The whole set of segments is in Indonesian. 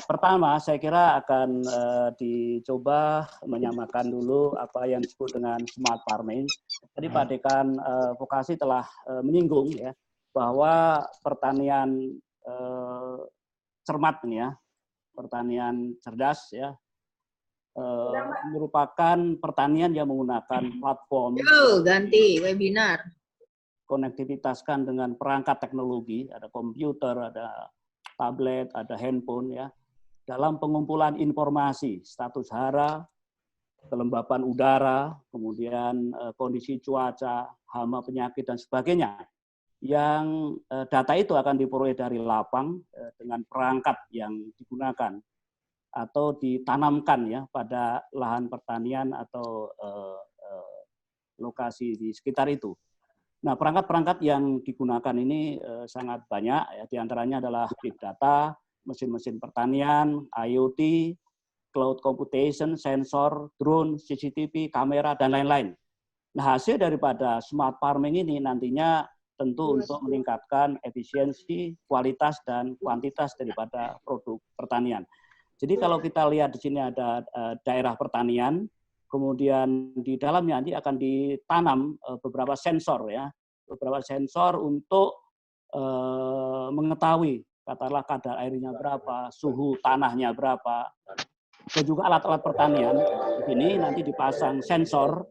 pertama saya kira akan dicoba menyamakan dulu apa yang disebut dengan smart farming. Tadi Pak Dekan Vokasi telah menyinggung ya bahwa pertanian cermat ini ya, pertanian cerdas ya, merupakan pertanian yang menggunakan platform ganti webinar, konektivitaskan dengan perangkat teknologi, ada komputer, ada tablet, ada handphone ya, dalam pengumpulan informasi, status hara, kelembapan udara, kemudian kondisi cuaca, hama penyakit dan sebagainya. Yang data itu akan diperoleh dari lapang dengan perangkat yang digunakan atau ditanamkan ya pada lahan pertanian atau lokasi di sekitar itu. Nah, perangkat-perangkat yang digunakan ini sangat banyak, ya, diantaranya adalah big data, mesin-mesin pertanian, IoT, cloud computation, sensor, drone, CCTV, kamera, dan lain-lain. Nah, hasil daripada smart farming ini nantinya tentu untuk meningkatkan efisiensi, kualitas, dan kuantitas daripada produk pertanian. Jadi kalau kita lihat di sini ada daerah pertanian, kemudian di dalamnya nanti akan ditanam beberapa sensor ya, beberapa sensor untuk mengetahui katakanlah kadar airnya berapa, suhu tanahnya berapa, dan juga alat-alat pertanian. Di sini nanti dipasang sensor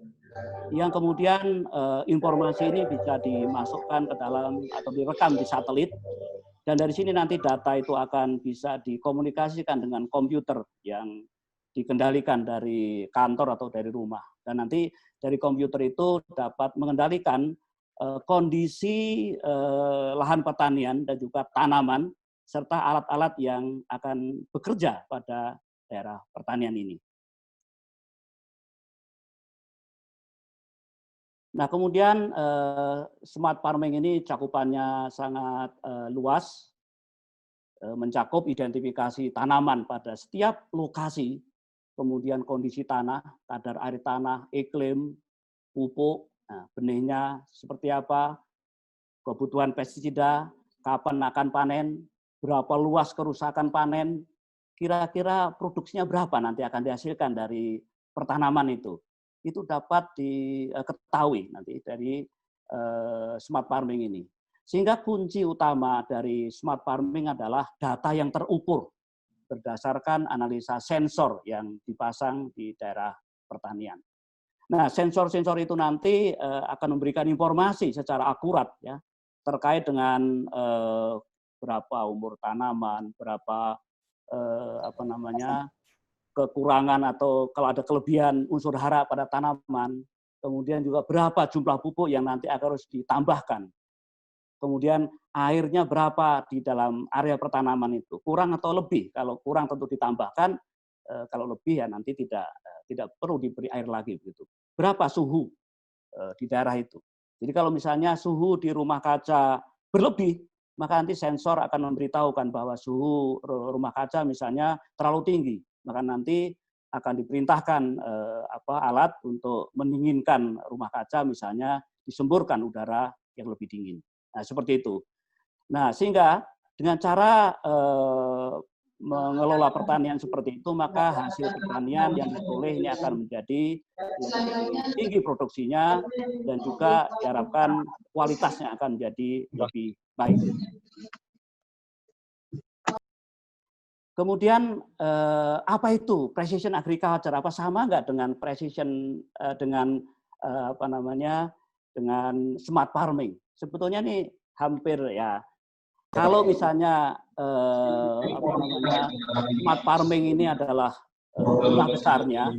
yang kemudian informasi ini bisa dimasukkan ke dalam atau direkam di satelit. Dan dari sini nanti data itu akan bisa dikomunikasikan dengan komputer yang dikendalikan dari kantor atau dari rumah. Dan nanti dari komputer itu dapat mengendalikan kondisi lahan pertanian dan juga tanaman, serta alat-alat yang akan bekerja pada daerah pertanian ini. Nah, kemudian smart farming ini cakupannya sangat luas, mencakup identifikasi tanaman pada setiap lokasi, kemudian kondisi tanah, kadar air tanah, iklim, pupuk, benihnya seperti apa, kebutuhan pestisida, kapan akan panen, berapa luas kerusakan panen, kira-kira produksinya berapa nanti akan dihasilkan dari pertanaman itu. Itu dapat diketahui nanti dari smart farming ini. Sehingga kunci utama dari smart farming adalah data yang terukur berdasarkan analisa sensor yang dipasang di daerah pertanian. Nah, sensor-sensor itu nanti akan memberikan informasi secara akurat ya terkait dengan berapa umur tanaman, berapa kekurangan atau kalau ada kelebihan unsur hara pada tanaman, kemudian juga berapa jumlah pupuk yang nanti akan harus ditambahkan. Kemudian airnya berapa di dalam area pertanaman itu, kurang atau lebih. Kalau kurang tentu ditambahkan, kalau lebih ya nanti tidak perlu diberi air lagi begitu. Berapa suhu di daerah itu. Jadi kalau misalnya suhu di rumah kaca berlebih, maka nanti sensor akan memberitahukan bahwa suhu rumah kaca misalnya terlalu tinggi, maka nanti akan diperintahkan alat untuk mendinginkan rumah kaca, misalnya disemburkan udara yang lebih dingin. Nah, seperti itu. Nah, sehingga dengan cara mengelola pertanian seperti itu, maka hasil pertanian yang diperoleh ini akan menjadi tinggi produksinya dan juga diharapkan kualitasnya akan menjadi lebih baik. Kemudian apa itu precision agriculture? Apa sama nggak dengan precision dengan dengan smart farming? Sebetulnya nih hampir ya. Kalau misalnya smart farming ini adalah jumlah besarnya,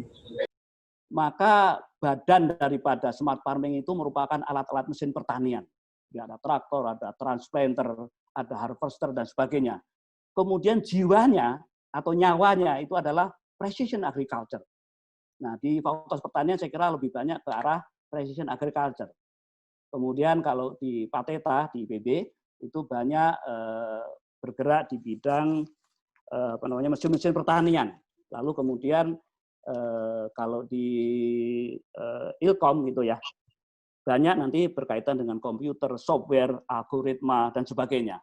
maka badan daripada smart farming itu merupakan alat-alat mesin pertanian. Ya, ada traktor, ada transplanter, ada harvester dan sebagainya. Kemudian jiwanya atau nyawanya itu adalah precision agriculture. Nah, di Fakultas Pertanian saya kira lebih banyak ke arah precision agriculture. Kemudian kalau di Pateta, di IPB, itu banyak bergerak di bidang mesin-mesin pertanian. Lalu kemudian kalau di Ilkom gitu ya, banyak nanti berkaitan dengan komputer, software, algoritma dan sebagainya.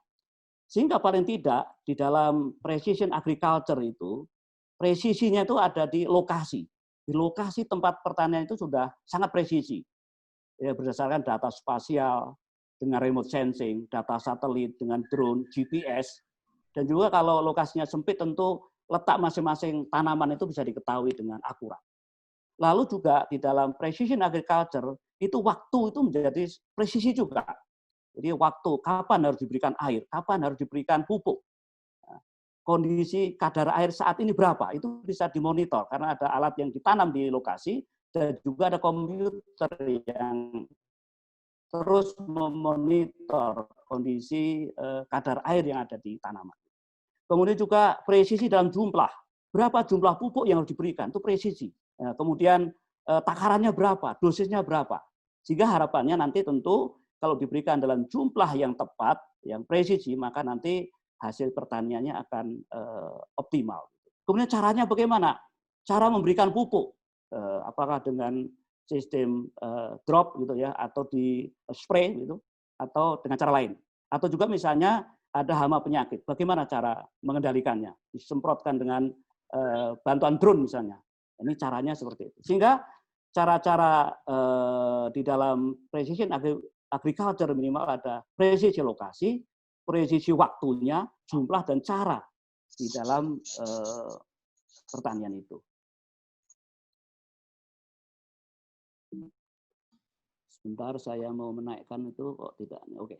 Sehingga paling tidak di dalam precision agriculture itu, presisinya itu ada di lokasi. Di lokasi tempat pertanian itu sudah sangat presisi. Ya, berdasarkan data spasial, dengan remote sensing, data satelit, dengan drone, GPS, dan juga kalau lokasinya sempit tentu letak masing-masing tanaman itu bisa diketahui dengan akurat. Lalu juga di dalam precision agriculture, itu waktu itu menjadi presisi juga. Jadi waktu, kapan harus diberikan air, kapan harus diberikan pupuk. Kondisi kadar air saat ini berapa, itu bisa dimonitor karena ada alat yang ditanam di lokasi dan juga ada komputer yang terus memonitor kondisi kadar air yang ada di tanaman. Kemudian juga presisi dalam jumlah, berapa jumlah pupuk yang harus diberikan, itu presisi. Kemudian takarannya berapa, dosisnya berapa. Sehingga harapannya nanti tentu kalau diberikan dalam jumlah yang tepat, yang presisi, maka nanti hasil pertaniannya akan optimal. Kemudian caranya bagaimana? Cara memberikan pupuk, apakah dengan sistem drop gitu ya, atau di spray gitu, atau dengan cara lain. Atau juga misalnya ada hama penyakit, bagaimana cara mengendalikannya? Disemprotkan dengan bantuan drone misalnya. Ini caranya seperti itu. Sehingga cara-cara di dalam precision agriculture minimal ada presisi lokasi, presisi waktunya, jumlah dan cara di dalam pertanian itu. Sebentar saya mau menaikkan itu kok tidak. Oke.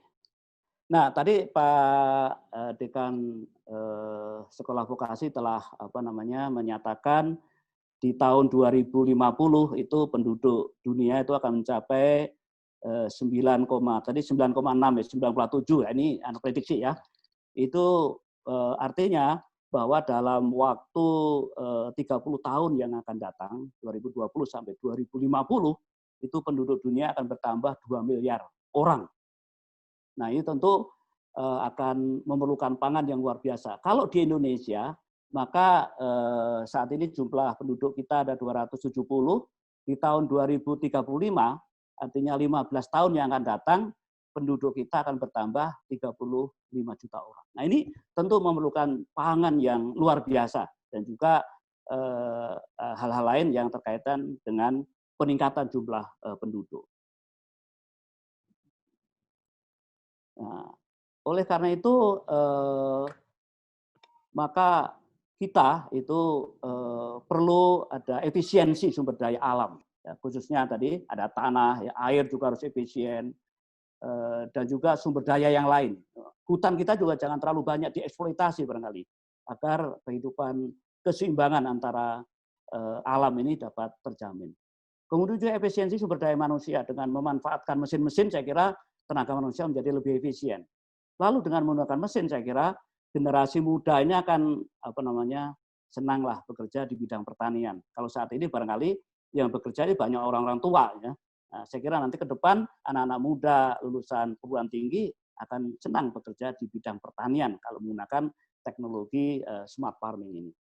Nah, tadi Pak Dekan Sekolah Vokasi telah menyatakan di tahun 2050 itu penduduk dunia itu akan mencapai 9,6 ya 97 ya, ini prediksi ya. Itu artinya bahwa dalam waktu 30 tahun yang akan datang 2020 sampai 2050 itu penduduk dunia akan bertambah 2 miliar orang. Nah, ini tentu akan memerlukan pangan yang luar biasa. Kalau di Indonesia, maka saat ini jumlah penduduk kita ada 270, di tahun 2035, artinya 15 tahun yang akan datang, penduduk kita akan bertambah 35 juta orang. Nah, ini tentu memerlukan pangan yang luar biasa dan juga hal-hal lain yang terkaitan dengan peningkatan jumlah penduduk. Nah, oleh karena itu maka kita itu perlu ada efisiensi sumber daya alam, ya, khususnya tadi ada tanah, ya, air juga harus efisien, dan juga sumber daya yang lain. Hutan kita juga jangan terlalu banyak dieksploitasi barangkali, agar kehidupan keseimbangan antara alam ini dapat terjamin. Kemudian juga efisiensi sumber daya manusia dengan memanfaatkan mesin-mesin, saya kira tenaga manusia menjadi lebih efisien. Lalu dengan menggunakan mesin, saya kira generasi muda ini akan senanglah bekerja di bidang pertanian. Kalau saat ini barangkali yang bekerja ini banyak orang-orang tua, ya. Nah, saya kira nanti ke depan anak-anak muda lulusan perguruan tinggi akan senang bekerja di bidang pertanian kalau menggunakan teknologi smart farming ini.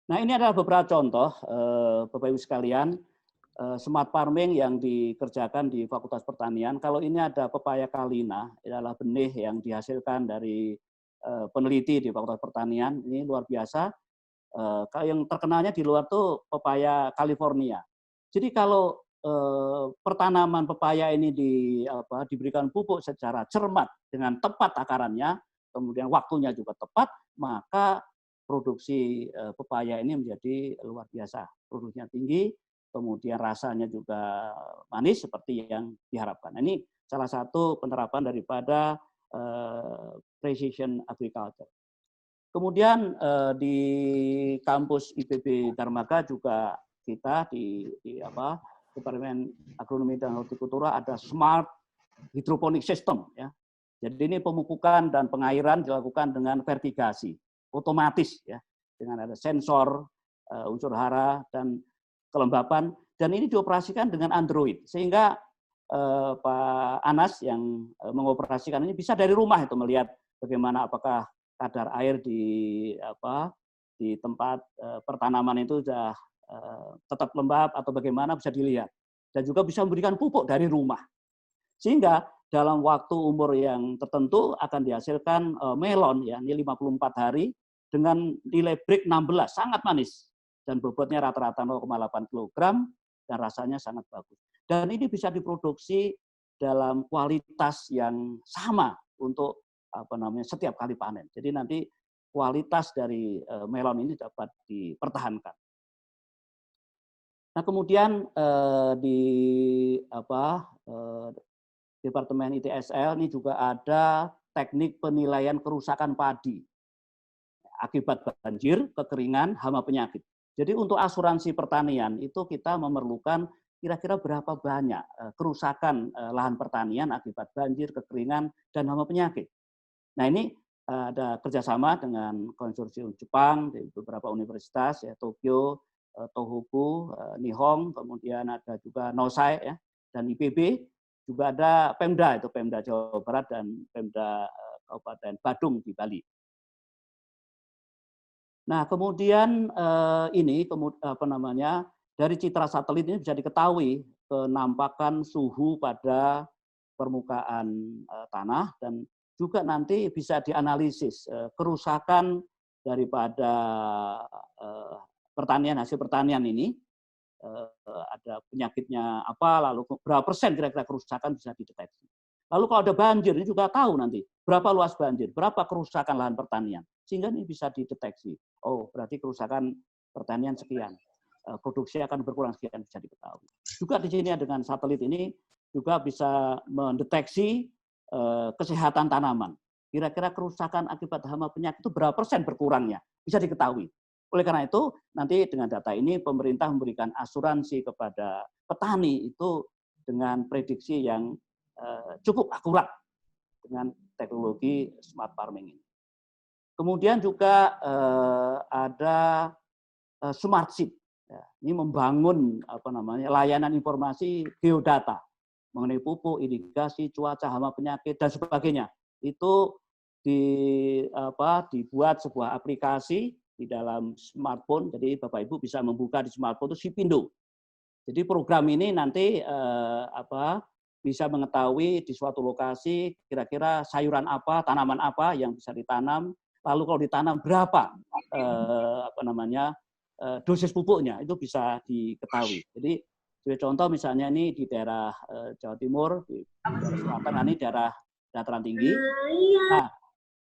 Nah, ini adalah beberapa contoh, Bapak Ibu sekalian, smart farming yang dikerjakan di Fakultas Pertanian. Kalau ini ada pepaya kalina, adalah benih yang dihasilkan dari peneliti di Fakultas Pertanian. Ini luar biasa. Yang terkenalnya di luar tuh pepaya California. Jadi kalau pertanaman pepaya ini diberikan pupuk secara cermat dengan tepat takarannya, kemudian waktunya juga tepat, maka produksi pepaya ini menjadi luar biasa. Produksinya tinggi, kemudian rasanya juga manis seperti yang diharapkan. Nah, ini salah satu penerapan daripada precision agriculture. Kemudian di kampus IPB Dharmaka juga kita di Departemen Agronomi dan Hortikultura ada smart hydroponic system, ya. Jadi ini pemupukan dan pengairan dilakukan dengan vertigasi, otomatis, ya, dengan ada sensor, unsur hara dan kelembapan, dan ini dioperasikan dengan Android, sehingga Pak Anas yang mengoperasikan ini bisa dari rumah itu melihat bagaimana apakah kadar air di tempat pertanaman itu sudah tetap lembab atau bagaimana bisa dilihat, dan juga bisa memberikan pupuk dari rumah. Sehingga dalam waktu umur yang tertentu akan dihasilkan melon ya, ini 54 hari dengan nilai break 16, sangat manis dan bobotnya rata-rata 0,8 kg dan rasanya sangat bagus. Dan ini bisa diproduksi dalam kualitas yang sama untuk setiap kali panen. Jadi nanti kualitas dari melon ini dapat dipertahankan. Nah, kemudian di Departemen ITSL ini juga ada teknik penilaian kerusakan padi akibat banjir, kekeringan, hama penyakit. Jadi untuk asuransi pertanian itu kita memerlukan kira-kira berapa banyak kerusakan lahan pertanian akibat banjir, kekeringan, dan hama penyakit. Nah, ini ada kerjasama dengan konsorsium Jepang di beberapa universitas, ya, Tokyo, Tohoku, Nihon, kemudian ada juga Nosai, ya, dan IPB, juga ada Pemda, itu Pemda Jawa Barat dan Pemda Kabupaten Badung di Bali. Nah, kemudian dari citra satelit ini bisa diketahui penampakan suhu pada permukaan tanah dan juga nanti bisa dianalisis kerusakan daripada hasil pertanian ini, ada penyakitnya apa, lalu berapa persen kira-kira kerusakan bisa dideteksi. Lalu kalau ada banjir, ini juga tahu nanti berapa luas banjir, berapa kerusakan lahan pertanian, sehingga ini bisa dideteksi. Oh, berarti kerusakan pertanian sekian, produksi akan berkurang sekian, bisa diketahui. Juga di sini dengan satelit ini juga bisa mendeteksi kesehatan tanaman. Kira-kira kerusakan akibat hama penyakit itu berapa persen berkurangnya, bisa diketahui. Oleh karena itu, nanti dengan data ini pemerintah memberikan asuransi kepada petani itu dengan prediksi yang cukup akurat dengan teknologi smart farming ini. Kemudian juga ada smart seed. Ya, ini membangun layanan informasi geodata mengenai pupuk, irigasi, cuaca, hama penyakit dan sebagainya. Itu dibuat sebuah aplikasi di dalam smartphone. Jadi Bapak Ibu bisa membuka di smartphone itu Sipindo. Jadi program ini nanti bisa mengetahui di suatu lokasi kira-kira sayuran apa, tanaman apa yang bisa ditanam, lalu kalau ditanam berapa dosis pupuknya itu bisa diketahui. Jadi sebagai contoh misalnya ini di daerah Jawa Timur, di daerah selatan, ini daerah dataran tinggi. Nah,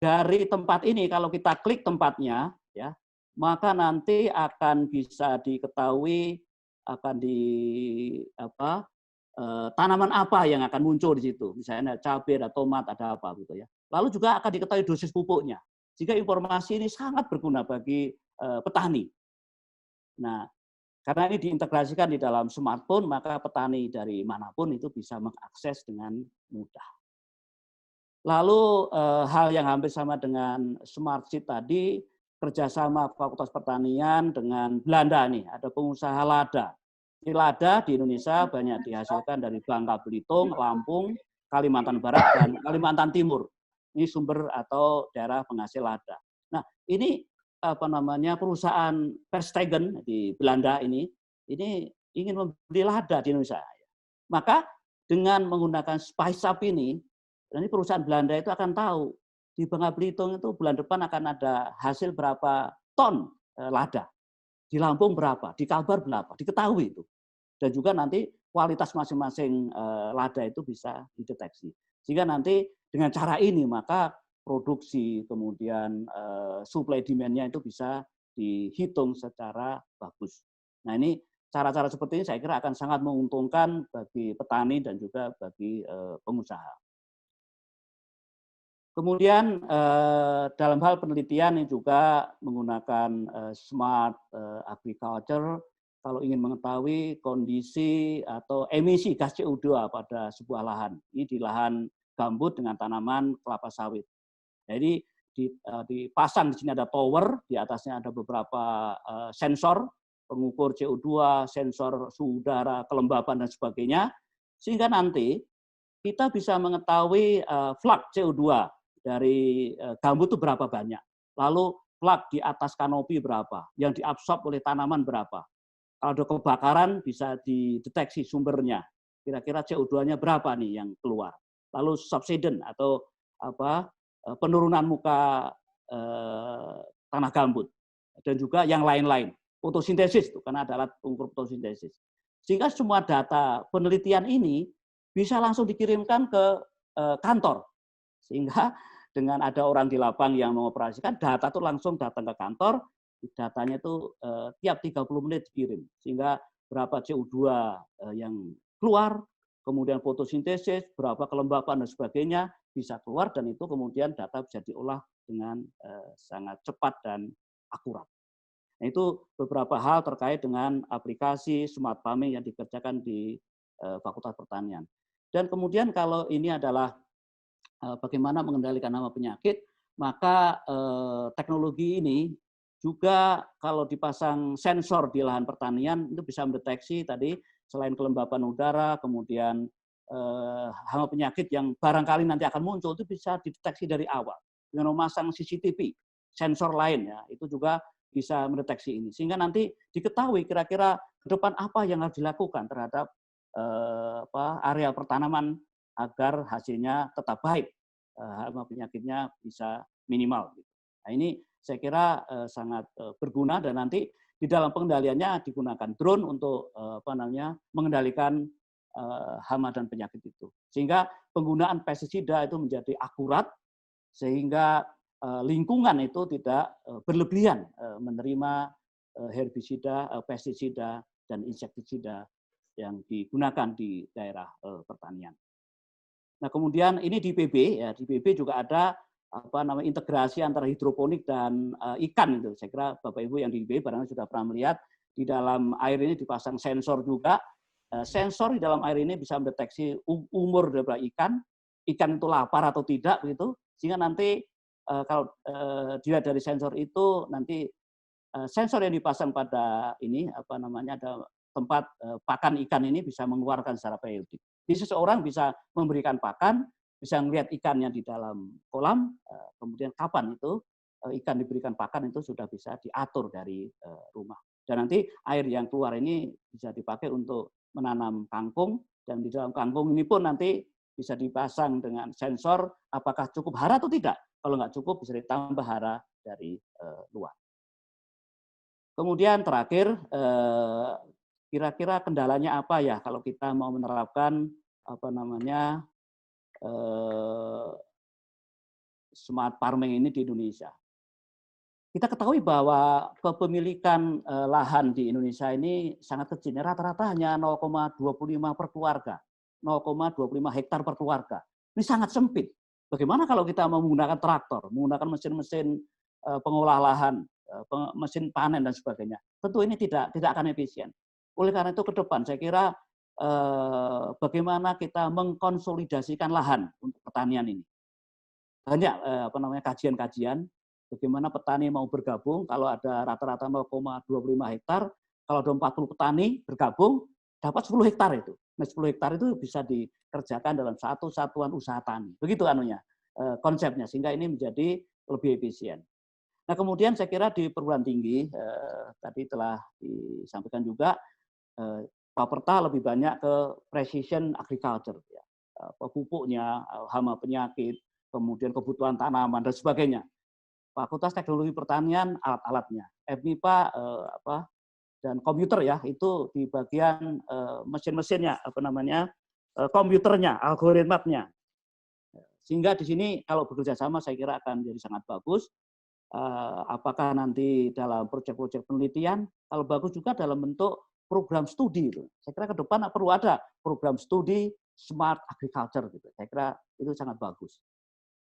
dari tempat ini kalau kita klik tempatnya, ya, maka nanti akan bisa diketahui tanaman apa yang akan muncul di situ, misalnya cabai, ada tomat, ada apa gitu ya. Lalu juga akan diketahui dosis pupuknya, sehingga informasi ini sangat berguna bagi petani. Nah, karena ini diintegrasikan di dalam smartphone, maka petani dari manapun itu bisa mengakses dengan mudah. Lalu hal yang hampir sama dengan smart seed tadi, kerjasama Fakultas Pertanian dengan Belanda nih, ada pengusaha lada. Ini lada di Indonesia banyak dihasilkan dari Bangka Belitung, Lampung, Kalimantan Barat, dan Kalimantan Timur. Ini sumber atau daerah penghasil lada. Nah, ini perusahaan Verstegen di Belanda ini ingin membeli lada di Indonesia. Maka dengan menggunakan Spice Up ini perusahaan Belanda itu akan tahu di Bangka Belitung itu bulan depan akan ada hasil berapa ton lada. Di Lampung berapa, di Kalbar berapa, diketahui itu. Dan juga nanti kualitas masing-masing lada itu bisa dideteksi. Sehingga nanti dengan cara ini maka produksi kemudian supply demand-nya itu bisa dihitung secara bagus. Nah, ini cara-cara seperti ini saya kira akan sangat menguntungkan bagi petani dan juga bagi pengusaha. Kemudian dalam hal penelitian ini juga menggunakan smart agriculture, kalau ingin mengetahui kondisi atau emisi gas CO2 pada sebuah lahan. Ini di lahan gambut dengan tanaman kelapa sawit. Jadi dipasang di sini ada tower, di atasnya ada beberapa sensor pengukur CO2, sensor suhu udara, kelembapan dan sebagainya, sehingga nanti kita bisa mengetahui flux CO2 dari gambut itu berapa banyak. Lalu flux di atas kanopi berapa, yang diabsorb oleh tanaman berapa. Kalau ada kebakaran bisa dideteksi sumbernya. Kira-kira CO2-nya berapa nih yang keluar. lalu subsidence atau penurunan muka tanah gambut, dan juga yang lain-lain. Fotosintesis itu karena ada alat ukur fotosintesis. Sehingga semua data penelitian ini bisa langsung dikirimkan ke kantor. Sehingga dengan ada orang di lapang yang mengoperasikan, data itu langsung datang ke kantor, datanya itu tiap 30 menit dikirim. Sehingga berapa CO2 yang keluar, kemudian fotosintesis, berapa kelembapan dan sebagainya bisa keluar, dan itu kemudian data bisa diolah dengan sangat cepat dan akurat. Nah, itu beberapa hal terkait dengan aplikasi smart farming yang dikerjakan di Fakultas Pertanian. Dan kemudian kalau ini adalah bagaimana mengendalikan hama penyakit, maka teknologi ini juga kalau dipasang sensor di lahan pertanian itu bisa mendeteksi tadi selain kelembapan udara, kemudian hama penyakit yang barangkali nanti akan muncul itu bisa dideteksi dari awal dengan memasang CCTV, sensor lain ya, itu juga bisa mendeteksi ini. Sehingga nanti diketahui kira-kira ke depan apa yang harus dilakukan terhadap area pertanaman agar hasilnya tetap baik, hama penyakitnya bisa minimal. Nah, ini saya kira sangat berguna, dan nanti di dalam pengendaliannya digunakan drone untuk mengendalikan hama dan penyakit itu. Sehingga penggunaan pestisida itu menjadi akurat, sehingga lingkungan itu tidak berlebihan menerima herbisida, pestisida, dan insektisida yang digunakan di daerah pertanian. Nah, kemudian ini di PB ya, di PB juga ada integrasi antara hidroponik dan ikan itu. Saya kira Bapak Ibu yang di PB barangkali sudah pernah melihat di dalam air ini dipasang sensor juga. Sensor di dalam air ini bisa mendeteksi umur daripada ikan itu lapar atau tidak begitu, sehingga nanti kalau dilihat dari sensor itu nanti sensor yang dipasang pada ini ada tempat pakan ikan ini bisa mengeluarkan secara periodik. Jadi seseorang bisa memberikan pakan, bisa melihat ikannya di dalam kolam, kemudian kapan itu ikan diberikan pakan itu sudah bisa diatur dari rumah. Dan nanti air yang keluar ini bisa dipakai untuk menanam kangkung, dan di dalam kangkung ini pun nanti bisa dipasang dengan sensor apakah cukup hara atau tidak. Kalau nggak cukup bisa ditambah hara dari luar. Kemudian terakhir, kira-kira kendalanya apa ya kalau kita mau menerapkan smart farming ini di Indonesia. Kita ketahui bahwa kepemilikan lahan di Indonesia ini sangat kecil, rata-rata hanya 0,25 per keluarga, 0,25 hektar per keluarga. Ini sangat sempit. Bagaimana kalau kita menggunakan traktor, menggunakan mesin-mesin pengolah lahan, mesin panen dan sebagainya? Tentu ini tidak akan efisien. Oleh karena itu ke depan saya kira bagaimana kita mengkonsolidasikan lahan untuk pertanian ini. Banyak kajian-kajian bagaimana petani mau bergabung, kalau ada rata-rata 0,25 hektar, kalau ada 40 petani bergabung dapat 10 hektar itu. Nah, 10 hektar itu bisa dikerjakan dalam satu satuan usaha tani. Begitu konsepnya, sehingga ini menjadi lebih efisien. Nah, kemudian saya kira di perguruan tinggi tadi telah disampaikan juga Paperta lebih banyak ke precision agriculture, ya. Pupuknya, hama penyakit, kemudian kebutuhan tanaman dan sebagainya. Fakultas Teknologi Pertanian alat-alatnya, FMIPA dan komputer ya, itu di bagian mesin-mesinnya, komputernya, algoritmanya. Sehingga di sini kalau bekerja sama saya kira akan jadi sangat bagus. Apakah nanti dalam proyek-proyek penelitian, kalau bagus juga dalam bentuk program studi itu. Saya kira ke depan perlu ada program studi smart agriculture gitu. Saya kira itu sangat bagus.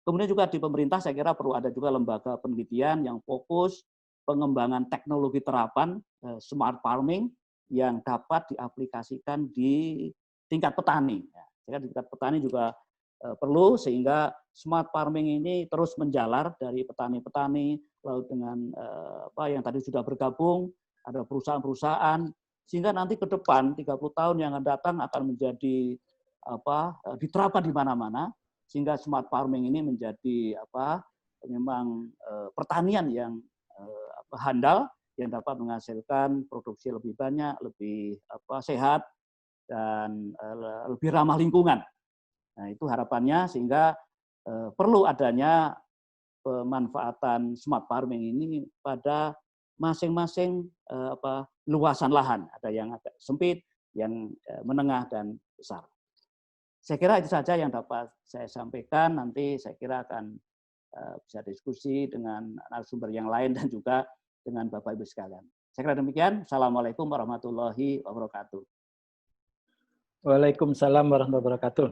Kemudian juga di pemerintah saya kira perlu ada juga lembaga penelitian yang fokus pengembangan teknologi terapan smart farming yang dapat diaplikasikan di tingkat petani. Saya kira di tingkat petani juga perlu, sehingga smart farming ini terus menjalar dari petani-petani, lalu dengan yang tadi sudah bergabung, ada perusahaan-perusahaan, sehingga nanti ke depan 30 tahun yang akan datang akan menjadi diterapkan di mana-mana, sehingga smart farming ini menjadi memang pertanian yang handal, yang dapat menghasilkan produksi lebih banyak, lebih sehat, dan lebih ramah lingkungan. Nah, itu harapannya sehingga perlu adanya pemanfaatan smart farming ini pada masing-masing luasan lahan. Ada yang agak sempit, yang menengah dan besar. Saya kira itu saja yang dapat saya sampaikan. Nanti saya kira akan bisa diskusi dengan narasumber yang lain dan juga dengan Bapak Ibu sekalian. Saya kira demikian. Assalamualaikum warahmatullahi wabarakatuh. Waalaikumsalam warahmatullahi wabarakatuh.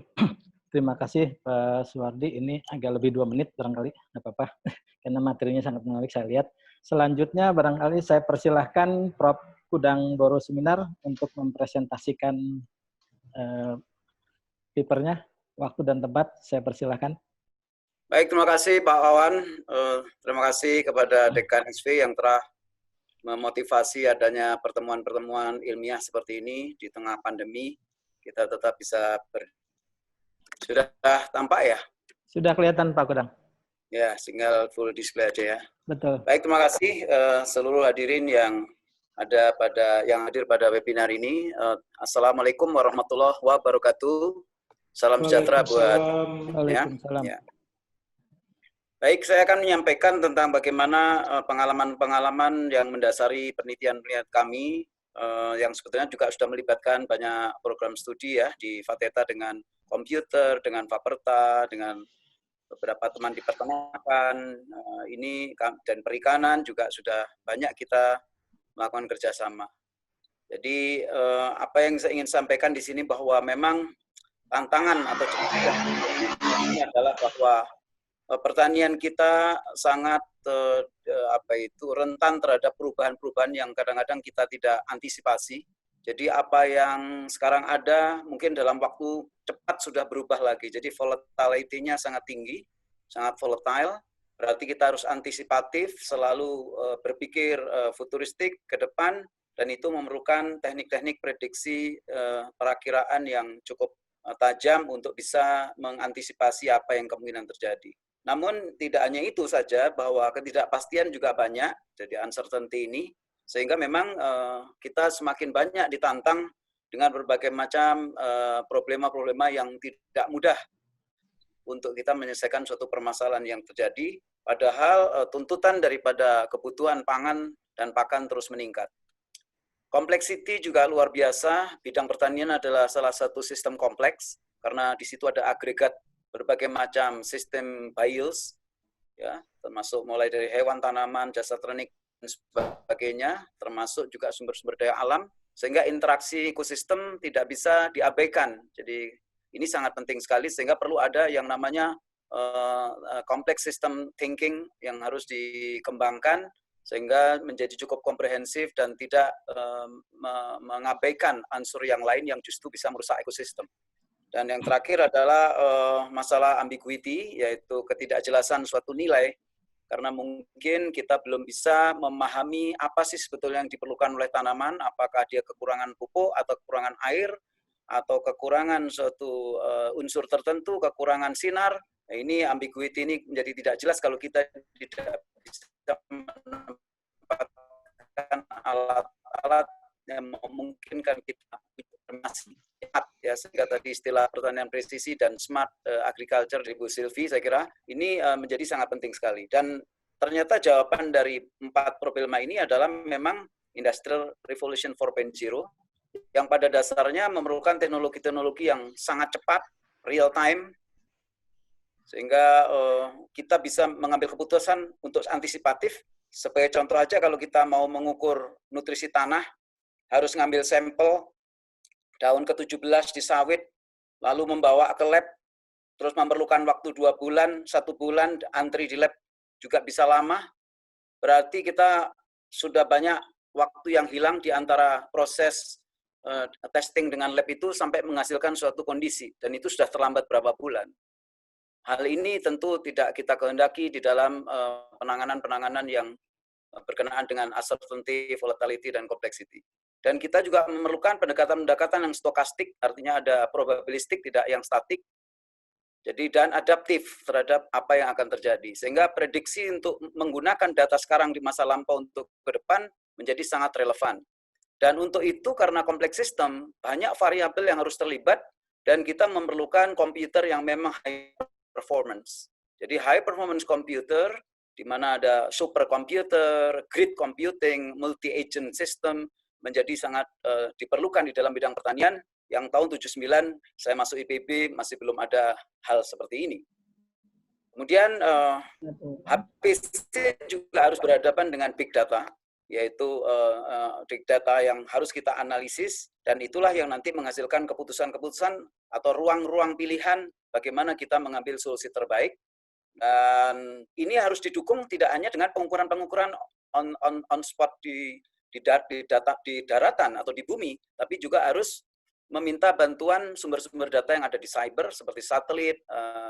Terima kasih Pak Suwardi. Ini agak lebih 2 menit barangkali, nggak apa-apa. Karena materinya sangat menarik saya lihat. Selanjutnya barangkali saya persilahkan Prof. Kudang Boro Seminar untuk mempresentasikan papernya. Waktu dan tempat saya persilahkan. Baik, terima kasih Pak Wawan. Terima kasih kepada Dekan SV yang telah memotivasi adanya pertemuan-pertemuan ilmiah seperti ini di tengah pandemi. Kita tetap bisa Sudah tampak ya? Sudah kelihatan Pak Kudang. Ya, tinggal full display aja ya. Betul. Baik, terima kasih seluruh hadirin yang hadir pada webinar ini. Assalamualaikum warahmatullahi wabarakatuh. Salam sejahtera buat ya. Baik, saya akan menyampaikan tentang bagaimana pengalaman-pengalaman yang mendasari penelitian-penelitian kami yang sebetulnya juga sudah melibatkan banyak program studi ya di Fateta dengan komputer, dengan Faperta, dengan beberapa teman di peternakan, ini dan perikanan juga sudah banyak kita melakukan kerjasama. Jadi apa yang saya ingin sampaikan di sini bahwa memang tantangan atau ini adalah bahwa pertanian kita sangat rentan terhadap perubahan-perubahan yang kadang-kadang kita tidak antisipasi. Jadi apa yang sekarang ada mungkin dalam waktu cepat sudah berubah lagi. Jadi volatility-nya sangat tinggi, sangat volatile. Berarti kita harus antisipatif, selalu berpikir futuristik ke depan, dan itu memerlukan teknik-teknik prediksi perakiraan yang cukup tajam untuk bisa mengantisipasi apa yang kemungkinan terjadi. Namun tidak hanya itu saja, bahwa ketidakpastian juga banyak, jadi uncertainty ini, sehingga memang kita semakin banyak ditantang dengan berbagai macam problema-problema yang tidak mudah untuk kita menyelesaikan suatu permasalahan yang terjadi, padahal tuntutan daripada kebutuhan pangan dan pakan terus meningkat. Complexity juga luar biasa, bidang pertanian adalah salah satu sistem kompleks, karena di situ ada agregat berbagai macam sistem bios, ya, termasuk mulai dari hewan, tanaman, jasa ternik, dan sebagainya, termasuk juga sumber-sumber daya alam, sehingga interaksi ekosistem tidak bisa diabaikan. Jadi ini sangat penting sekali, sehingga perlu ada yang namanya complex system thinking yang harus dikembangkan, sehingga menjadi cukup komprehensif dan tidak mengabaikan unsur yang lain yang justru bisa merusak ekosistem. Dan yang terakhir adalah masalah ambiguity, yaitu ketidakjelasan suatu nilai, karena mungkin kita belum bisa memahami apa sih sebetulnya yang diperlukan oleh tanaman, apakah dia kekurangan pupuk atau kekurangan air, atau kekurangan suatu unsur tertentu, kekurangan sinar. Nah, ini ambiguity ini menjadi tidak jelas kalau kita tidak bisa menempatkan alat-alat yang memungkinkan kita informasi ya, sehingga tadi istilah pertanian presisi dan smart agriculture dari Bu Sylvie, saya kira ini menjadi sangat penting sekali. Dan ternyata jawaban dari 4 problema ini adalah memang Industrial Revolution 4.0 yang pada dasarnya memerlukan teknologi-teknologi yang sangat cepat, real time, sehingga kita bisa mengambil keputusan untuk antisipatif. Sebagai contoh aja, kalau kita mau mengukur nutrisi tanah, harus ngambil sampel daun ke-17 di sawit, lalu membawa ke lab, terus memerlukan waktu 2 bulan, 1 bulan, antri di lab juga bisa lama. Berarti kita sudah banyak waktu yang hilang di antara proses testing dengan lab itu sampai menghasilkan suatu kondisi, dan itu sudah terlambat berapa bulan. Hal ini tentu tidak kita kehendaki di dalam penanganan-penanganan yang berkenaan dengan uncertainty, volatility, dan complexity. Dan kita juga memerlukan pendekatan-pendekatan yang stokastik, artinya ada probabilistik, tidak yang statik. Jadi dan adaptif terhadap apa yang akan terjadi. Sehingga prediksi untuk menggunakan data sekarang di masa lampau untuk ke depan menjadi sangat relevan. Dan untuk itu karena kompleks sistem, banyak variabel yang harus terlibat, dan kita memerlukan komputer yang memang high performance. Jadi high performance computer, di mana ada superkomputer, grid computing, multi-agent system, menjadi sangat diperlukan di dalam bidang pertanian, yang tahun 79 saya masuk IPB masih belum ada hal seperti ini. Kemudian HPC juga harus berhadapan dengan big data, yaitu big data yang harus kita analisis, dan itulah yang nanti menghasilkan keputusan-keputusan atau ruang-ruang pilihan bagaimana kita mengambil solusi terbaik. Dan ini harus didukung tidak hanya dengan pengukuran-pengukuran on spot di daratan atau di bumi, tapi juga harus meminta bantuan sumber-sumber data yang ada di cyber seperti satelit,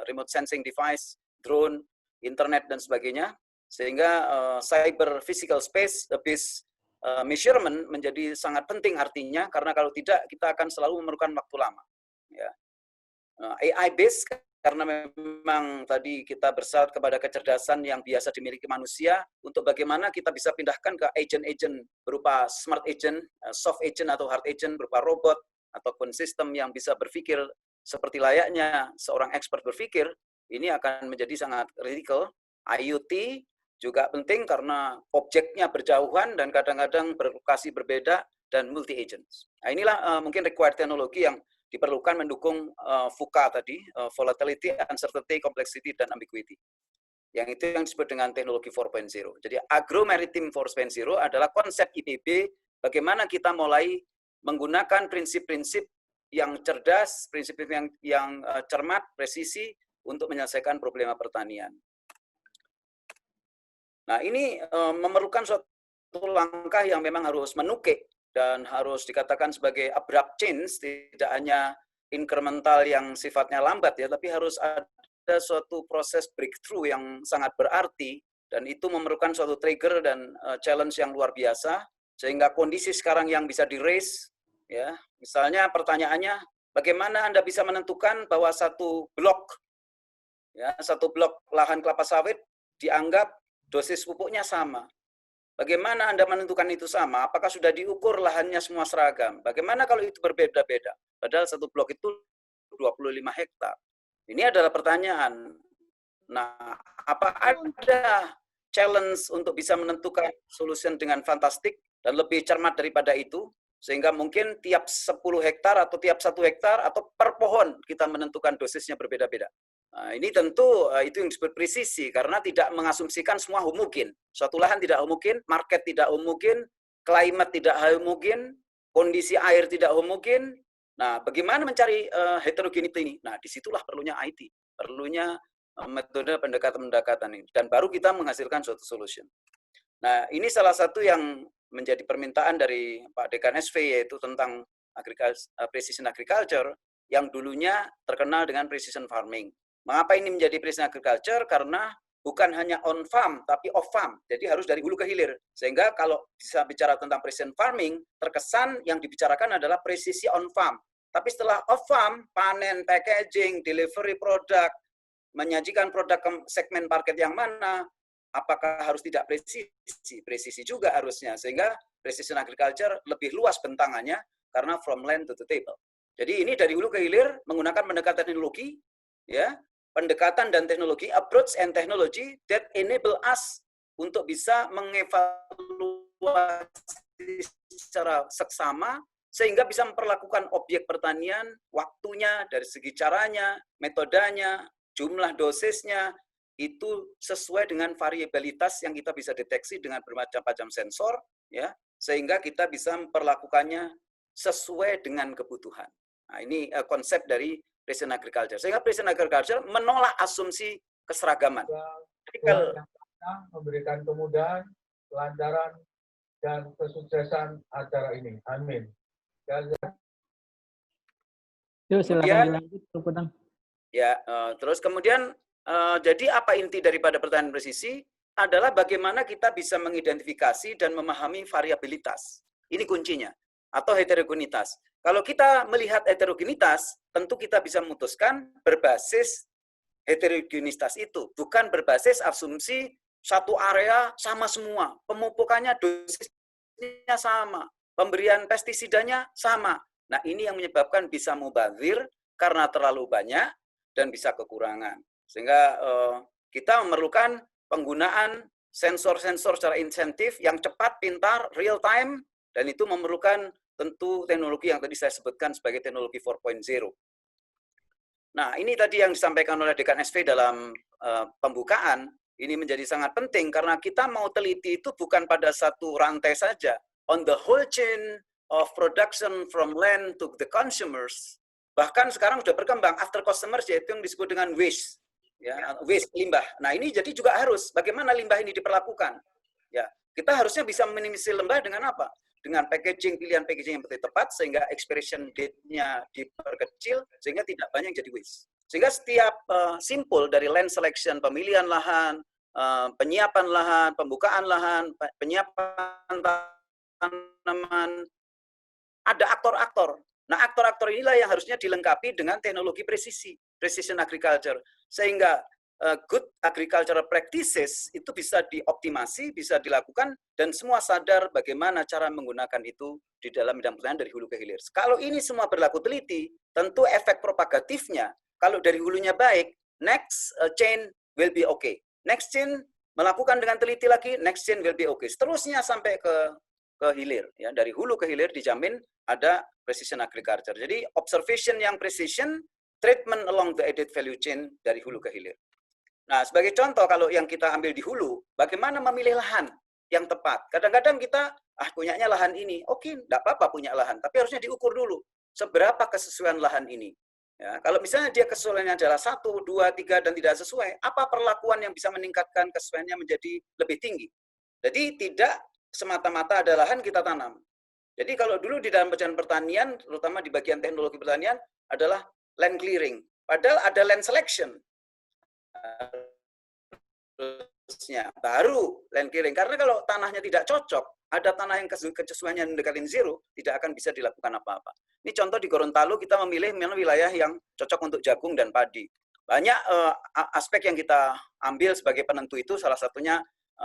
remote sensing device, drone, internet dan sebagainya, sehingga cyber physical space based measurement menjadi sangat penting artinya, karena kalau tidak kita akan selalu memerlukan waktu lama. Ya. AI based karena memang tadi kita bersyarat kepada kecerdasan yang biasa dimiliki manusia, untuk bagaimana kita bisa pindahkan ke agent-agent berupa smart agent, soft agent atau hard agent berupa robot, ataupun sistem yang bisa berpikir seperti layaknya seorang expert berpikir, ini akan menjadi sangat kritikal. IoT juga penting karena objeknya berjauhan dan kadang-kadang berlokasi berbeda dan multi-agents. Nah, inilah mungkin required teknologi yang diperlukan mendukung VUCA tadi, volatility, uncertainty, complexity, dan ambiguity. Yang itu yang disebut dengan teknologi 4.0. Jadi agro-maritime 4.0 adalah konsep IPB, bagaimana kita mulai menggunakan prinsip-prinsip yang cerdas, prinsip yang cermat, presisi, untuk menyelesaikan problema pertanian. Nah, ini memerlukan suatu langkah yang memang harus menukik dan harus dikatakan sebagai abrupt change, tidak hanya incremental yang sifatnya lambat ya, tapi harus ada suatu proses breakthrough yang sangat berarti, dan itu memerlukan suatu trigger dan challenge yang luar biasa, sehingga kondisi sekarang yang bisa di-raise, ya, misalnya pertanyaannya, bagaimana Anda bisa menentukan bahwa satu blok lahan kelapa sawit dianggap dosis pupuknya sama? Bagaimana Anda menentukan itu sama? Apakah sudah diukur lahannya semua seragam? Bagaimana kalau itu berbeda-beda? Padahal satu blok itu 25 hektar. Ini adalah pertanyaan. Nah, apa ada challenge untuk bisa menentukan solution dengan fantastik dan lebih cermat daripada itu? Sehingga mungkin tiap 10 hektar atau tiap 1 hektar atau per pohon kita menentukan dosisnya berbeda-beda. Nah, ini tentu itu yang disebut presisi, karena tidak mengasumsikan semua homogen. Suatu lahan tidak homogen, market tidak homogen, climate tidak homogen, kondisi air tidak homogen. Nah, bagaimana mencari heterogeneity ini? Nah, disitulah perlunya IT, perlunya metode pendekatan-pendekatan ini, dan baru kita menghasilkan suatu solution. Nah, ini salah satu yang menjadi permintaan dari Pak Dekan SV, yaitu tentang precision agriculture, yang dulunya terkenal dengan precision farming. Mengapa ini menjadi precision agriculture? Karena bukan hanya on farm, tapi off farm. Jadi harus dari hulu ke hilir. Sehingga kalau bisa bicara tentang precision farming, terkesan yang dibicarakan adalah presisi on farm. Tapi setelah off farm, panen, packaging, delivery produk, menyajikan produk ke segmen market yang mana, apakah harus tidak presisi? Presisi juga harusnya. Sehingga precision agriculture lebih luas bentangannya, karena from land to the table. Jadi ini dari hulu ke hilir, menggunakan pendekatan teknologi, ya, pendekatan dan teknologi, approach and technology that enable us untuk bisa mengevaluasi secara seksama, sehingga bisa memperlakukan objek pertanian, waktunya, dari segi caranya, metodenya, jumlah dosisnya, itu sesuai dengan variabilitas yang kita bisa deteksi dengan bermacam-macam sensor, ya, sehingga kita bisa memperlakukannya sesuai dengan kebutuhan. Nah, ini konsep dari precision agriculture. Sehingga precision agriculture menolak asumsi keseragaman. Jadi kalau memberikan kemudahan, kelancaran, dan kesuksesan acara ini. Amin. Yuk, silakan dilanjut, Pak. Ya, terus kemudian jadi apa inti daripada pertanian presisi adalah bagaimana kita bisa mengidentifikasi dan memahami variabilitas. Ini kuncinya, atau heterogenitas. Kalau kita melihat heterogenitas, tentu kita bisa memutuskan berbasis heterogenitas itu, bukan berbasis asumsi satu area sama semua, pemupukannya dosisnya sama, pemberian pestisidanya sama. Nah, ini yang menyebabkan bisa mubazir, karena terlalu banyak dan bisa kekurangan. Sehingga kita memerlukan penggunaan sensor-sensor secara insentif yang cepat, pintar, real time, dan itu memerlukan tentu teknologi yang tadi saya sebutkan sebagai teknologi 4.0. Nah, ini tadi yang disampaikan oleh Dekan SV dalam pembukaan, ini menjadi sangat penting karena kita mau teliti itu bukan pada satu rantai saja. On the whole chain of production from land to the consumers, bahkan sekarang sudah berkembang after customers, yaitu yang disebut dengan waste. Ya, waste, limbah. Nah, ini jadi juga harus bagaimana limbah ini diperlakukan. Ya, kita harusnya bisa meminimalisir limbah dengan apa? Dengan packaging, pilihan packaging yang tepat, sehingga expiration date-nya diperkecil, sehingga tidak banyak yang jadi waste. Sehingga setiap simpul dari land selection, pemilihan lahan, penyiapan lahan, pembukaan lahan, penyiapan tanaman, ada aktor-aktor. Nah, aktor-aktor inilah yang harusnya dilengkapi dengan teknologi presisi, precision agriculture. Sehingga good agricultural practices itu bisa dioptimasi, bisa dilakukan, dan semua sadar bagaimana cara menggunakan itu di dalam bidang pertanian dari hulu ke hilir. Kalau ini semua berlaku teliti, tentu efek propagatifnya, kalau dari hulunya baik, next chain will be okay. Next chain melakukan dengan teliti lagi, next chain will be okay. Seterusnya sampai ke hilir. Ya, dari hulu ke hilir dijamin ada precision agriculture. Jadi observation yang precision, treatment along the added value chain dari hulu ke hilir. Nah, sebagai contoh kalau yang kita ambil di hulu, bagaimana memilih lahan yang tepat. Kadang-kadang kita, punyanya lahan ini. Oke, enggak apa-apa punya lahan, tapi harusnya diukur dulu. Seberapa kesesuaian lahan ini. Ya, kalau misalnya dia kesesuaiannya adalah 1, 2, 3, dan tidak sesuai, apa perlakuan yang bisa meningkatkan kesesuaiannya menjadi lebih tinggi? Jadi tidak semata-mata ada lahan kita tanam. Jadi kalau dulu di dalam pekerjaan pertanian, terutama di bagian teknologi pertanian, adalah land clearing. Padahal ada land selection. Baru land clearing. Karena kalau tanahnya tidak cocok, ada tanah yang kesesuaiannya mendekatin zero, tidak akan bisa dilakukan apa-apa. Ini contoh di Gorontalo kita memilih wilayah yang cocok untuk jagung dan padi. Banyak aspek yang kita ambil sebagai penentu itu, salah satunya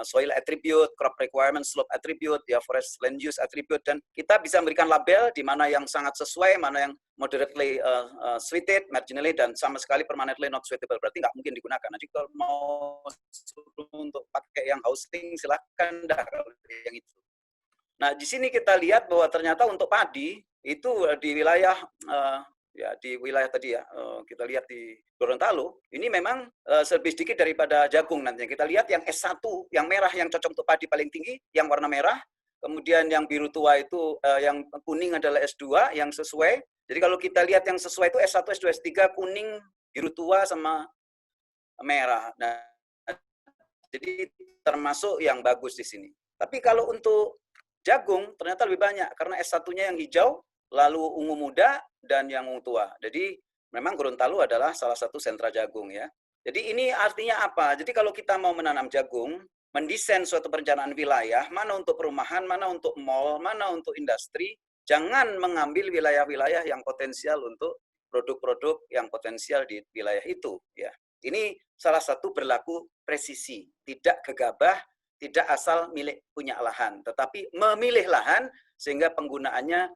soil attribute, crop requirement, slope attribute, ya forest land use attribute, dan kita bisa memberikan label di mana yang sangat sesuai, mana yang moderately suited, marginally, dan sama sekali permanently not suitable. Berarti nggak mungkin digunakan. Nanti kalau mau untuk pakai yang housing, silahkan dah yang itu. Nah, di sini kita lihat bahwa ternyata untuk padi itu di wilayah tadi ya, kita lihat di Gorontalo, ini memang lebih sedikit daripada jagung nantinya. Kita lihat yang S1, yang merah yang cocok untuk padi paling tinggi, yang warna merah. Kemudian yang biru tua itu, yang kuning adalah S2, yang sesuai. Jadi kalau kita lihat yang sesuai itu S1, S2, S3, kuning, biru tua, sama merah. Nah, jadi termasuk yang bagus di sini. Tapi kalau untuk jagung, ternyata lebih banyak. Karena S1-nya yang hijau, lalu ungu muda, dan yang ungu tua. Jadi memang Gorontalo adalah salah satu sentra jagung ya. Jadi ini artinya apa? Jadi kalau kita mau menanam jagung, mendesain suatu perencanaan wilayah, mana untuk perumahan, mana untuk mall, mana untuk industri, jangan mengambil wilayah-wilayah yang potensial untuk produk-produk yang potensial di wilayah itu ya. Ini salah satu berlaku presisi, tidak gegabah, tidak asal milik punya lahan, tetapi memilih lahan sehingga penggunaannya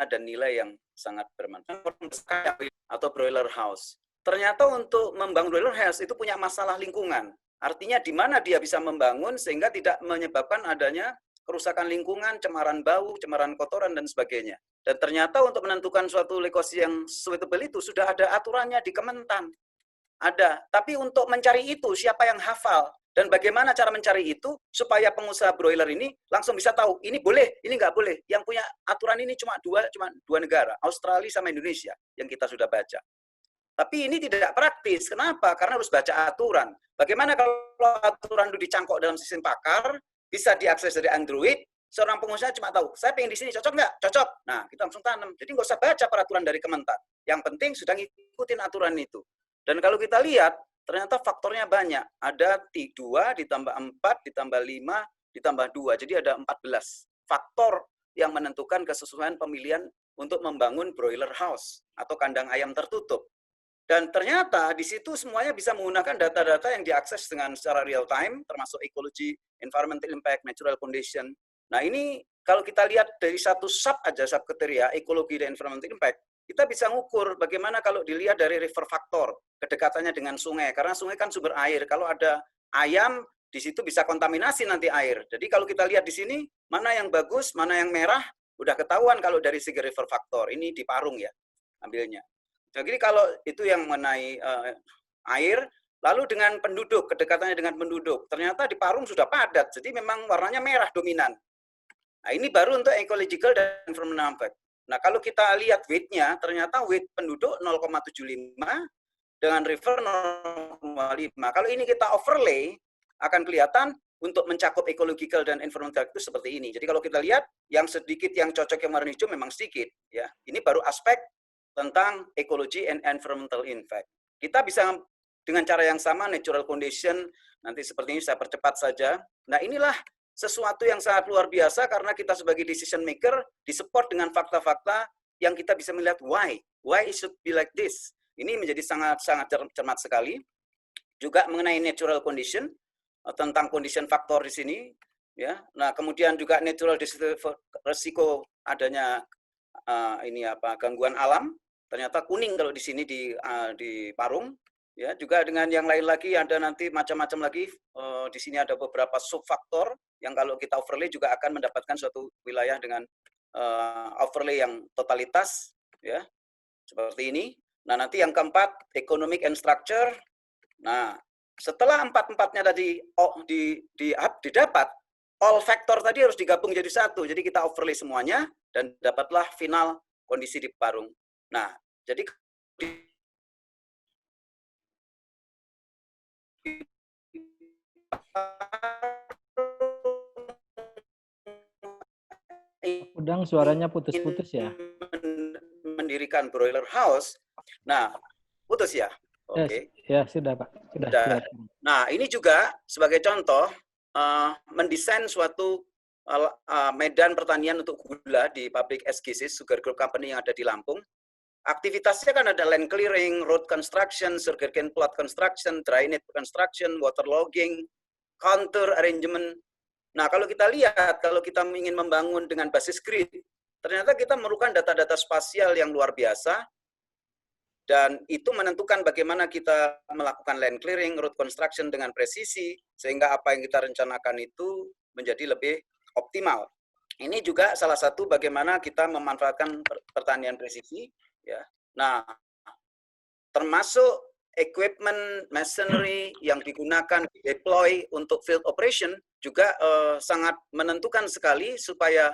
dan nilai yang sangat bermanfaat. Atau broiler house. Ternyata untuk membangun broiler house itu punya masalah lingkungan. Artinya di mana dia bisa membangun sehingga tidak menyebabkan adanya kerusakan lingkungan, cemaran bau, cemaran kotoran, dan sebagainya. Dan ternyata untuk menentukan suatu lokasi yang suitable itu sudah ada aturannya di Kementan. Ada. Tapi untuk mencari itu, siapa yang hafal? Dan bagaimana cara mencari itu supaya pengusaha broiler ini langsung bisa tahu, ini boleh, ini nggak boleh. Yang punya aturan ini cuma dua negara, Australia sama Indonesia, yang kita sudah baca. Tapi ini tidak praktis. Kenapa? Karena harus baca aturan. Bagaimana kalau aturan itu dicangkok dalam sistem pakar, bisa diakses dari Android, seorang pengusaha cuma tahu, saya pengen di sini, cocok nggak? Cocok. Nah, kita langsung tanam. Jadi nggak usah baca peraturan dari Kementan. Yang penting sudah ngikutin aturan itu. Dan kalau kita lihat, ternyata faktornya banyak. Ada 2, ditambah 4, ditambah 5, ditambah 2. Jadi ada 14 faktor yang menentukan kesesuaian pemilihan untuk membangun broiler house atau kandang ayam tertutup. Dan ternyata di situ semuanya bisa menggunakan data-data yang diakses dengan secara real time, termasuk ecology, environmental impact, natural condition. Nah ini kalau kita lihat dari satu sub aja, sub kriteria, ekologi dan environmental impact, kita bisa ngukur bagaimana kalau dilihat dari river factor, kedekatannya dengan sungai. Karena sungai kan sumber air. Kalau ada ayam, di situ bisa kontaminasi nanti air. Jadi kalau kita lihat di sini, mana yang bagus, mana yang merah, udah ketahuan kalau dari segi river factor. Ini di Parung ya, ambilnya. Jadi kalau itu yang mengenai air, lalu dengan penduduk, kedekatannya dengan penduduk. Ternyata di Parung sudah padat, jadi memang warnanya merah dominan. Nah ini baru untuk ecological dan environmental impact. Nah kalau kita lihat weight-nya, ternyata weight penduduk 0,75 dengan river 0,5. Kalau ini kita overlay, akan kelihatan untuk mencakup ecological dan environmental itu seperti ini. Jadi kalau kita lihat, yang sedikit yang cocok yang warna hijau memang sedikit. Ya, ini baru aspek tentang ecology and environmental impact. Kita bisa dengan cara yang sama, natural condition, nanti seperti ini saya percepat saja. Nah inilah sesuatu yang sangat luar biasa karena kita sebagai decision maker disupport dengan fakta-fakta yang kita bisa melihat why it should be like this. Ini menjadi sangat cermat sekali. Juga mengenai natural condition, tentang condition faktor di sini, ya. Nah kemudian juga natural risiko adanya gangguan alam. Ternyata kuning kalau di sini di Parung. Ya, juga dengan yang lain lagi ada nanti macam-macam lagi. Di sini ada beberapa subfaktor yang kalau kita overlay juga akan mendapatkan suatu wilayah dengan overlay yang totalitas, ya, seperti ini. Nah nanti yang keempat economic and structure. Nah setelah empat-empatnya tadi didapat, all factor tadi harus digabung jadi satu. Jadi kita overlay semuanya dan dapatlah final kondisi di Parung. Nah jadi Udang suaranya putus-putus ya. Mendirikan broiler house. Nah, putus ya? Oke. Okay. Ya, sudah Pak. Sudah. Nah, ini juga sebagai contoh mendesain suatu medan pertanian untuk gula di pabrik SGC, Sugar Group Company yang ada di Lampung. Aktivitasnya kan ada land clearing, road construction, sugarcane plot construction, drainage construction, water logging, counter arrangement. Nah, kalau kita lihat, kalau kita ingin membangun dengan basis grid, ternyata kita memerlukan data-data spasial yang luar biasa, dan itu menentukan bagaimana kita melakukan land clearing, road construction dengan presisi, sehingga apa yang kita rencanakan itu menjadi lebih optimal. Ini juga salah satu bagaimana kita memanfaatkan pertanian presisi. Ya. Nah, termasuk equipment, machinery yang digunakan, deploy untuk field operation juga sangat menentukan sekali supaya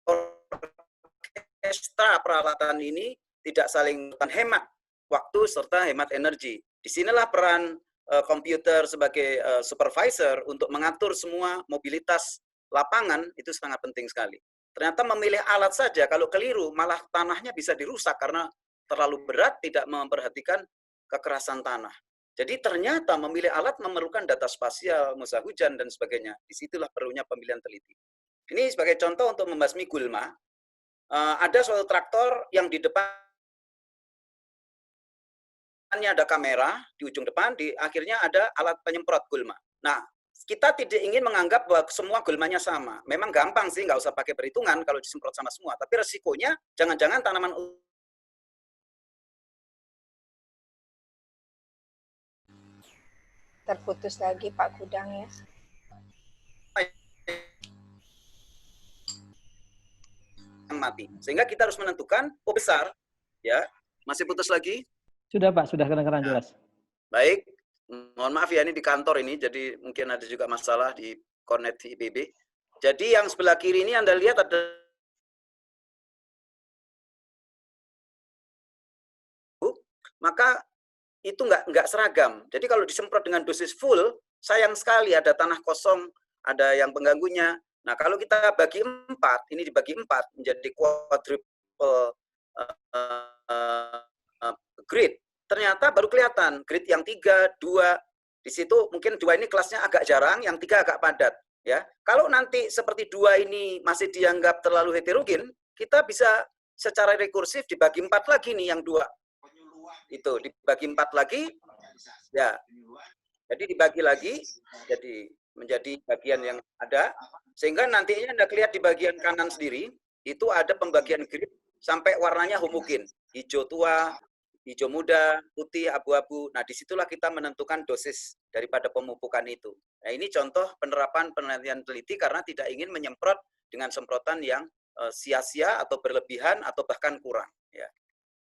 orkestra peralatan ini tidak saling hemat waktu serta hemat energi. Disinilah peran komputer sebagai supervisor untuk mengatur semua mobilitas lapangan itu sangat penting sekali. Ternyata memilih alat saja, kalau keliru malah tanahnya bisa dirusak karena terlalu berat, tidak memperhatikan kekerasan tanah. Jadi ternyata memilih alat memerlukan data spasial, musa hujan, dan sebagainya. Disitulah perlunya pemilihan teliti. Ini sebagai contoh untuk membasmi gulma, ada suatu traktor yang di depannya ada kamera, di ujung depan, di akhirnya ada alat penyemprot gulma. Nah, kita tidak ingin menganggap bahwa semua gulmanya sama. Memang gampang sih, nggak usah pakai perhitungan kalau disemprot sama semua. Tapi resikonya, jangan-jangan tanaman terputus lagi Pak Kudang ya. Mati. Sehingga kita harus menentukan, besar, ya, masih putus lagi? Sudah Pak, sudah kedengaran jelas. Baik. Mohon maaf ya, ini di kantor ini, jadi mungkin ada juga masalah di connect di IPB. Jadi yang sebelah kiri ini Anda lihat ada maka itu nggak seragam. Jadi kalau disemprot dengan dosis full, sayang sekali ada tanah kosong, ada yang pengganggunya. Nah kalau kita bagi 4, ini dibagi 4 menjadi quadruple grid. Ternyata baru kelihatan grid yang 3, 2, di situ mungkin 2 ini kelasnya agak jarang, yang 3 agak padat. Ya, kalau nanti seperti 2 ini masih dianggap terlalu heterogen, kita bisa secara rekursif dibagi 4 lagi nih yang 2. itu dibagi 4 lagi, ya. Jadi dibagi lagi, jadi menjadi bagian yang ada, sehingga nantinya Anda lihat di bagian kanan sendiri, itu ada pembagian grid sampai warnanya homogen, hijau tua, hijau muda, putih, abu-abu. Nah, disitulah kita menentukan dosis daripada pemupukan itu. Nah, ini contoh penerapan penelitian teliti karena tidak ingin menyemprot dengan semprotan yang sia-sia atau berlebihan atau bahkan kurang. Ya.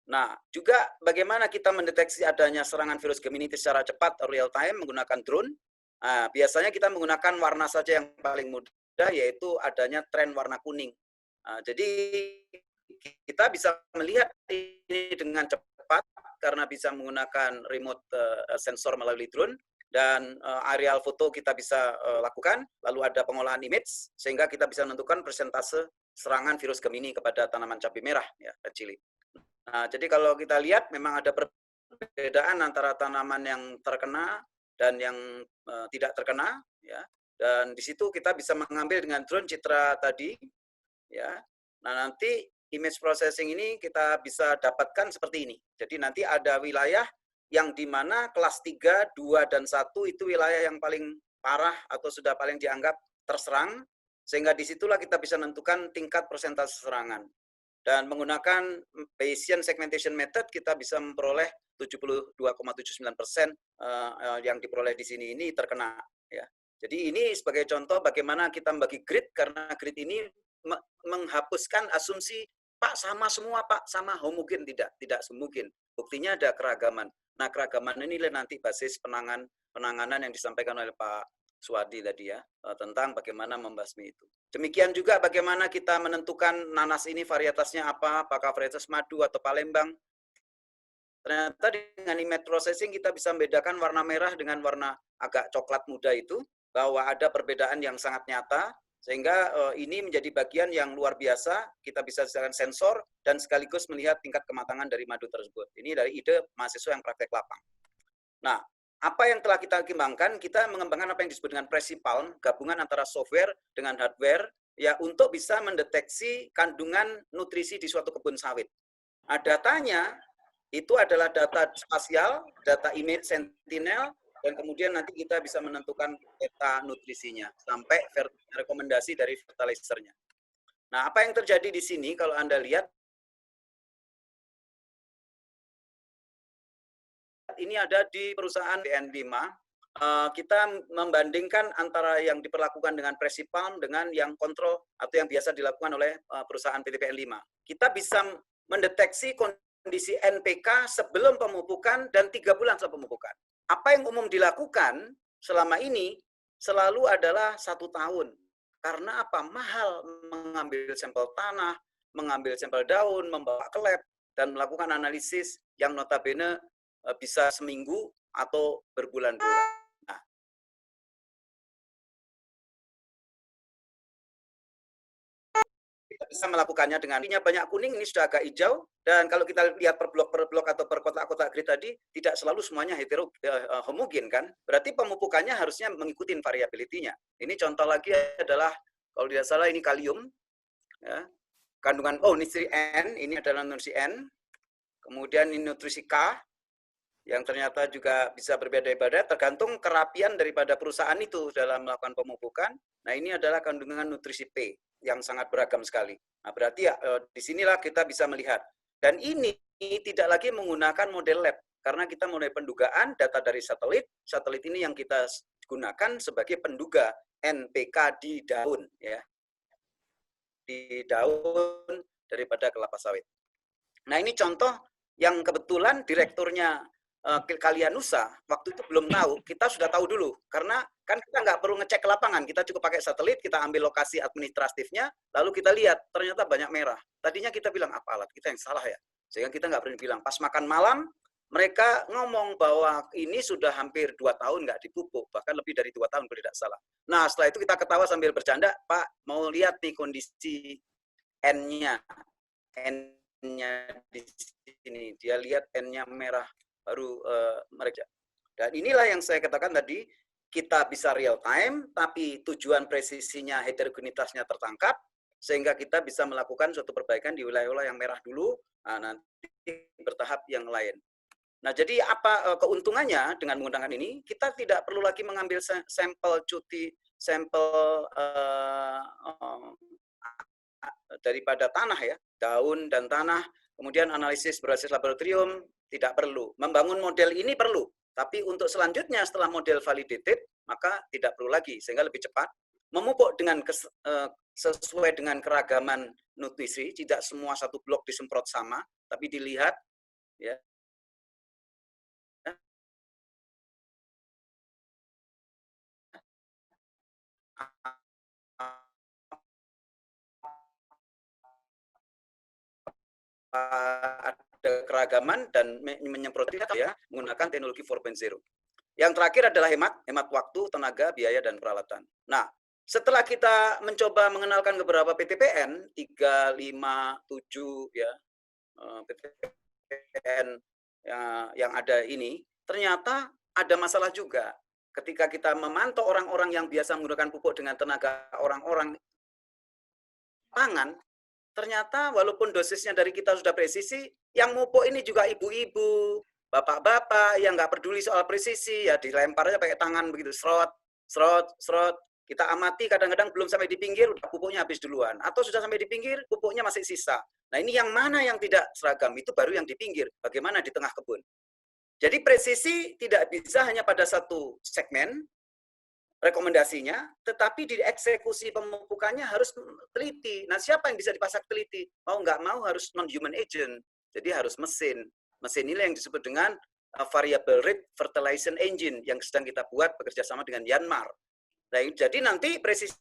Nah, juga bagaimana kita mendeteksi adanya serangan virus Gemini secara cepat atau real time menggunakan drone. Nah, biasanya kita menggunakan warna saja yang paling mudah, yaitu adanya tren warna kuning. Nah, jadi kita bisa melihat ini dengan cepat karena bisa menggunakan remote sensor melalui drone, dan aerial foto kita bisa lakukan, lalu ada pengolahan image, sehingga kita bisa menentukan persentase serangan virus Gemini kepada tanaman cabai merah, ya, red chili. Nah, jadi kalau kita lihat memang ada perbedaan antara tanaman yang terkena dan yang tidak terkena, ya. Dan di situ kita bisa mengambil dengan drone citra tadi, ya. Nah, nanti image processing ini kita bisa dapatkan seperti ini. Jadi nanti ada wilayah yang di mana kelas 3, 2, dan 1 itu wilayah yang paling parah atau sudah paling dianggap terserang, sehingga disitulah kita bisa menentukan tingkat persentase serangan. Dan menggunakan Bayesian segmentation method kita bisa memperoleh 72,79% yang diperoleh di sini ini terkena, ya. Jadi ini sebagai contoh bagaimana kita membagi grid, karena grid ini menghapuskan asumsi Pak sama semua, Pak sama homogen, tidak semungkin. Buktinya ada keragaman. Nah, keragaman ini nanti basis penanganan yang disampaikan oleh Pak Suwardi tadi, ya, tentang bagaimana membasmi itu. Demikian juga bagaimana kita menentukan nanas ini varietasnya apa, apakah varietas madu atau Palembang. Ternyata dengan image processing kita bisa membedakan warna merah dengan warna agak coklat muda itu, bahwa ada perbedaan yang sangat nyata, sehingga ini menjadi bagian yang luar biasa. Kita bisa menggunakan sensor dan sekaligus melihat tingkat kematangan dari madu tersebut. Ini dari ide mahasiswa yang praktek lapang. Nah, apa yang telah kita kembangkan, kita mengembangkan apa yang disebut dengan Precipalm, gabungan antara software dengan hardware, ya, untuk bisa mendeteksi kandungan nutrisi di suatu kebun sawit. Nah, datanya itu adalah data spasial, data image sentinel, dan kemudian nanti kita bisa menentukan peta nutrisinya, sampai rekomendasi dari fertilizernya. Nah, apa yang terjadi di sini, kalau Anda lihat, ini ada di perusahaan BN5, kita membandingkan antara yang diperlakukan dengan Precipalm dengan yang kontrol atau yang biasa dilakukan oleh perusahaan PT PN5. Kita bisa mendeteksi kondisi NPK sebelum pemupukan dan 3 bulan setelah pemupukan. Apa yang umum dilakukan selama ini selalu adalah 1 tahun. Karena apa? Mahal mengambil sampel tanah, mengambil sampel daun, membawa ke lab, dan melakukan analisis yang notabene bisa seminggu atau berbulan-bulan. Nah, kita bisa melakukannya dengan banyak kuning, ini sudah agak hijau, dan kalau kita lihat per blok atau per kotak-kotak grid tadi, tidak selalu semuanya homogen, kan? Berarti pemupukannya harusnya mengikuti variability-nya. Ini contoh lagi adalah, kalau tidak salah ini kalium, ya. Kandungan, nutrisi N, ini adalah nutrisi N, kemudian ini nutrisi K, yang ternyata juga bisa berbeda-beda tergantung kerapian daripada perusahaan itu dalam melakukan pemupukan. Nah, ini adalah kandungan nutrisi P yang sangat beragam sekali. Nah, berarti ya, disinilah kita bisa melihat. Dan ini tidak lagi menggunakan model lab, karena kita mulai pendugaan data dari satelit. Satelit ini yang kita gunakan sebagai penduga NPK di daun, ya, di daun daripada kelapa sawit. Nah, ini contoh yang kebetulan direkturnya Kalianusa waktu itu belum tahu, kita sudah tahu dulu, karena kan kita nggak perlu ngecek ke lapangan, kita cukup pakai satelit, kita ambil lokasi administratifnya, lalu kita lihat ternyata banyak merah. Tadinya kita bilang apa alat kita yang salah, ya, sehingga kita nggak berani bilang. Pas makan malam mereka ngomong bahwa ini sudah hampir 2 tahun nggak dipupuk, bahkan lebih dari 2 tahun kalau tidak salah. Nah, setelah itu kita ketawa sambil bercanda, Pak mau lihat nih kondisi N-nya di sini, dia lihat N-nya merah, baru mereka. Dan inilah yang saya katakan tadi, kita bisa real time, tapi tujuan presisinya, heterogenitasnya tertangkap, sehingga kita bisa melakukan suatu perbaikan di wilayah-wilayah yang merah dulu, nanti bertahap yang lain. Nah, jadi apa keuntungannya dengan menggunakan ini? Kita tidak perlu lagi mengambil sampel sampel daripada tanah ya, daun dan tanah, kemudian analisis berbasis laboratorium tidak perlu. Membangun model ini perlu, tapi untuk selanjutnya setelah model validated, maka tidak perlu lagi, sehingga lebih cepat. Memupuk dengan sesuai dengan keragaman nutrisi, tidak semua satu blok disemprot sama, tapi dilihat ya. Ada keragaman dan menyemprotnya ya menggunakan teknologi 4.0. Yang terakhir adalah hemat waktu, tenaga, biaya dan peralatan. Nah, setelah kita mencoba mengenalkan beberapa PTPN 3, 5, 7 ya PTPN yang ada ini, ternyata ada masalah juga. Ketika kita memantau orang-orang yang biasa menggunakan pupuk dengan tenaga orang-orang pangan, ternyata walaupun dosisnya dari kita sudah presisi, yang mupuk ini juga ibu-ibu, bapak-bapak yang nggak peduli soal presisi, ya dilempar aja pakai tangan begitu, serot. Kita amati kadang-kadang belum sampai di pinggir, udah pupuknya habis duluan. Atau sudah sampai di pinggir, pupuknya masih sisa. Nah ini yang mana yang tidak seragam, itu baru yang di pinggir. Bagaimana di tengah kebun. Jadi presisi tidak bisa hanya pada satu segmen, rekomendasinya, tetapi di eksekusi pemupukannya harus teliti. Nah, siapa yang bisa dipasang teliti? Mau nggak mau harus non-human agent. Jadi harus mesin. Mesin ini yang disebut dengan variable rate fertilization engine yang sedang kita buat bekerja sama dengan Yanmar. Nah, jadi nanti presisinya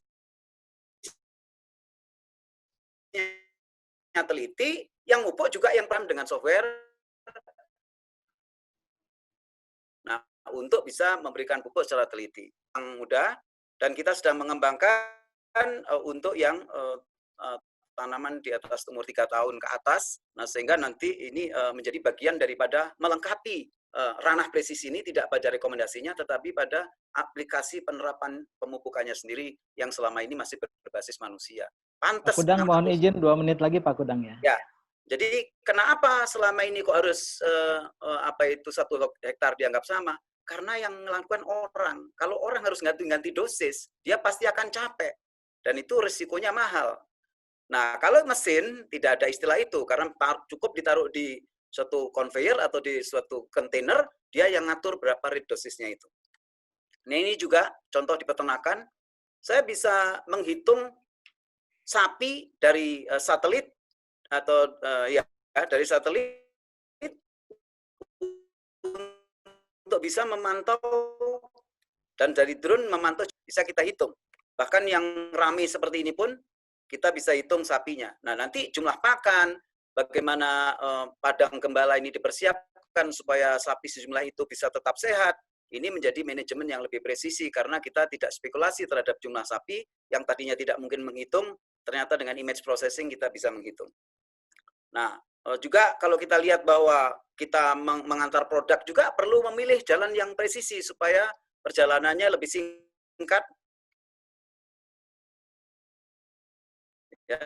teliti, yang pupuk juga yang paham dengan software. Nah, untuk bisa memberikan pupuk secara teliti. Yang mudah, dan kita sedang mengembangkan untuk yang tanaman di atas umur 3 tahun ke atas. Nah, sehingga nanti ini menjadi bagian daripada melengkapi ranah presisi ini tidak pada rekomendasinya, tetapi pada aplikasi penerapan pemupukannya sendiri yang selama ini masih berbasis manusia. Pantes. Pak Kudang, mohon izin 2 menit lagi Pak Kudang ya. Ya. Jadi kenapa selama ini kok harus 1 hektar dianggap sama? Karena yang melakukan orang. Kalau orang harus ganti-ganti dosis, dia pasti akan capek. Dan itu risikonya mahal. Nah, kalau mesin tidak ada istilah itu, karena cukup ditaruh di suatu conveyor atau di suatu kontainer, dia yang ngatur berapa rate dosisnya itu. Nah, ini juga contoh di peternakan, saya bisa menghitung sapi dari satelit, atau dari satelit untuk bisa memantau, dan dari drone memantau bisa kita hitung. Bahkan yang ramai seperti ini pun kita bisa hitung sapinya. Nah, nanti jumlah pakan, bagaimana padang gembala ini dipersiapkan supaya sapi sejumlah itu bisa tetap sehat. Ini menjadi manajemen yang lebih presisi karena kita tidak spekulasi terhadap jumlah sapi yang tadinya tidak mungkin menghitung, ternyata dengan image processing kita bisa menghitung. Nah, juga kalau kita lihat bahwa kita mengantar produk juga perlu memilih jalan yang presisi supaya perjalanannya lebih singkat. Ya,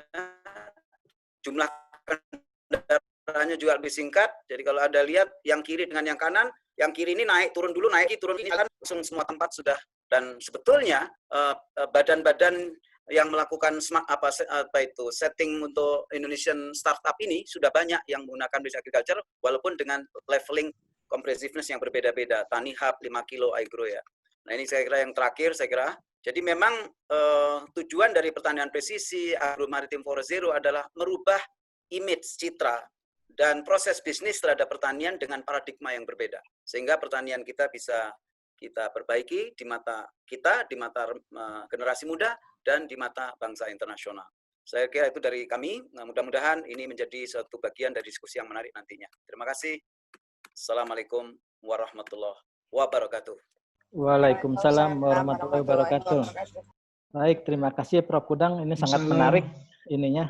jumlah kendaraannya juga lebih singkat. Jadi kalau Anda lihat yang kiri dengan yang kanan, yang kiri ini naik turun dulu, naik turun ini kan langsung semua tempat sudah. Dan sebetulnya badan-badan yang melakukan setting untuk Indonesian startup ini sudah banyak yang menggunakan basic agriculture walaupun dengan leveling comprehensiveness yang berbeda-beda. Tani Hub 5 kilo iGrow ya. Nah ini saya kira yang terakhir saya kira. Jadi memang tujuan dari pertanian presisi Agro Maritim 4.0 adalah merubah image citra dan proses bisnis terhadap pertanian dengan paradigma yang berbeda. Sehingga pertanian kita bisa kita perbaiki di mata kita, di mata generasi muda, dan di mata bangsa internasional. Saya kira itu dari kami. Nah, mudah-mudahan ini menjadi suatu bagian dari diskusi yang menarik nantinya. Terima kasih. Assalamualaikum warahmatullahi wabarakatuh. Waalaikumsalam warahmatullahi wabarakatuh. Baik, terima kasih Prof. Kudang. Ini sangat menarik ininya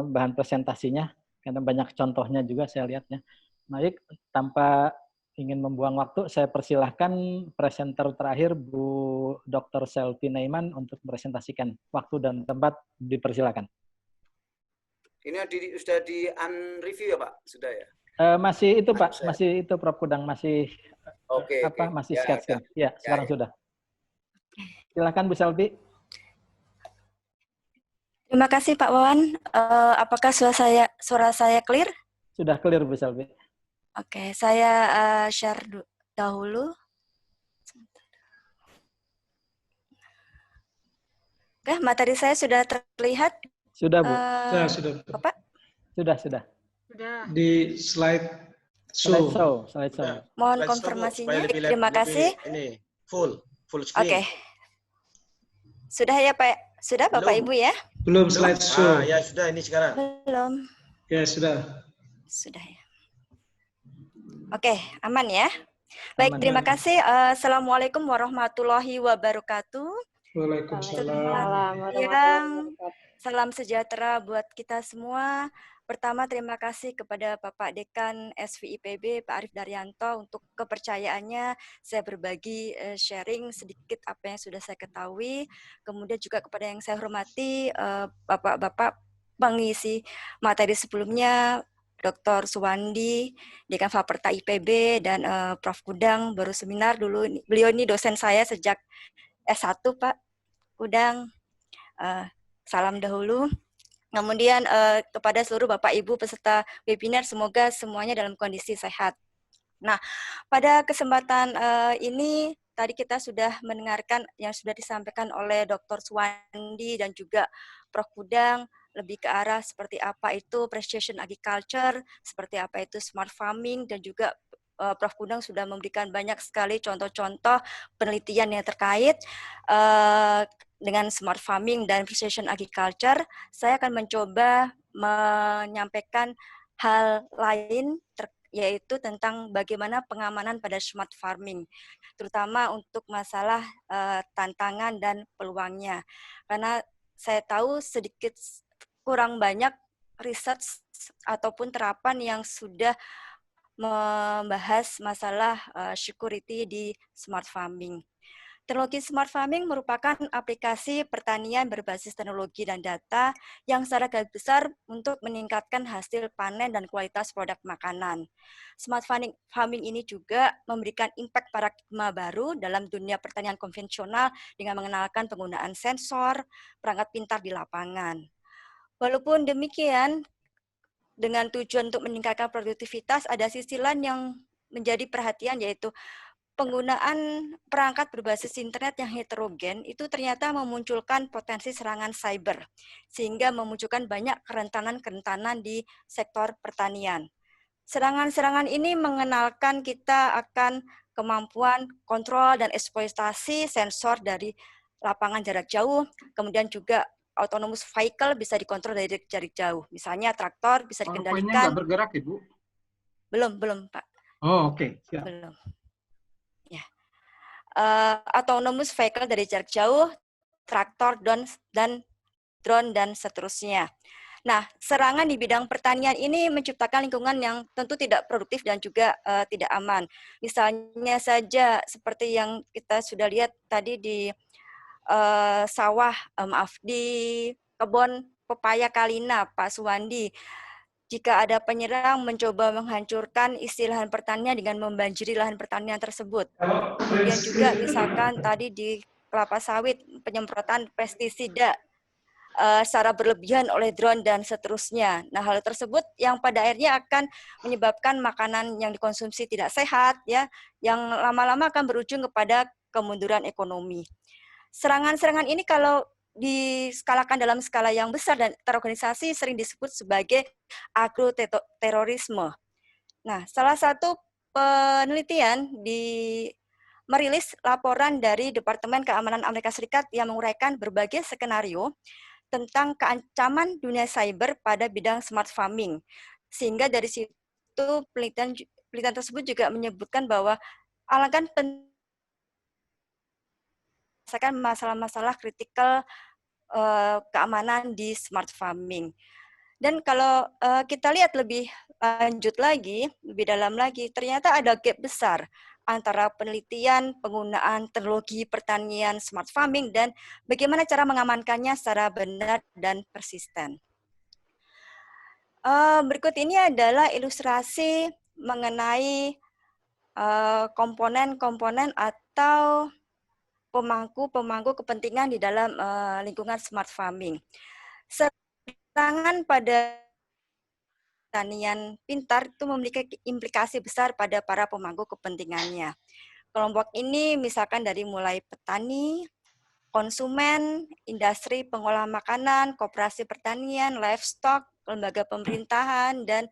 bahan presentasinya karena banyak contohnya juga saya lihatnya. Baik, tanpa ingin membuang waktu, saya persilahkan presenter terakhir Bu Dr. Selvi Naiman untuk presentasikan. Waktu dan tempat dipersilakan. Ini sudah di unreview ya Pak? Sudah ya? Masih itu Pak, Share. masih itu Prof Kudang, masih Oke, masih Ya, share screen. Ya, sekarang ya. sudah. Silakan Bu Selvi. Terima kasih Pak Wawan. Apakah suara saya clear? Sudah clear Bu Selvi. Oke, saya share dahulu. Oke, materi saya sudah terlihat. Sudah Bu. Sudah. Bapak? Sudah. Di slide show. Slide show. Mohon konfirmasinya. Terima kasih. Ini full screen. Oke. Sudah ya Pak? Sudah Bapak Ibu ya? Belum slide show. Ya sudah ini sekarang. Belum. Ya sudah. Sudah ya. Oke, aman ya. Baik, Aman. terima kasih. Assalamualaikum warahmatullahi wabarakatuh. Waalaikumsalam. Salam sejahtera buat kita semua. Pertama, terima kasih kepada Bapak Dekan SVIPB, Pak Arif Daryanto, untuk kepercayaannya. Saya berbagi sharing sedikit apa yang sudah saya ketahui. Kemudian juga kepada yang saya hormati, Bapak-Bapak pengisi materi sebelumnya, Dr. Suwandi, Dekan Faperta IPB, dan Prof. Kudang, baru seminar dulu. Beliau ini dosen saya sejak S1, Pak Kudang. Salam dahulu. Kemudian kepada seluruh Bapak Ibu peserta webinar, semoga semuanya dalam kondisi sehat. Nah, pada kesempatan ini tadi kita sudah mendengarkan yang sudah disampaikan oleh Dr. Suwandi dan juga Prof. Kudang, lebih ke arah seperti apa itu precision agriculture, seperti apa itu smart farming, dan juga Prof. Kudang sudah memberikan banyak sekali contoh-contoh penelitian yang terkait dengan smart farming dan precision agriculture. Saya akan mencoba menyampaikan hal lain yaitu tentang bagaimana pengamanan pada smart farming, terutama untuk masalah tantangan dan peluangnya. Karena saya tahu sedikit kurang banyak riset ataupun terapan yang sudah membahas masalah security di smart farming. Teknologi smart farming merupakan aplikasi pertanian berbasis teknologi dan data yang secara garis besar untuk meningkatkan hasil panen dan kualitas produk makanan. Smart farming ini juga memberikan impact paradigma baru dalam dunia pertanian konvensional dengan mengenalkan penggunaan sensor, perangkat pintar di lapangan. Walaupun demikian, dengan tujuan untuk meningkatkan produktivitas, ada sisi lain yang menjadi perhatian, yaitu penggunaan perangkat berbasis internet yang heterogen itu ternyata memunculkan potensi serangan cyber, sehingga memunculkan banyak kerentanan-kerentanan di sektor pertanian. Serangan-serangan ini mengenalkan kita akan kemampuan kontrol dan eksploitasi sensor dari lapangan jarak jauh, kemudian juga autonomous vehicle bisa dikontrol dari jarak jauh. Misalnya traktor bisa dikendalikan. PowerPoint-nya nggak bergerak, Ibu? Belum, Pak. Oh, oke. Siap. Belum. Ya. Autonomous vehicle dari jarak jauh, traktor, dan drone, dan seterusnya. Nah, serangan di bidang pertanian ini menciptakan lingkungan yang tentu tidak produktif dan juga tidak aman. Misalnya saja seperti yang kita sudah lihat tadi di di kebun pepaya Kalina, Pak Suwandi. Jika ada penyerang mencoba menghancurkan isi lahan pertanian dengan membanjiri lahan pertanian tersebut. Kemudian juga misalkan tadi di kelapa sawit, penyemprotan pestisida secara berlebihan oleh drone dan seterusnya. Nah, hal tersebut yang pada akhirnya akan menyebabkan makanan yang dikonsumsi tidak sehat, ya, yang lama-lama akan berujung kepada kemunduran ekonomi. Serangan-serangan ini kalau diskalakan dalam skala yang besar dan terorganisasi sering disebut sebagai agroterorisme. Nah, salah satu penelitian merilis laporan dari Departemen Keamanan Amerika Serikat yang menguraikan berbagai skenario tentang keancaman dunia cyber pada bidang smart farming. Sehingga dari situ penelitian tersebut juga menyebutkan bahwa alangkah masalah-masalah kritikal keamanan di smart farming. Dan kalau kita lihat lebih lanjut lagi, lebih dalam lagi, ternyata ada gap besar antara penelitian penggunaan teknologi pertanian smart farming dan bagaimana cara mengamankannya secara benar dan persisten. Berikut ini adalah ilustrasi mengenai komponen-komponen atau pemangku kepentingan di dalam lingkungan smart farming. Serangan pada pertanian pintar itu memiliki implikasi besar pada para pemangku kepentingannya. Kelompok ini misalkan dari mulai petani, konsumen, industri pengolah makanan, koperasi pertanian, livestock, lembaga pemerintahan, dan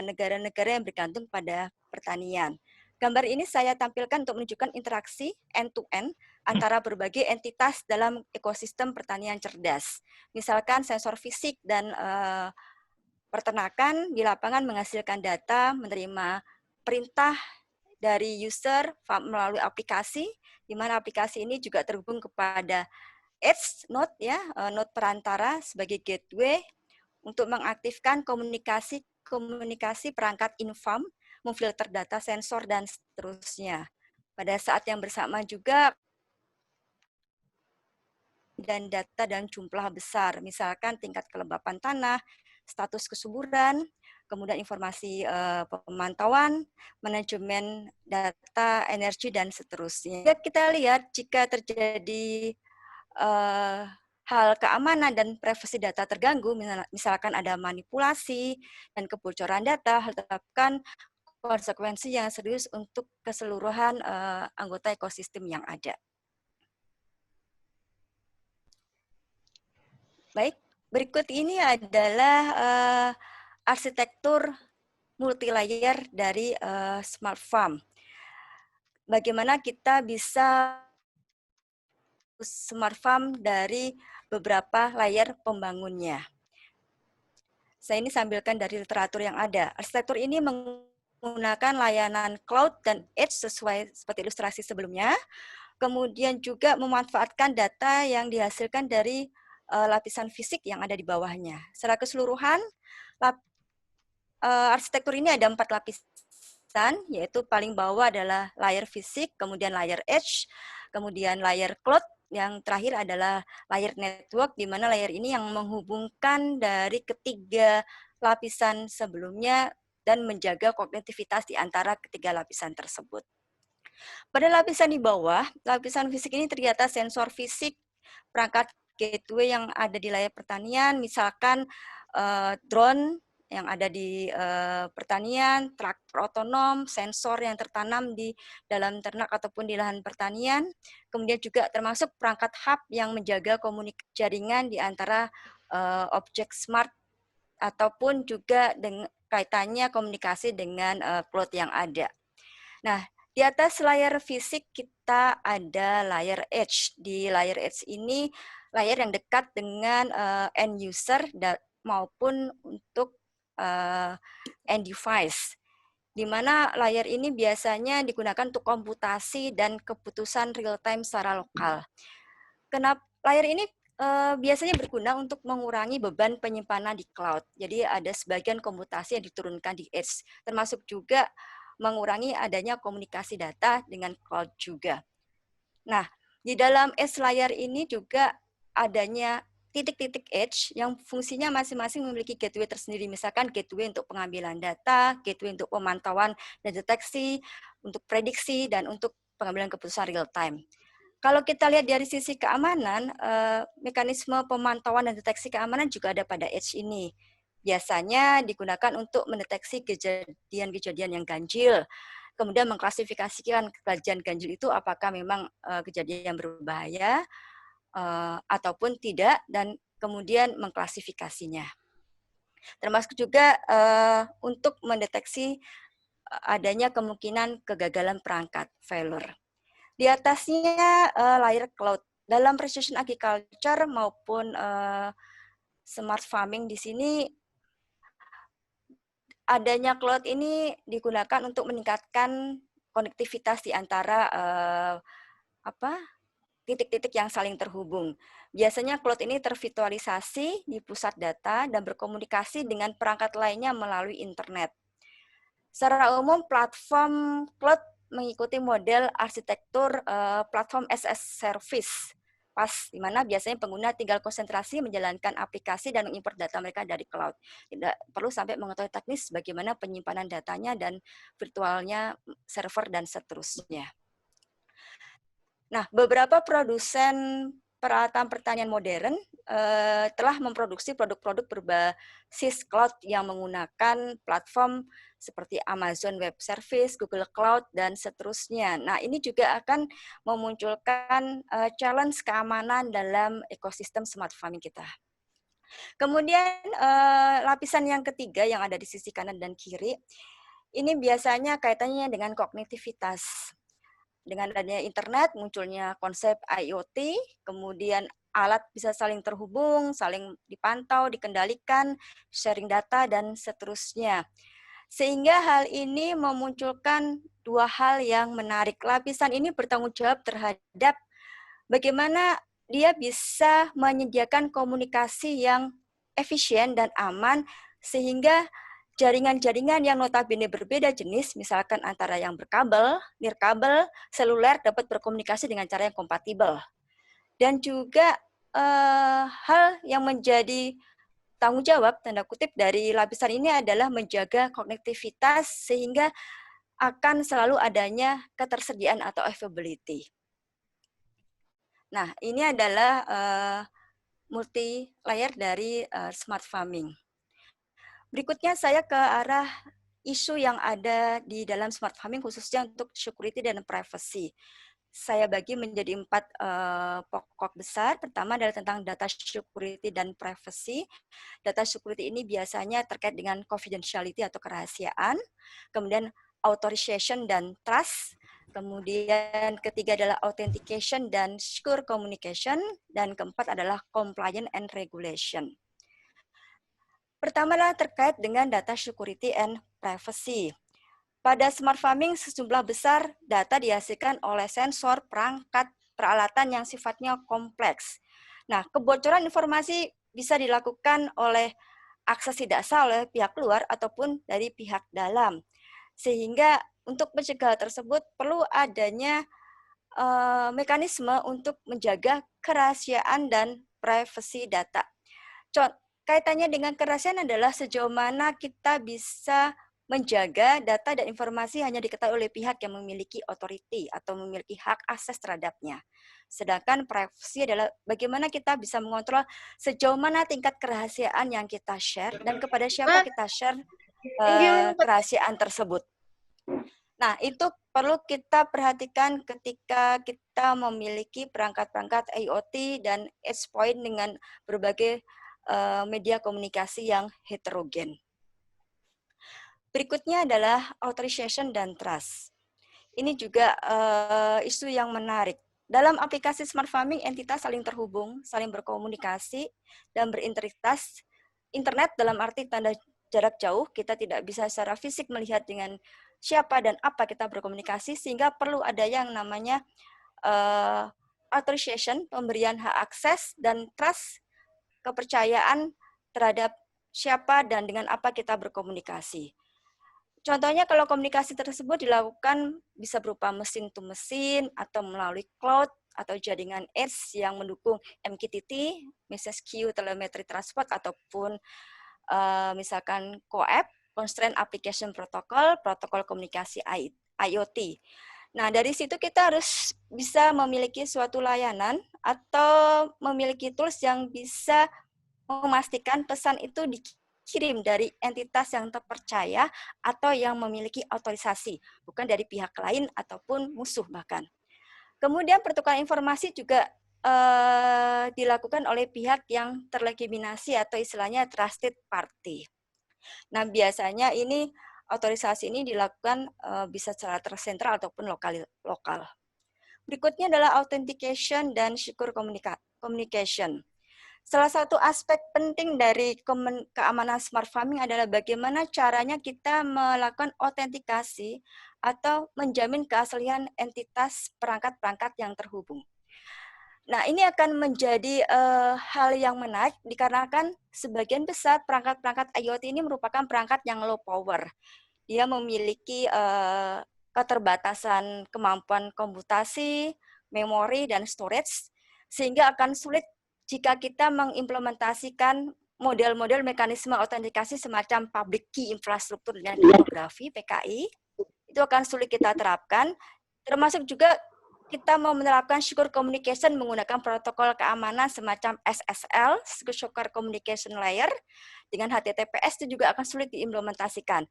negara-negara yang bergantung pada pertanian. Gambar ini saya tampilkan untuk menunjukkan interaksi end-to-end antara berbagai entitas dalam ekosistem pertanian cerdas. Misalkan sensor fisik dan peternakan di lapangan menghasilkan data, menerima perintah dari user melalui aplikasi, di mana aplikasi ini juga terhubung kepada edge node ya, node perantara sebagai gateway untuk mengaktifkan komunikasi perangkat infam, memfilter data sensor dan seterusnya. Pada saat yang bersama juga dan data dan jumlah besar, misalkan tingkat kelembapan tanah, status kesuburan, kemudian informasi pemantauan, manajemen data, energi, dan seterusnya. Kita lihat jika terjadi hal keamanan dan privasi data terganggu, misalkan ada manipulasi dan kebocoran data, tetapkan konsekuensi yang serius untuk keseluruhan anggota ekosistem yang ada. Baik, berikut ini adalah arsitektur multi-layer dari smart farm. Bagaimana kita bisa smart farm dari beberapa layer pembangunnya. Saya ini sambilkan dari literatur yang ada. Arsitektur ini menggunakan layanan cloud dan edge sesuai seperti ilustrasi sebelumnya. Kemudian juga memanfaatkan data yang dihasilkan dari lapisan fisik yang ada di bawahnya. Secara keseluruhan, arsitektur ini ada 4 lapisan, yaitu paling bawah adalah layer fisik, kemudian layer edge, kemudian layer cloud, yang terakhir adalah layer network, di mana layer ini yang menghubungkan dari ketiga lapisan sebelumnya dan menjaga kognitivitas di antara ketiga lapisan tersebut. Pada lapisan di bawah, lapisan fisik ini ternyata sensor fisik, perangkat gateway yang ada di layar pertanian, misalkan drone yang ada di pertanian, traktor otonom, sensor yang tertanam di dalam ternak ataupun di lahan pertanian, kemudian juga termasuk perangkat hub yang menjaga komunikasi jaringan di antara objek smart ataupun juga dengan kaitannya komunikasi dengan cloud yang ada. Nah, di atas layar fisik kita ada layer edge. Di layer edge ini layer yang dekat dengan end user maupun untuk end device. Di mana layer ini biasanya digunakan untuk komputasi dan keputusan real time secara lokal. Kenapa layer ini biasanya berguna untuk mengurangi beban penyimpanan di cloud. Jadi ada sebagian komputasi yang diturunkan di edge, termasuk juga mengurangi adanya komunikasi data dengan cloud juga. Nah, di dalam edge layer ini juga adanya titik-titik edge yang fungsinya masing-masing memiliki gateway tersendiri. Misalkan gateway untuk pengambilan data, gateway untuk pemantauan dan deteksi, untuk prediksi, dan untuk pengambilan keputusan real time. Kalau kita lihat dari sisi keamanan, mekanisme pemantauan dan deteksi keamanan juga ada pada edge ini. Biasanya digunakan untuk mendeteksi kejadian-kejadian yang ganjil, kemudian mengklasifikasikan kejadian ganjil itu apakah memang kejadian yang berbahaya ataupun tidak, dan kemudian mengklasifikasinya. Termasuk juga untuk mendeteksi adanya kemungkinan kegagalan perangkat, failure. Di atasnya layer cloud. Dalam precision agriculture maupun smart farming di sini, adanya cloud ini digunakan untuk meningkatkan konektivitas di antara titik-titik yang saling terhubung. Biasanya cloud ini tervirtualisasi di pusat data dan berkomunikasi dengan perangkat lainnya melalui internet. Secara umum, platform cloud mengikuti model arsitektur platform as a service. pas, di mana biasanya pengguna tinggal konsentrasi menjalankan aplikasi dan mengimport data mereka dari cloud. Tidak perlu sampai mengetahui teknis bagaimana penyimpanan datanya dan virtualnya server dan seterusnya. Nah, beberapa produsen peralatan pertanian modern telah memproduksi produk-produk berbasis cloud yang menggunakan platform seperti Amazon Web Service, Google Cloud, dan seterusnya. Nah, ini juga akan memunculkan challenge keamanan dalam ekosistem smart farming kita. Kemudian lapisan yang ketiga yang ada di sisi kanan dan kiri, ini biasanya kaitannya dengan kognitivitas. Dengan adanya internet, munculnya konsep IoT, kemudian alat bisa saling terhubung, saling dipantau, dikendalikan, sharing data, dan seterusnya. Sehingga hal ini memunculkan dua hal yang menarik. Lapisan ini bertanggung jawab terhadap bagaimana dia bisa menyediakan komunikasi yang efisien dan aman, sehingga jaringan-jaringan yang notabene berbeda jenis, misalkan antara yang berkabel, nirkabel, seluler dapat berkomunikasi dengan cara yang kompatibel. Dan juga hal yang menjadi tanggung jawab, tanda kutip, dari lapisan ini adalah menjaga konektivitas sehingga akan selalu adanya ketersediaan atau availability. Nah, ini adalah multi-layer dari smart farming. Berikutnya saya ke arah isu yang ada di dalam smart farming khususnya untuk security dan privacy. Saya bagi menjadi 4 pokok besar. Pertama adalah tentang data security dan privacy. Data security ini biasanya terkait dengan confidentiality atau kerahasiaan. Kemudian authorization dan trust. Kemudian ketiga adalah authentication dan secure communication. Dan keempat adalah compliance and regulation. Pertama adalah terkait dengan data security and privacy. Pada smart farming sejumlah besar data dihasilkan oleh sensor, perangkat, peralatan yang sifatnya kompleks. Nah, kebocoran informasi bisa dilakukan oleh akses tidak sah oleh pihak luar ataupun dari pihak dalam. Sehingga untuk mencegah tersebut perlu adanya mekanisme untuk menjaga kerahasiaan dan privasi data. Kaitannya dengan kerahasiaan adalah sejauh mana kita bisa menjaga data dan informasi hanya diketahui oleh pihak yang memiliki authority atau memiliki hak akses terhadapnya. Sedangkan privacy adalah bagaimana kita bisa mengontrol sejauh mana tingkat kerahasiaan yang kita share dan kepada siapa kita share kerahasiaan tersebut. Nah, itu perlu kita perhatikan ketika kita memiliki perangkat-perangkat IoT dan edge point dengan berbagai media komunikasi yang heterogen. Berikutnya adalah authorization dan trust. Ini juga isu yang menarik. Dalam aplikasi smart farming, entitas saling terhubung, saling berkomunikasi, dan berintegritas. Internet dalam arti tanda jarak jauh, kita tidak bisa secara fisik melihat dengan siapa dan apa kita berkomunikasi, sehingga perlu ada yang namanya authorization, pemberian hak akses, dan trust, kepercayaan terhadap siapa dan dengan apa kita berkomunikasi. Contohnya kalau komunikasi tersebut dilakukan bisa berupa mesin to mesin atau melalui cloud atau jaringan edge yang mendukung MQTT, Message Queue Telemetry Transport, ataupun misalkan COAP, Constraint Application Protocol, protokol komunikasi IoT. Nah, dari situ kita harus bisa memiliki suatu layanan atau memiliki tools yang bisa memastikan pesan itu dikirim dari entitas yang terpercaya atau yang memiliki otorisasi, bukan dari pihak lain ataupun musuh bahkan. Kemudian pertukaran informasi juga dilakukan oleh pihak yang terlegitimasi atau istilahnya trusted party. Nah, biasanya ini otorisasi ini dilakukan bisa secara tersentral ataupun lokal. Berikutnya adalah authentication dan secure communication. Salah satu aspek penting dari keamanan smart farming adalah bagaimana caranya kita melakukan autentikasi atau menjamin keaslian entitas perangkat-perangkat yang terhubung. Nah, ini akan menjadi hal yang menarik dikarenakan sebagian besar perangkat-perangkat IoT ini merupakan perangkat yang low power. Dia memiliki keterbatasan kemampuan komputasi, memori, dan storage, sehingga akan sulit jika kita mengimplementasikan model-model mekanisme autentikasi semacam public key infrastruktur dan kriptografi (PKI). Itu akan sulit kita terapkan, termasuk juga kita mau menerapkan secure communication menggunakan protokol keamanan semacam SSL, Secure Communication Layer, dengan HTTPS itu juga akan sulit diimplementasikan.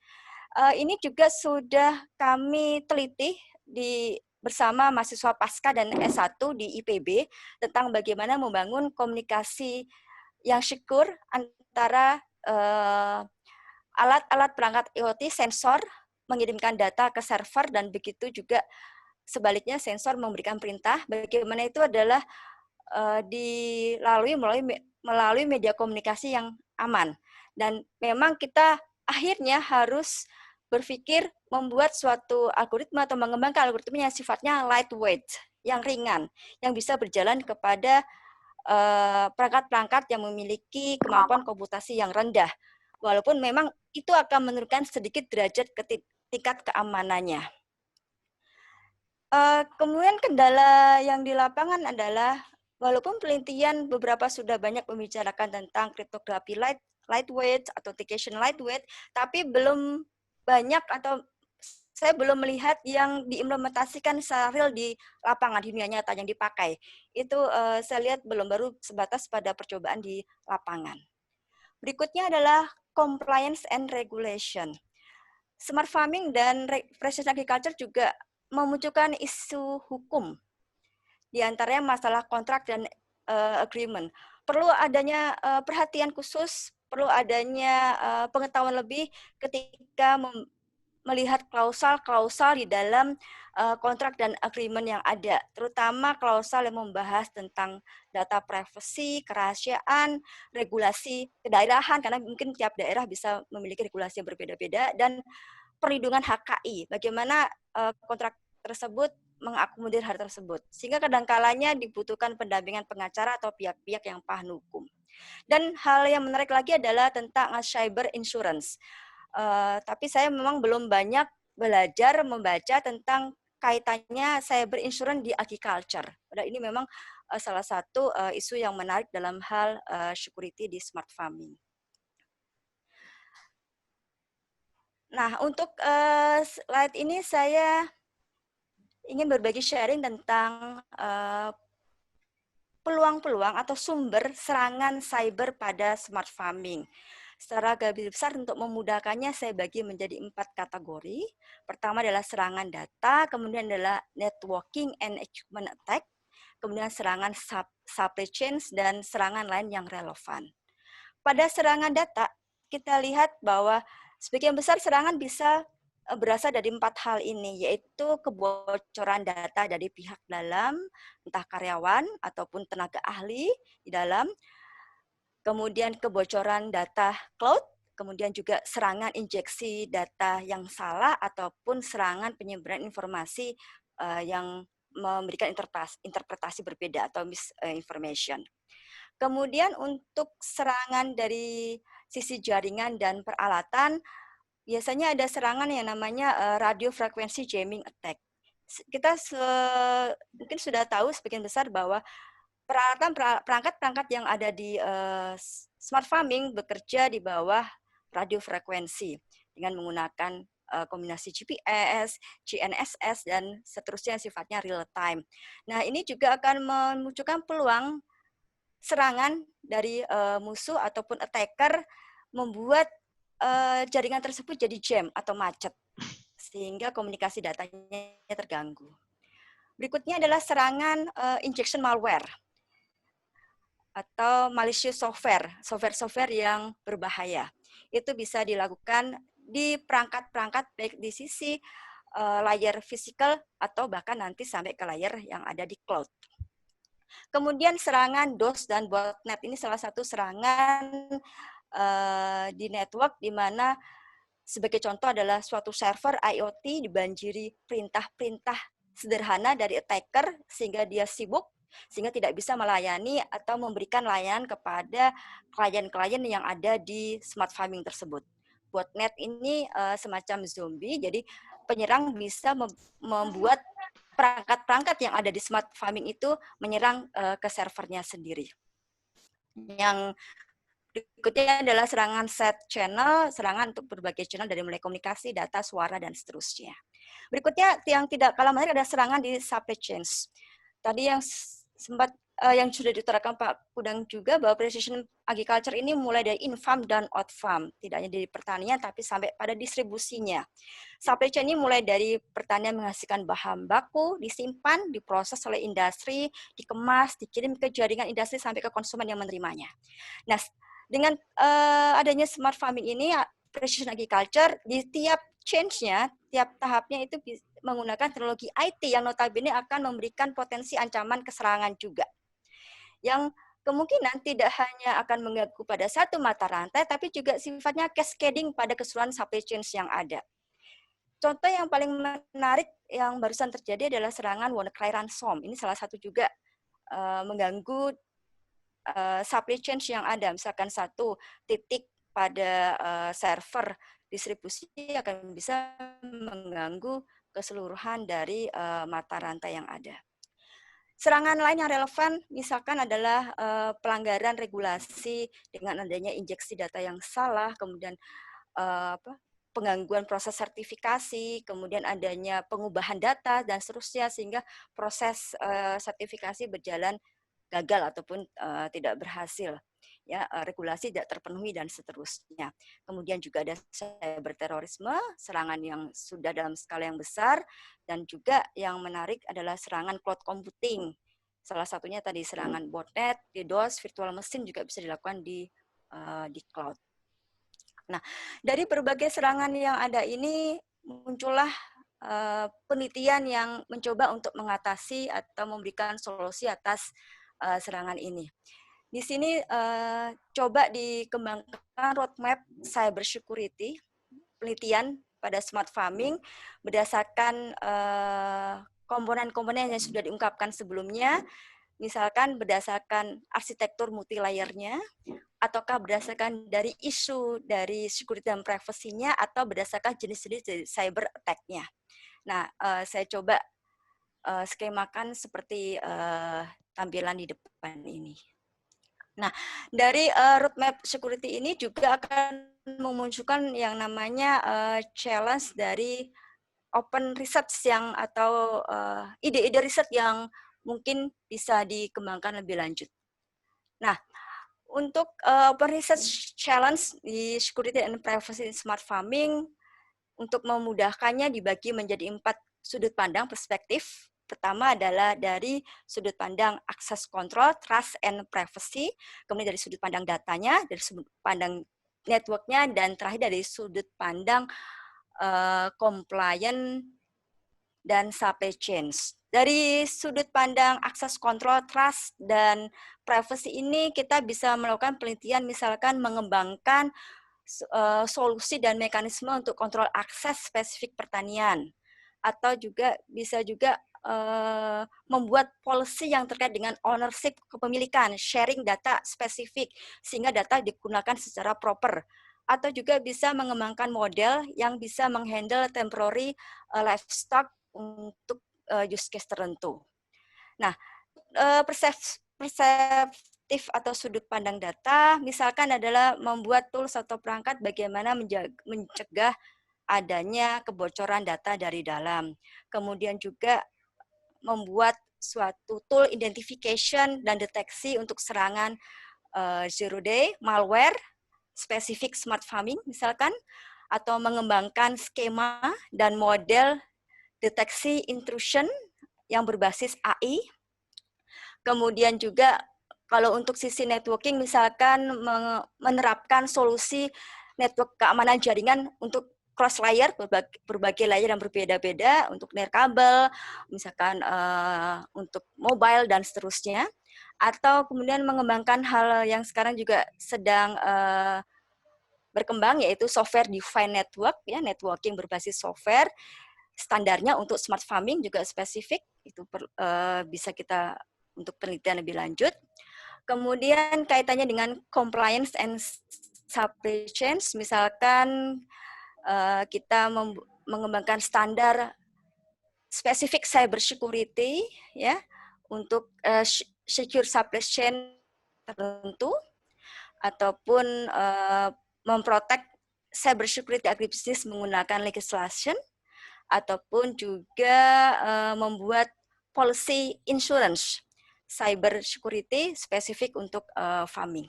Ini juga sudah kami teliti bersama mahasiswa Pasca dan S1 di IPB tentang bagaimana membangun komunikasi yang secure antara alat-alat perangkat IoT, sensor mengirimkan data ke server, dan begitu juga sebaliknya sensor memberikan perintah. Bagaimana itu adalah melalui media komunikasi yang aman. Dan memang kita akhirnya harus berpikir membuat suatu algoritma atau mengembangkan algoritma yang sifatnya lightweight, yang ringan, yang bisa berjalan kepada perangkat-perangkat yang memiliki kemampuan komputasi yang rendah. Walaupun memang itu akan menurunkan sedikit derajat tingkat keamanannya. Kemudian kendala yang di lapangan adalah, walaupun penelitian beberapa sudah banyak membicarakan tentang kriptografi lightweight, authentication lightweight, tapi belum banyak atau saya belum melihat yang diimplementasikan secara real di lapangan, di dunia nyata yang dipakai. Itu saya lihat baru sebatas pada percobaan di lapangan. Berikutnya adalah compliance and regulation. Smart farming dan precision agriculture juga memunculkan isu hukum, di antaranya masalah kontrak dan agreement. Perlu adanya perhatian khusus, perlu adanya pengetahuan lebih ketika melihat klausal-klausal di dalam kontrak dan agreement yang ada, terutama klausal yang membahas tentang data privacy, kerahasiaan, regulasi kedaerahan, karena mungkin tiap daerah bisa memiliki regulasi yang berbeda-beda, dan perlindungan HKI, bagaimana kontrak tersebut mengakomodir hal tersebut, sehingga kadang-kalanya dibutuhkan pendampingan pengacara atau pihak-pihak yang paham hukum. Dan hal yang menarik lagi adalah tentang cyber insurance. Tapi saya memang belum banyak belajar membaca tentang kaitannya cyber insurance di agriculture. Padahal ini memang salah satu isu yang menarik dalam hal security di smart farming. Nah, untuk slide ini saya ingin berbagi sharing tentang peluang-peluang atau sumber serangan cyber pada smart farming. Secara garis besar untuk memudahkannya saya bagi menjadi 4 kategori. Pertama adalah serangan data, kemudian adalah networking and equipment attack, kemudian serangan supply chains, dan serangan lain yang relevan. Pada serangan data, kita lihat bahwa sebagian besar serangan bisa berasal dari 4 hal ini, yaitu kebocoran data dari pihak dalam, entah karyawan ataupun tenaga ahli di dalam, kemudian kebocoran data cloud, kemudian juga serangan injeksi data yang salah ataupun serangan penyebaran informasi yang memberikan interpretasi berbeda atau misinformation. Kemudian untuk serangan dari sisi jaringan dan peralatan, biasanya ada serangan yang namanya radio frekuensi jamming attack. Kita mungkin sudah tahu sebagian besar bahwa perangkat-perangkat yang ada di smart farming bekerja di bawah radio frekuensi dengan menggunakan kombinasi GPS, GNSS, dan seterusnya sifatnya real time. Nah, ini juga akan memunculkan peluang serangan dari musuh ataupun attacker membuat jaringan tersebut jadi jam atau macet, sehingga komunikasi datanya terganggu. Berikutnya adalah serangan injection malware atau malicious software yang berbahaya. Itu bisa dilakukan di perangkat-perangkat baik di sisi layer fisikal atau bahkan nanti sampai ke layer yang ada di cloud. Kemudian serangan DOS dan botnet, ini salah satu serangan di network di mana sebagai contoh adalah suatu server IoT dibanjiri perintah-perintah sederhana dari attacker sehingga dia sibuk, sehingga tidak bisa melayani atau memberikan layanan kepada klien-klien yang ada di smart farming tersebut. Botnet ini semacam zombie, jadi penyerang bisa membuat perangkat-perangkat yang ada di smart farming itu menyerang ke servernya sendiri. Yang berikutnya adalah serangan set channel, serangan untuk berbagai channel dari mulai komunikasi, data, suara, dan seterusnya. Berikutnya yang tidak kalah menarik adalah serangan di supply chains. Tadi yang sempat yang sudah diutarakan Pak Kudang juga bahwa precision agriculture ini mulai dari in-farm dan out-farm. Tidak hanya dari pertanian tapi sampai pada distribusinya. Supply chain ini mulai dari pertanian menghasilkan bahan baku, disimpan, diproses oleh industri, dikemas, dikirim ke jaringan industri sampai ke konsumen yang menerimanya. Nah, dengan adanya smart farming ini, precision agriculture di tiap change-nya, tiap tahapnya itu menggunakan teknologi IT yang notabene akan memberikan potensi ancaman keserangan juga. Yang kemungkinan tidak hanya akan mengganggu pada satu mata rantai, tapi juga sifatnya cascading pada keseluruhan supply chains yang ada. Contoh yang paling menarik yang barusan terjadi adalah serangan WannaCry ransom. Ini salah satu juga mengganggu supply chains yang ada. Misalkan satu titik pada server distribusi akan bisa mengganggu keseluruhan dari mata rantai yang ada. Serangan lain yang relevan misalkan adalah pelanggaran regulasi dengan adanya injeksi data yang salah, kemudian penggangguan proses sertifikasi, kemudian adanya pengubahan data dan seterusnya sehingga proses sertifikasi berjalan gagal ataupun tidak berhasil. Ya, regulasi tidak terpenuhi dan seterusnya. Kemudian juga ada cyberterorisme, serangan yang sudah dalam skala yang besar, dan juga yang menarik adalah serangan cloud computing. Salah satunya tadi serangan botnet, DDoS, virtual machine juga bisa dilakukan di cloud. Nah, dari berbagai serangan yang ada ini muncullah penelitian yang mencoba untuk mengatasi atau memberikan solusi atas serangan ini. Di sini coba dikembangkan roadmap cyber security, penelitian pada smart farming berdasarkan komponen-komponen yang sudah diungkapkan sebelumnya, misalkan berdasarkan arsitektur multi-layer-nya, ataukah berdasarkan dari isu dari security dan privacy-nya, atau berdasarkan jenis-jenis cyber attack-nya. Nah, saya coba skemakan seperti tampilan di depan ini. Nah, dari roadmap security ini juga akan memunculkan yang namanya challenge dari open research yang atau ide-ide riset yang mungkin bisa dikembangkan lebih lanjut. Nah, untuk open research challenge di security and privacy in smart farming, untuk memudahkannya dibagi menjadi 4 sudut pandang perspektif. Pertama adalah dari sudut pandang access control, trust and privacy, kemudian dari sudut pandang datanya, dari sudut pandang networknya, dan terakhir dari sudut pandang compliance dan supply chains. Dari sudut pandang access control, trust, dan privacy ini kita bisa melakukan penelitian misalkan mengembangkan solusi dan mekanisme untuk kontrol akses spesifik pertanian, atau juga bisa juga membuat policy yang terkait dengan ownership kepemilikan, sharing data spesifik sehingga data digunakan secara proper, atau juga bisa mengembangkan model yang bisa menghandle temporary livestock untuk use case tertentu. Nah, perseptif atau sudut pandang data misalkan adalah membuat tools atau perangkat bagaimana mencegah adanya kebocoran data dari dalam. Kemudian juga membuat suatu tool identification dan deteksi untuk serangan zero day, malware, spesifik smart farming misalkan, atau mengembangkan skema dan model deteksi intrusion yang berbasis AI. Kemudian juga kalau untuk sisi networking misalkan menerapkan solusi network keamanan jaringan untuk cross layer, berbagai layer yang berbeda-beda untuk nirkabel, misalkan untuk mobile dan seterusnya, atau kemudian mengembangkan hal yang sekarang juga sedang berkembang yaitu software defined network, ya, networking berbasis software. Standarnya untuk smart farming juga spesifik, itu bisa kita untuk penelitian lebih lanjut. Kemudian kaitannya dengan compliance and supply chains, misalkan kita mengembangkan standar spesifik cyber security ya untuk secure supply chain tertentu ataupun memprotek cyber security agribusiness menggunakan legislation ataupun juga membuat policy insurance cyber security spesifik untuk farming.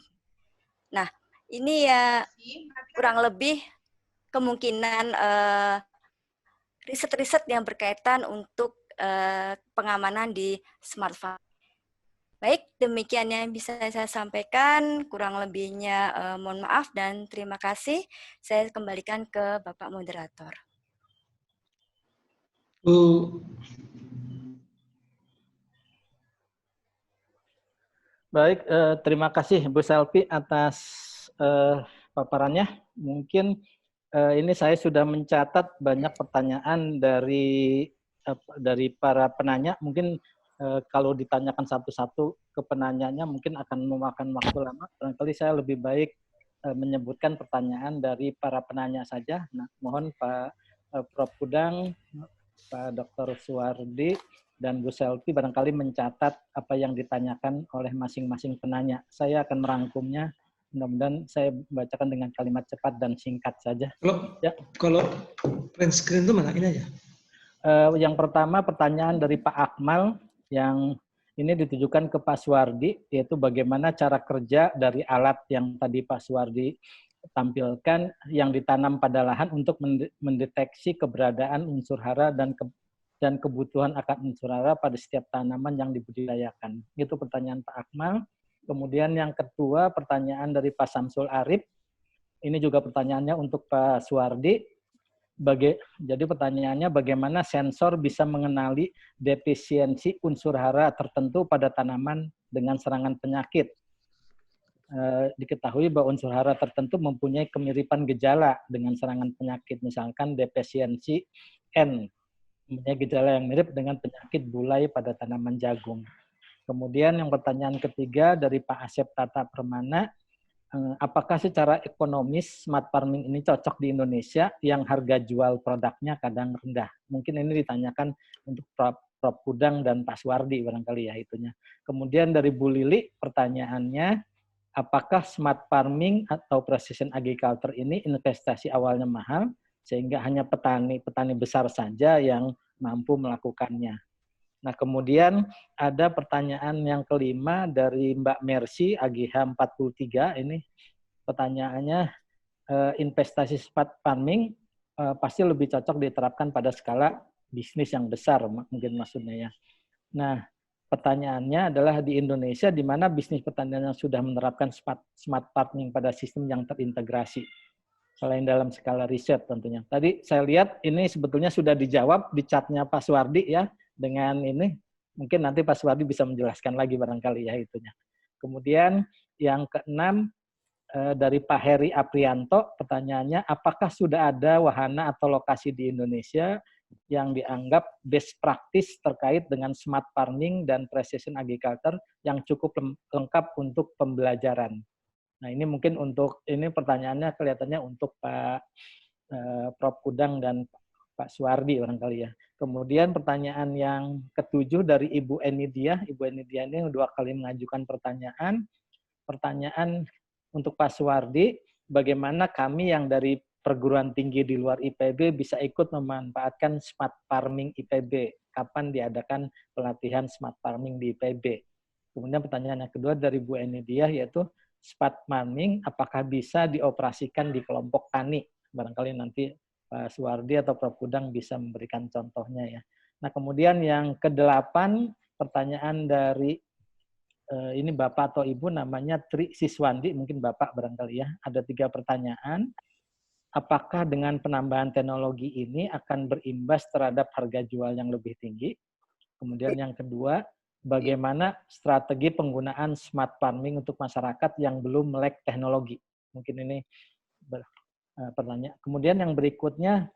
Nah, ini ya kurang lebih kemungkinan riset-riset yang berkaitan untuk pengamanan di smart farm. Baik, demikian yang bisa saya sampaikan. Kurang lebihnya mohon maaf dan terima kasih. Saya kembalikan ke Bapak Moderator. Baik, terima kasih Bu Selvi atas paparannya. Mungkin ini saya sudah mencatat banyak pertanyaan dari para penanya. Mungkin kalau ditanyakan satu-satu ke penanyanya mungkin akan memakan waktu lama. Barangkali saya lebih baik menyebutkan pertanyaan dari para penanya saja. Nah, mohon Pak Prof. Kudang, Pak Dr. Suwardi, dan Bu Selvi barangkali mencatat apa yang ditanyakan oleh masing-masing penanya. Saya akan merangkumnya. Mudah-mudahan saya bacakan dengan kalimat cepat dan singkat saja. Kalau print screen itu mana? Ini aja. Yang pertama pertanyaan dari Pak Akmal yang ini ditujukan ke Pak Suwardi, yaitu bagaimana cara kerja dari alat yang tadi Pak Suwardi tampilkan yang ditanam pada lahan untuk mendeteksi keberadaan unsur hara dan kebutuhan akan unsur hara pada setiap tanaman yang dibudidayakan. Itu pertanyaan Pak Akmal. Kemudian yang kedua pertanyaan dari Pak Samsul Arif. Ini juga pertanyaannya untuk Pak Suwardi. Jadi pertanyaannya bagaimana sensor bisa mengenali defisiensi unsur hara tertentu pada tanaman dengan serangan penyakit. Diketahui bahwa unsur hara tertentu mempunyai kemiripan gejala dengan serangan penyakit, misalkan defisiensi N, mempunyai gejala yang mirip dengan penyakit bulai pada tanaman jagung. Kemudian yang pertanyaan ketiga dari Pak Asep Tata Permana, apakah secara ekonomis smart farming ini cocok di Indonesia yang harga jual produknya kadang rendah? Mungkin ini ditanyakan untuk Prof. Kudang dan Pak Suwardi barangkali ya itunya. Kemudian dari Bu Lili pertanyaannya, apakah smart farming atau precision agriculture ini investasi awalnya mahal sehingga hanya petani besar saja yang mampu melakukannya? Nah, kemudian ada pertanyaan yang kelima dari Mbak Mercy, AGH 43. Ini pertanyaannya, investasi smart farming pasti lebih cocok diterapkan pada skala bisnis yang besar, mungkin maksudnya ya. Nah, pertanyaannya adalah di Indonesia, di mana bisnis pertanian yang sudah menerapkan smart farming pada sistem yang terintegrasi, selain dalam skala riset tentunya. Tadi saya lihat ini sebetulnya sudah dijawab di chatnya Pak Suwardi ya, dengan ini, mungkin nanti Pak Suwardi bisa menjelaskan lagi barangkali ya itunya. Kemudian yang keenam dari Pak Heri Aprianto, pertanyaannya apakah sudah ada wahana atau lokasi di Indonesia yang dianggap best practice terkait dengan smart farming dan precision agriculture yang cukup lengkap untuk pembelajaran. Nah ini mungkin untuk, ini pertanyaannya kelihatannya untuk Pak Prof. Kudang dan Pak Suwardi barangkali ya. Kemudian pertanyaan yang ketujuh dari Ibu Enidia. Ibu Enidia ini dua kali mengajukan pertanyaan. Pertanyaan untuk Pak Suwardi, bagaimana kami yang dari perguruan tinggi di luar IPB bisa ikut memanfaatkan smart farming IPB? Kapan diadakan pelatihan smart farming di IPB? Kemudian pertanyaan yang kedua dari Bu Enidia, yaitu smart farming apakah bisa dioperasikan di kelompok tani? Barangkali nanti Pak Suwardi atau Prof. Kudang bisa memberikan contohnya ya. Nah kemudian yang kedelapan pertanyaan dari ini Bapak atau Ibu namanya Tri Siswandi, mungkin Bapak barangkali ya. Ada 3 pertanyaan. Apakah dengan penambahan teknologi ini akan berimbas terhadap harga jual yang lebih tinggi? Kemudian yang kedua, bagaimana strategi penggunaan smart farming untuk masyarakat yang belum melek teknologi? Mungkin ini pertanyaan. Kemudian yang berikutnya,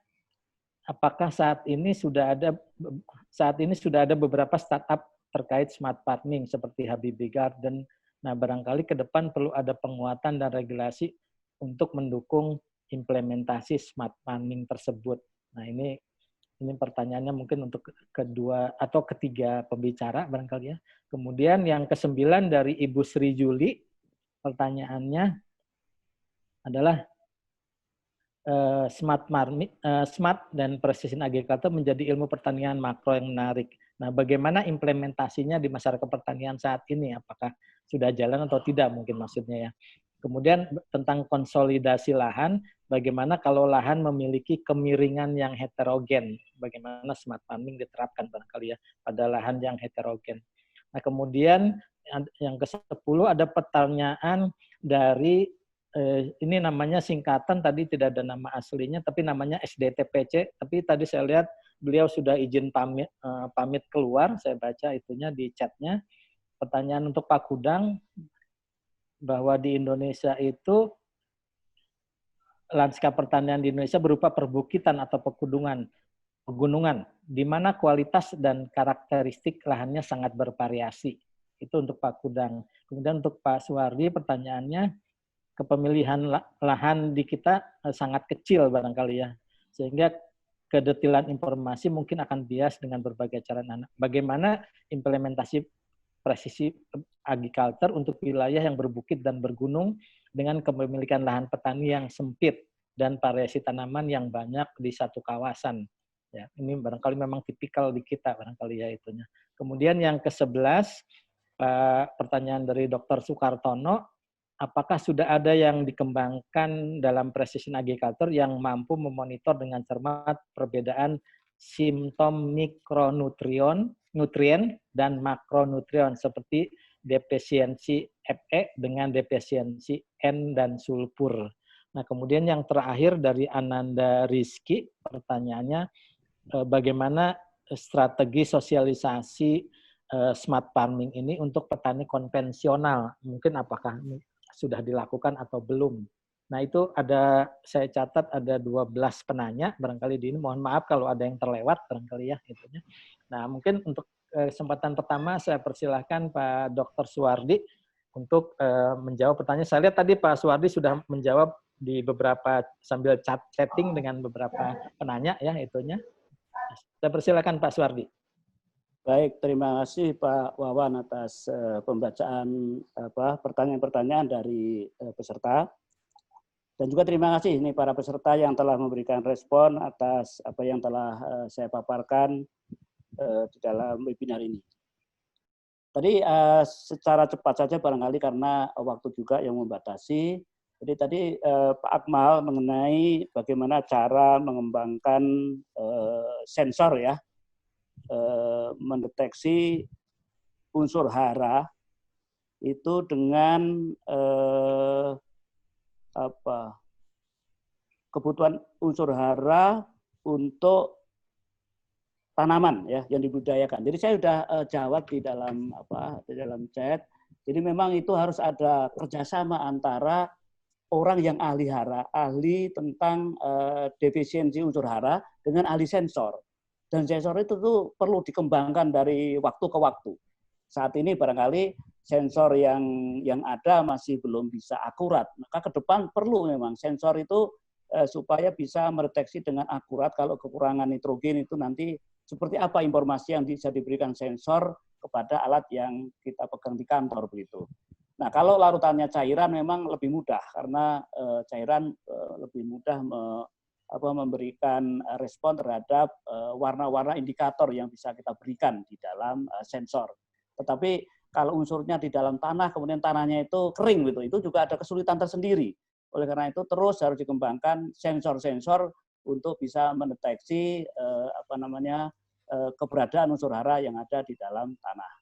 apakah saat ini sudah ada beberapa startup terkait smart farming seperti Habibie Garden? Nah, barangkali ke depan perlu ada penguatan dan regulasi untuk mendukung implementasi smart farming tersebut. Nah, ini Ini pertanyaannya mungkin untuk kedua atau ketiga pembicara barangkali ya. Kemudian yang ke-9 dari Ibu Sri Juli, pertanyaannya adalah smart dan precision agriculture menjadi ilmu pertanian makro yang menarik. Nah, bagaimana implementasinya di masyarakat pertanian saat ini? Apakah sudah jalan atau tidak mungkin maksudnya ya. Kemudian tentang konsolidasi lahan, bagaimana kalau lahan memiliki kemiringan yang heterogen? Bagaimana smart farming diterapkan barangkali ya pada lahan yang heterogen. Nah, kemudian yang ke-10 ada pertanyaan dari ini namanya singkatan, tadi tidak ada nama aslinya, tapi namanya SDTPC. Tapi tadi saya lihat beliau sudah izin pamit keluar, saya baca itunya di chatnya. Pertanyaan untuk Pak Kudang, bahwa di Indonesia itu lanskap pertanian di Indonesia berupa perbukitan atau pegunungan, di mana kualitas dan karakteristik lahannya sangat bervariasi. Itu untuk Pak Kudang. Kemudian untuk Pak Suwardi, pertanyaannya, kepemilihan lahan di kita sangat kecil barangkali ya, sehingga kedetilan informasi mungkin akan bias dengan berbagai cara. Bagaimana implementasi presisi agriculture untuk wilayah yang berbukit dan bergunung dengan kepemilikan lahan petani yang sempit dan variasi tanaman yang banyak di satu kawasan. Ya, ini barangkali memang tipikal di kita barangkali ya itunya. Kemudian yang ke-11, pertanyaan dari Dr. Sukartono, apakah sudah ada yang dikembangkan dalam precision agriculture yang mampu memonitor dengan cermat perbedaan simptom mikronutrien dan makronutrien seperti defisiensi Fe dengan defisiensi N dan sulfur. Nah, kemudian yang terakhir dari Ananda Rizky, pertanyaannya bagaimana strategi sosialisasi smart farming ini untuk petani konvensional? Mungkin apakah sudah dilakukan atau belum? Nah, itu saya catat ada 12 penanya, barangkali di ini mohon maaf kalau ada yang terlewat, barangkali ya. Itunya. Nah, mungkin untuk kesempatan pertama saya persilahkan Pak Dr. Suwardi untuk menjawab pertanyaan. Saya lihat tadi Pak Suwardi sudah menjawab di beberapa, sambil chatting dengan beberapa penanya ya itunya. Saya persilakan Pak Suwardi. Baik, terima kasih Pak Wawan atas pembacaan pertanyaan-pertanyaan dari peserta. Dan juga terima kasih ini para peserta yang telah memberikan respon atas apa yang telah saya paparkan di dalam webinar ini. Tadi secara cepat saja barangkali karena waktu juga yang membatasi. Jadi tadi Pak Akmal mengenai bagaimana cara mengembangkan sensor ya, mendeteksi unsur hara itu dengan kebutuhan unsur hara untuk tanaman ya yang dibudidayakan. Jadi saya sudah jawab di dalam chat. Jadi memang itu harus ada kerjasama antara orang yang ahli hara, ahli tentang defisiensi unsur hara dengan ahli sensor. Dan sensor itu tuh perlu dikembangkan dari waktu ke waktu. Saat ini barangkali sensor yang ada masih belum bisa akurat. Maka ke depan perlu memang sensor itu supaya bisa mendeteksi dengan akurat kalau kekurangan nitrogen itu nanti seperti apa informasi yang bisa diberikan sensor kepada alat yang kita pegang di kantor begitu. Nah, kalau larutannya cairan memang lebih mudah karena cairan lebih mudah memberikan respon terhadap warna-warna indikator yang bisa kita berikan di dalam sensor. Tetapi kalau unsurnya di dalam tanah, kemudian tanahnya itu kering gitu, itu juga ada kesulitan tersendiri. Oleh karena itu terus harus dikembangkan sensor-sensor untuk bisa mendeteksi keberadaan unsur hara yang ada di dalam tanah.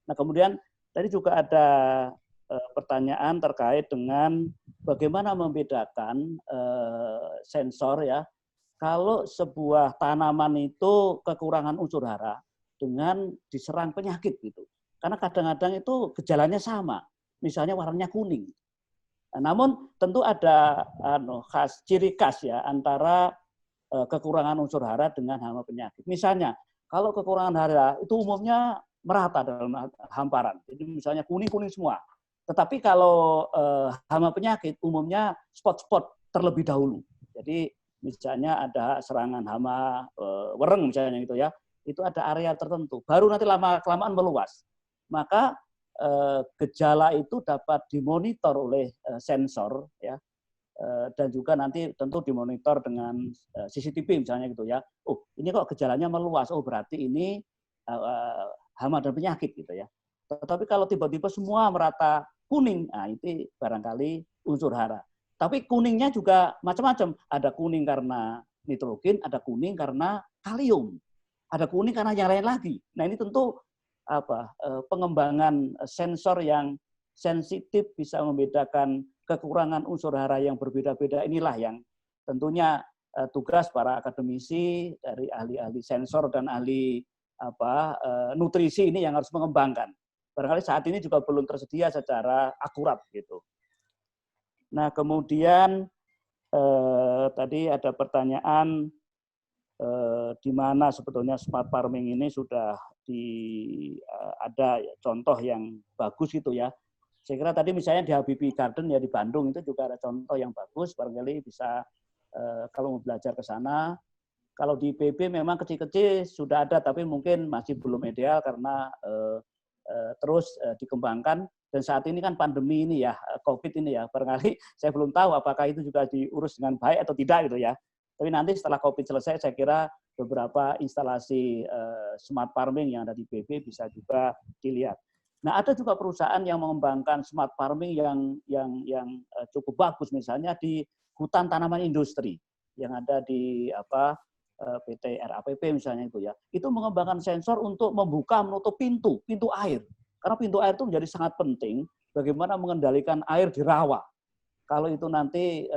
Nah, kemudian tadi juga ada pertanyaan terkait dengan bagaimana membedakan sensor ya. Kalau sebuah tanaman itu kekurangan unsur hara dengan diserang penyakit gitu. Karena kadang-kadang itu gejalanya sama, misalnya warnanya kuning. Nah, namun tentu ada ciri khas ya antara kekurangan unsur hara dengan hama penyakit. Misalnya kalau kekurangan hara itu umumnya merata dalam hamparan, jadi misalnya kuning-kuning semua. Tetapi kalau hama penyakit umumnya spot-spot terlebih dahulu. Jadi misalnya ada serangan hama wereng misalnya gitu ya, itu ada area tertentu. Baru nanti lama-kelamaan meluas. Maka gejala itu dapat dimonitor oleh sensor ya, dan juga nanti tentu dimonitor dengan CCTV misalnya gitu ya. Oh, ini kok gejalanya meluas. Oh, berarti ini hama dan penyakit gitu ya. Tetapi kalau tiba-tiba semua merata kuning, nah itu barangkali unsur hara. Tapi kuningnya juga macam-macam. Ada kuning karena nitrogen, ada kuning karena kalium, ada kuning karena yang lain lagi. Nah ini tentu pengembangan sensor yang sensitif bisa membedakan kekurangan unsur hara yang berbeda-beda, inilah yang tentunya tugas para akademisi dari ahli-ahli sensor dan ahli nutrisi ini yang harus mengembangkan. Barangkali saat ini juga belum tersedia secara akurat gitu. Nah kemudian tadi ada pertanyaan di mana sebetulnya smart farming ini sudah ada contoh yang bagus gitu ya. Saya kira tadi misalnya di Habibie Garden ya di Bandung itu juga ada contoh yang bagus, barangkali bisa kalau mau belajar ke sana. Kalau di PB memang kecil-kecil sudah ada, tapi mungkin masih belum ideal karena terus dikembangkan. Dan saat ini kan pandemi ini ya, COVID ini ya, barangkali saya belum tahu apakah itu juga diurus dengan baik atau tidak gitu ya. Tapi nanti setelah COVID selesai, saya kira beberapa instalasi smart farming yang ada di PB bisa juga dilihat. Nah, ada juga perusahaan yang mengembangkan smart farming yang cukup bagus, misalnya di hutan tanaman industri yang ada di PT RAPP misalnya itu ya. Itu mengembangkan sensor untuk membuka menutup pintu air. Karena pintu air itu menjadi sangat penting bagaimana mengendalikan air di rawa. Kalau itu nanti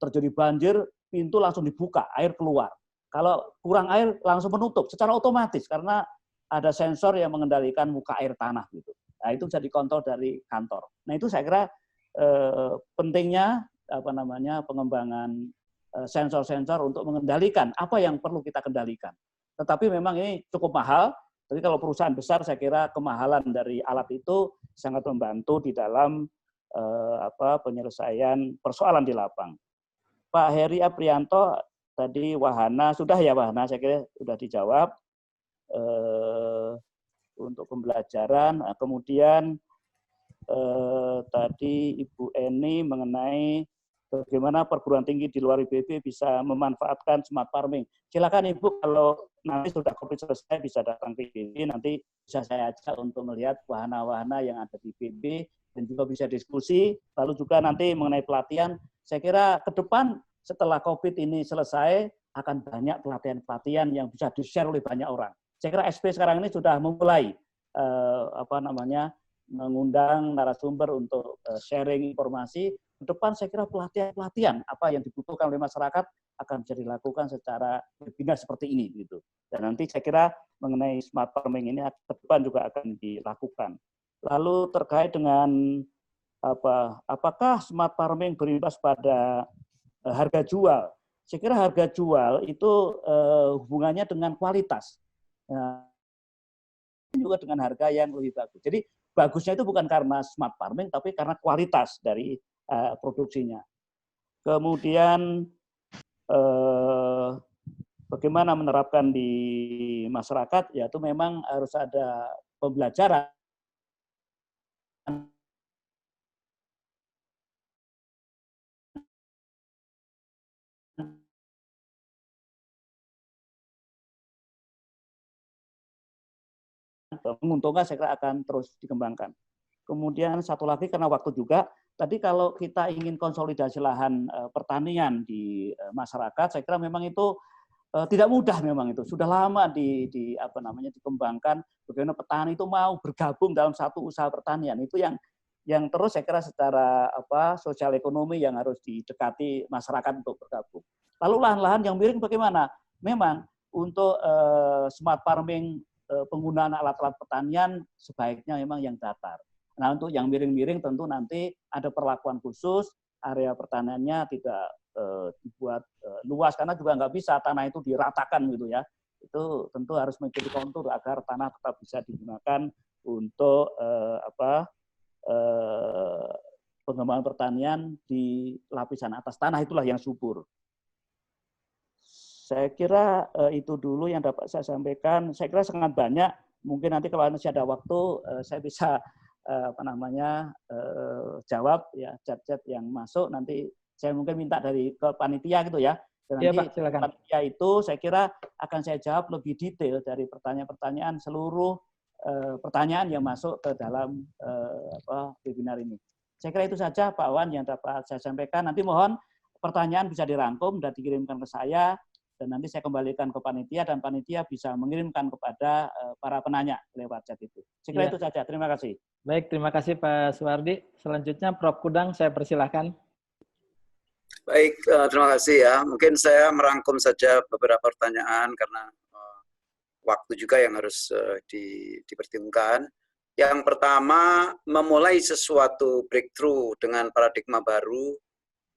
terjadi banjir, pintu langsung dibuka, air keluar. Kalau kurang air langsung menutup secara otomatis karena ada sensor yang mengendalikan muka air tanah gitu. Nah, itu bisa dikontrol dari kantor. Nah, itu saya kira pentingnya pengembangan sensor-sensor untuk mengendalikan apa yang perlu kita kendalikan. Tetapi memang ini cukup mahal. Jadi kalau perusahaan besar saya kira kemahalan dari alat itu sangat membantu di dalam penyelesaian persoalan di lapang. Pak Heri Aprianto tadi wahana sudah ya, wahana saya kira sudah dijawab untuk pembelajaran. Nah, kemudian tadi Ibu Eni mengenai bagaimana perguruan tinggi di luar IPB bisa memanfaatkan smart farming. Silakan Ibu kalau nanti sudah COVID selesai bisa datang ke IPB, nanti bisa saya ajak untuk melihat wahana-wahana yang ada di IPB dan juga bisa diskusi. Lalu juga nanti mengenai pelatihan, saya kira ke depan setelah COVID ini selesai akan banyak pelatihan-pelatihan yang bisa di-share oleh banyak orang. Saya kira SP sekarang ini sudah memulai mengundang narasumber untuk sharing informasi. Ke depan saya kira pelatihan-pelatihan apa yang dibutuhkan oleh masyarakat akan bisa dilakukan secara webinar seperti ini gitu. Dan nanti saya kira mengenai smart farming ini ke depan juga akan dilakukan. Lalu terkait dengan apakah smart farming berimbas pada harga jual? Saya kira harga jual itu hubungannya dengan kualitas. Nah, juga dengan harga yang lebih bagus. Jadi bagusnya itu bukan karena smart farming, tapi karena kualitas dari produksinya. Kemudian bagaimana menerapkan di masyarakat, yaitu memang harus ada pembelajaran menguntungkan, saya kira akan terus dikembangkan. Kemudian satu lagi karena waktu juga, tadi kalau kita ingin konsolidasi lahan pertanian di masyarakat, saya kira memang itu tidak mudah memang itu. Sudah lama dikembangkan bagaimana petani itu mau bergabung dalam satu usaha pertanian. Itu yang terus saya kira secara sosial ekonomi yang harus didekati masyarakat untuk bergabung. Lalu lahan-lahan yang miring bagaimana? Memang untuk smart farming penggunaan alat-alat pertanian sebaiknya memang yang datar. Nah, untuk yang miring-miring tentu nanti ada perlakuan khusus, area pertaniannya tidak dibuat luas karena juga nggak bisa tanah itu diratakan gitu ya. Itu tentu harus menjadi kontur agar tanah tetap bisa digunakan untuk pengembangan pertanian di lapisan atas tanah, itulah yang subur. Saya kira itu dulu yang dapat saya sampaikan. Saya kira sangat banyak. Mungkin nanti kalau masih ada waktu, saya bisa jawab ya chat-chat yang masuk. Nanti saya mungkin minta dari ke panitia gitu ya. Dan Iya, nanti Pak, silakan. panitia itu saya kira akan saya jawab lebih detail dari pertanyaan-pertanyaan seluruh pertanyaan yang masuk ke dalam webinar ini. Saya kira itu saja Pak Wan yang dapat saya sampaikan. Nanti mohon pertanyaan bisa dirangkum dan dikirimkan ke saya, dan nanti saya kembalikan ke panitia, dan panitia bisa mengirimkan kepada para penanya lewat chat itu. Saya kira itu saja. Terima kasih. Baik, terima kasih Pak Suwardi. Selanjutnya Prof. Kudang, saya persilahkan. Baik, terima kasih ya. Mungkin saya merangkum saja beberapa pertanyaan karena waktu juga yang harus diperhitungkan. Yang pertama, memulai sesuatu breakthrough dengan paradigma baru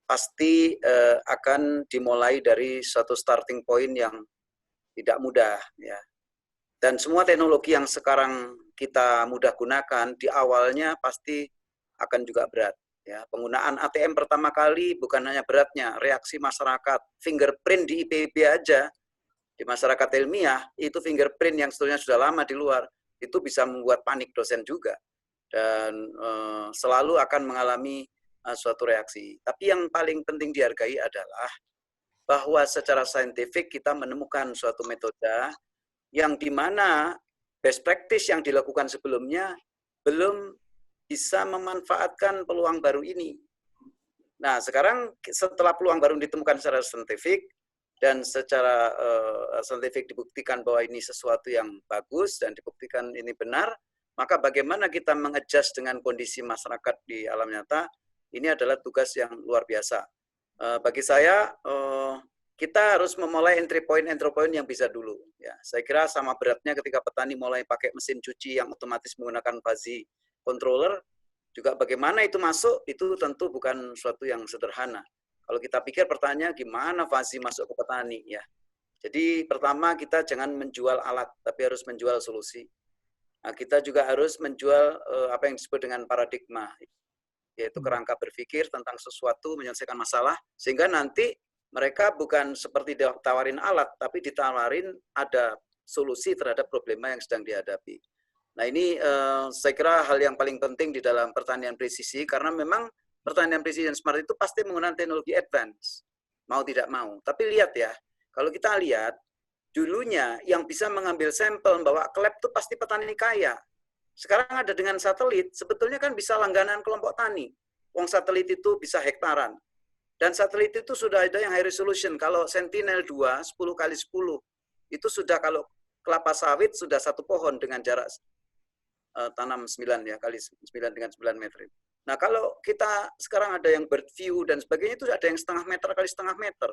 pasti akan dimulai dari suatu starting point yang tidak mudah, ya. Dan semua teknologi yang sekarang kita mudah gunakan di awalnya pasti akan juga berat. Ya, penggunaan ATM pertama kali bukan hanya beratnya, reaksi masyarakat, fingerprint di IPB aja, di masyarakat ilmiah, itu fingerprint yang sebetulnya sudah lama di luar, itu bisa membuat panik dosen juga. Dan selalu akan mengalami suatu reaksi. Tapi yang paling penting dihargai adalah bahwa secara saintifik kita menemukan suatu metode yang dimana best practice yang dilakukan sebelumnya belum bisa memanfaatkan peluang baru ini. Nah, sekarang setelah peluang baru ditemukan secara saintifik dan secara saintifik dibuktikan bahwa ini sesuatu yang bagus dan dibuktikan ini benar, maka bagaimana kita mengadjust dengan kondisi masyarakat di alam nyata, ini adalah tugas yang luar biasa. Bagi saya, kita harus memulai entry point yang bisa dulu. Ya, saya kira sama beratnya ketika petani mulai pakai mesin cuci yang otomatis menggunakan fuzzy controller, juga bagaimana itu masuk, itu tentu bukan suatu yang sederhana. Kalau kita pikir pertanyaan gimana fuzzy masuk ke petani, ya. Jadi pertama kita jangan menjual alat, tapi harus menjual solusi. Nah, kita juga harus menjual apa yang disebut dengan paradigma, yaitu kerangka berpikir tentang sesuatu, menyelesaikan masalah, sehingga nanti mereka bukan seperti ditawarin alat, tapi ditawarin ada solusi terhadap problema yang sedang dihadapi. Nah, ini saya kira hal yang paling penting di dalam pertanian presisi, karena memang pertanian presisi dan smart itu pasti menggunakan teknologi advance, mau tidak mau. Tapi lihat ya, kalau kita lihat, dulunya yang bisa mengambil sampel membawa ke lab itu pasti petani kaya. Sekarang ada dengan satelit, sebetulnya kan bisa langganan kelompok tani. Wong satelit itu bisa hektaran. Dan satelit itu sudah ada yang high resolution. Kalau Sentinel-2, 10x10, itu sudah kalau kelapa sawit sudah satu pohon dengan jarak tanam 9 ya, kali 9 dengan 9 meter. Nah, kalau kita sekarang ada yang bird view dan sebagainya, itu ada yang setengah meter kali setengah meter.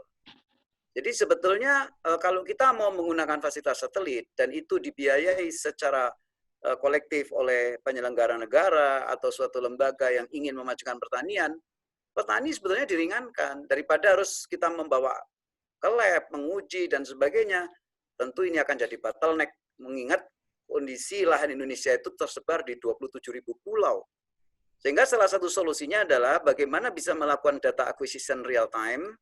Jadi sebetulnya kalau kita mau menggunakan fasilitas satelit dan itu dibiayai secara kolektif oleh penyelenggara negara atau suatu lembaga yang ingin memajukan pertanian, petani sebetulnya diringankan daripada harus kita membawa ke lab, menguji dan sebagainya. Tentu ini akan jadi bottleneck, mengingat kondisi lahan Indonesia itu tersebar di 27.000 pulau. Sehingga salah satu solusinya adalah bagaimana bisa melakukan data acquisition real time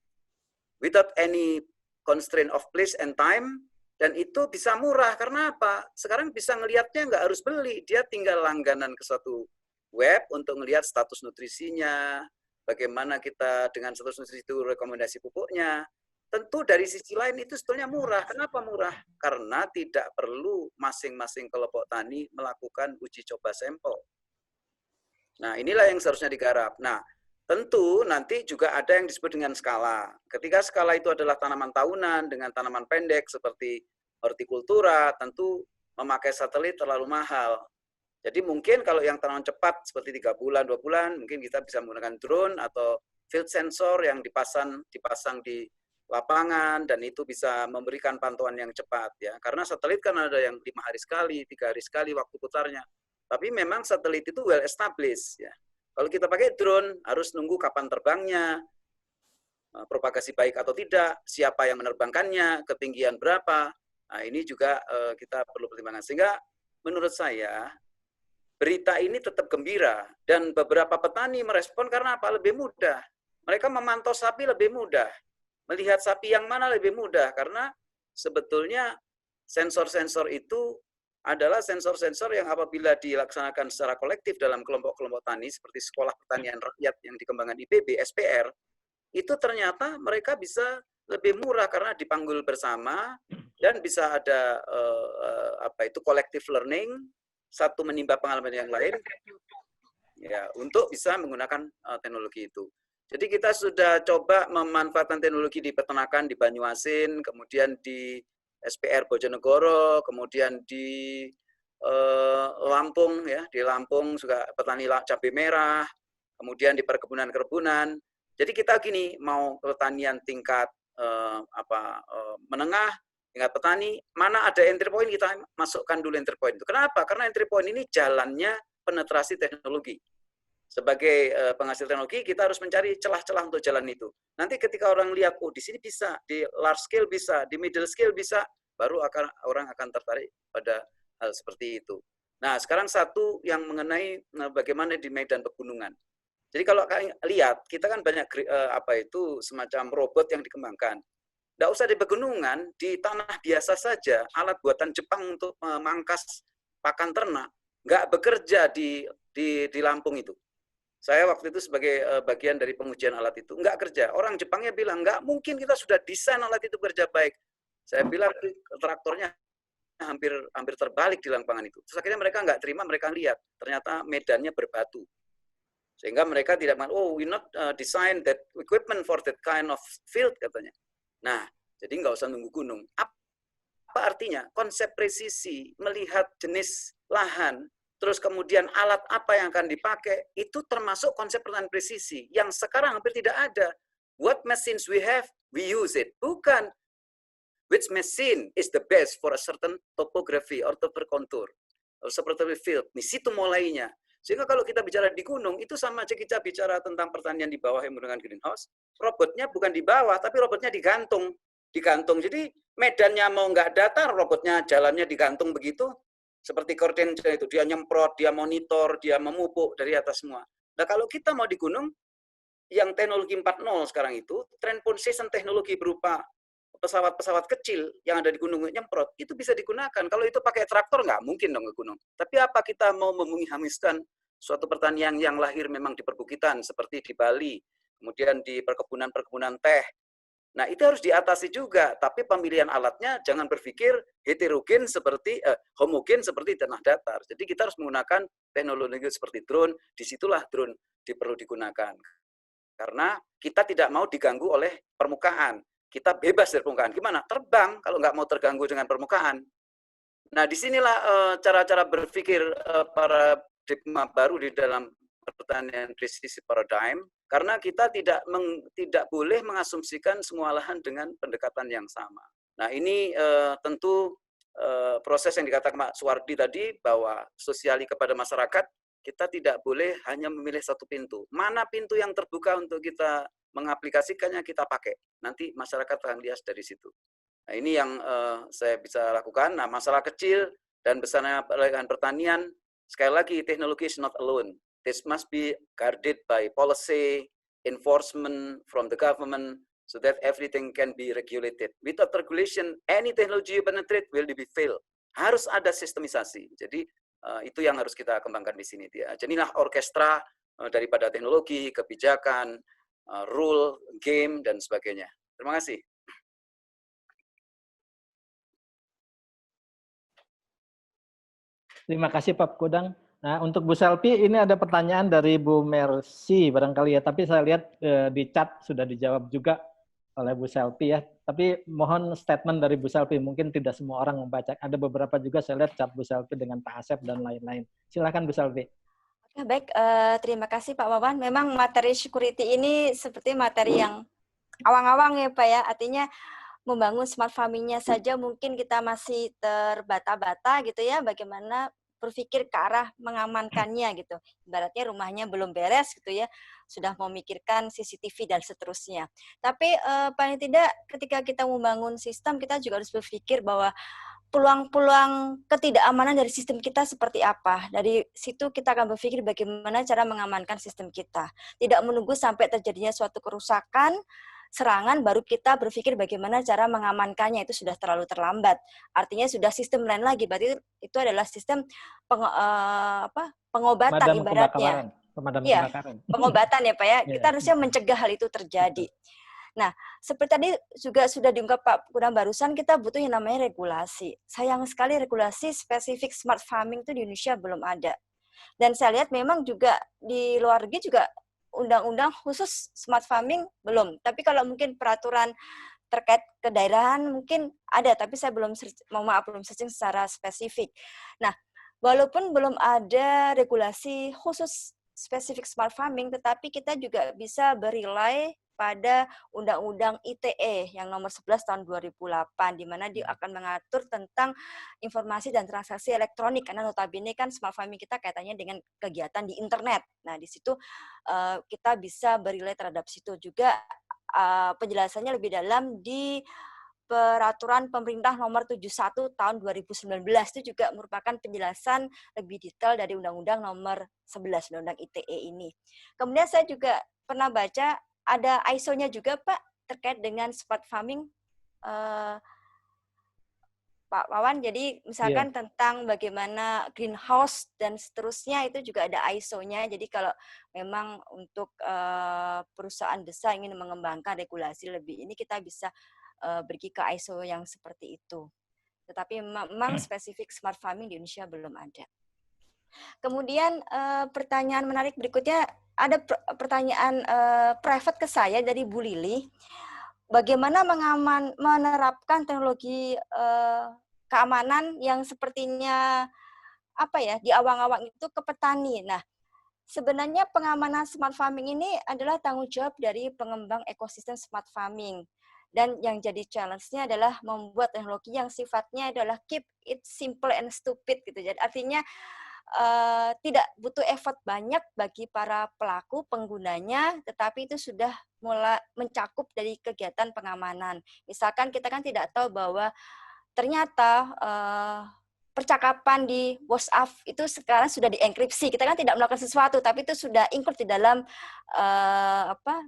without any constraint of place and time. Dan itu bisa murah, karena apa? Sekarang bisa ngelihatnya nggak harus beli, dia tinggal langganan ke suatu web untuk ngelihat status nutrisinya, bagaimana kita dengan status nutrisi itu rekomendasi pupuknya. Tentu dari sisi lain itu sebetulnya murah. Kenapa murah? Karena tidak perlu masing-masing kelompok tani melakukan uji coba sampel. Nah, inilah yang seharusnya digarap. Nah, tentu nanti juga ada yang disebut dengan skala. Ketika skala itu adalah tanaman tahunan dengan tanaman pendek seperti hortikultura, tentu memakai satelit terlalu mahal. Jadi mungkin kalau yang tanaman cepat seperti 3 bulan, 2 bulan, mungkin kita bisa menggunakan drone atau field sensor yang dipasang di lapangan dan itu bisa memberikan pantauan yang cepat ya. Karena satelit kan ada yang 5 hari sekali, 3 hari sekali waktu putarnya. Tapi memang satelit itu well established ya. Kalau kita pakai drone, harus nunggu kapan terbangnya, propagasi baik atau tidak, siapa yang menerbangkannya, ketinggian berapa. Nah, ini juga kita perlu pertimbangkan. Sehingga menurut saya, berita ini tetap gembira. Dan beberapa petani merespon karena apa? Lebih mudah. Mereka memantau sapi lebih mudah. Melihat sapi yang mana lebih mudah, karena sebetulnya sensor-sensor itu adalah sensor-sensor yang apabila dilaksanakan secara kolektif dalam kelompok-kelompok tani seperti Sekolah Pertanian Rakyat yang dikembangkan IPB, SPR, itu ternyata mereka bisa lebih murah karena dipanggul bersama dan bisa ada collective learning, satu menimba pengalaman yang lain, ya, untuk bisa menggunakan teknologi itu. Jadi kita sudah coba memanfaatkan teknologi di peternakan di Banyuasin, kemudian di SPR Bojonegoro, kemudian di Lampung, ya, di Lampung juga petani cabai merah, kemudian di perkebunan-kebunan. Jadi kita gini, mau pertanian tingkat menengah, tingkat petani, mana ada entry point kita masukkan dulu entry point itu. Kenapa? Karena entry point ini jalannya penetrasi teknologi. Sebagai penghasil teknologi, kita harus mencari celah-celah untuk jalan itu. Nanti ketika orang lihat, oh di sini bisa, di large scale bisa, di middle scale bisa, baru orang akan tertarik pada hal seperti itu. Nah, sekarang satu yang mengenai bagaimana di medan pegunungan. Jadi kalau kalian lihat, kita kan banyak semacam robot yang dikembangkan. Tidak usah di pegunungan, di tanah biasa saja, alat buatan Jepang untuk memangkas pakan ternak, nggak bekerja di Lampung itu. Saya waktu itu sebagai bagian dari pengujian alat itu, nggak kerja. Orang Jepangnya bilang, nggak mungkin kita sudah desain alat itu kerja baik. Saya bilang, traktornya hampir terbalik di lapangan itu. Terus akhirnya mereka nggak terima, mereka lihat, ternyata medannya berbatu. Sehingga mereka tidak mengatakan, oh, we not design that equipment for that kind of field, katanya. Nah, jadi nggak usah nunggu gunung. Apa artinya? Konsep presisi, melihat jenis lahan, terus kemudian alat apa yang akan dipakai, itu termasuk konsep pertanian presisi, yang sekarang hampir tidak ada. What machines we have, we use it. Bukan, which machine is the best for a certain topography or contour, or seperti field. Di situ mulainya. Sehingga kalau kita bicara di gunung, itu sama aja kita bicara tentang pertanian di bawah yang menggunakan greenhouse, robotnya bukan di bawah, tapi robotnya digantung. Jadi medannya mau nggak datar, robotnya jalannya digantung begitu, seperti korden itu, dia nyemprot, dia monitor, dia memupuk dari atas semua. Nah, kalau kita mau di gunung, yang teknologi 4.0 sekarang itu, transportation teknologi berupa pesawat-pesawat kecil yang ada di gunung nyemprot, itu bisa digunakan. Kalau itu pakai traktor, nggak mungkin dong ke gunung. Tapi apa kita mau menghabiskan suatu pertanian yang lahir memang di perbukitan, seperti di Bali, kemudian di perkebunan teh. Nah, itu harus diatasi juga, tapi pemilihan alatnya jangan berpikir heterogen seperti homogen seperti tanah datar. Jadi kita harus menggunakan teknologi seperti drone, disitulah drone perlu digunakan. Karena kita tidak mau diganggu oleh permukaan. Kita bebas dari permukaan. Gimana? Terbang kalau nggak mau terganggu dengan permukaan. Nah, disinilah cara-cara berpikir paradigma baru di dalam pertanian presisi paradigm, karena kita tidak boleh mengasumsikan semua lahan dengan pendekatan yang sama. Nah, ini tentu proses yang dikatakan Pak Suwardi tadi, bahwa sosiali kepada masyarakat, kita tidak boleh hanya memilih satu pintu. Mana pintu yang terbuka untuk kita mengaplikasikannya, kita pakai. Nanti masyarakat akan lihat dari situ. Nah, ini yang saya bisa lakukan. Nah, masalah kecil dan besarnya pertanian, sekali lagi, teknologi is not alone. This must be guarded by policy, enforcement from the government, so that everything can be regulated. Without regulation, any technology you penetrate will be fail. Harus ada sistemisasi. Jadi itu yang harus kita kembangkan di sini. Jadilah orkestra daripada teknologi, kebijakan, rule, game, dan sebagainya. Terima kasih. Terima kasih Pak Godang. Nah, untuk Bu Selvi, ini ada pertanyaan dari Bu Mercy barangkali ya, tapi saya lihat di chat sudah dijawab juga oleh Bu Selvi ya. Tapi mohon statement dari Bu Selvi, mungkin tidak semua orang membaca. Ada beberapa juga saya lihat chat Bu Selvi dengan Pak Asep dan lain-lain. Silakan Bu Selvi. Oke, baik, terima kasih Pak Wawan. Memang materi security ini seperti materi yang awang-awang ya Pak ya, artinya membangun smart farming-nya saja mungkin kita masih terbata-bata gitu ya, bagaimana berpikir ke arah mengamankannya gitu. Ibaratnya rumahnya belum beres gitu ya, sudah memikirkan CCTV dan seterusnya. Tapi paling tidak ketika kita membangun sistem, kita juga harus berpikir bahwa peluang-peluang ketidakamanan dari sistem kita seperti apa. Dari situ kita akan berpikir bagaimana cara mengamankan sistem kita. Tidak menunggu sampai terjadinya suatu kerusakan, serangan baru kita berpikir bagaimana cara mengamankannya, itu sudah terlalu terlambat. Artinya sudah sistem lain lagi, berarti itu adalah sistem pengobatan ibaratnya. Pemadam Iya, kebakaran. pengobatan ya Pak ya. Iya. Kita harusnya mencegah hal itu terjadi. Nah, seperti tadi juga sudah diungkap Pak Kudam barusan, kita butuh yang namanya regulasi. Sayang sekali regulasi spesifik smart farming itu di Indonesia belum ada. Dan saya lihat memang juga di luar negeri juga undang-undang khusus smart farming belum. Tapi kalau mungkin peraturan terkait kedaerahan mungkin ada, tapi saya belum searching secara spesifik. Nah, walaupun belum ada regulasi khusus spesifik smart farming, tetapi kita juga bisa berilai pada Undang-Undang ITE yang nomor 11 tahun 2008, di mana dia akan mengatur tentang informasi dan transaksi elektronik, karena notabene kan smart farming kita kaitannya dengan kegiatan di internet. Nah, di situ kita bisa berilai terhadap situ juga. Penjelasannya lebih dalam di Peraturan Pemerintah Nomor 71 Tahun 2019, itu juga merupakan penjelasan lebih detail dari Undang-Undang Nomor 11, Undang-Undang ITE ini. Kemudian saya juga pernah baca ada ISO-nya juga Pak terkait dengan smart farming, Pak Wawan. Jadi misalkan tentang bagaimana greenhouse dan seterusnya, itu juga ada ISO-nya. Jadi kalau memang untuk perusahaan besar ingin mengembangkan regulasi lebih ini, kita bisa pergi ke ISO yang seperti itu. Tetapi memang spesifik smart farming di Indonesia belum ada. Kemudian pertanyaan menarik berikutnya, ada pertanyaan private ke saya dari Bu Lili. Bagaimana menerapkan teknologi keamanan yang sepertinya di awang-awang itu ke petani. Nah, sebenarnya pengamanan smart farming ini adalah tanggung jawab dari pengembang ekosistem smart farming. Dan yang jadi challenge-nya adalah membuat teknologi yang sifatnya adalah keep it simple and stupid gitu. Jadi artinya tidak butuh effort banyak bagi para pelaku penggunanya, tetapi itu sudah mulai mencakup dari kegiatan pengamanan. Misalkan kita kan tidak tahu bahwa ternyata percakapan di WhatsApp itu sekarang sudah dienkripsi. Kita kan tidak melakukan sesuatu, tapi itu sudah include di dalam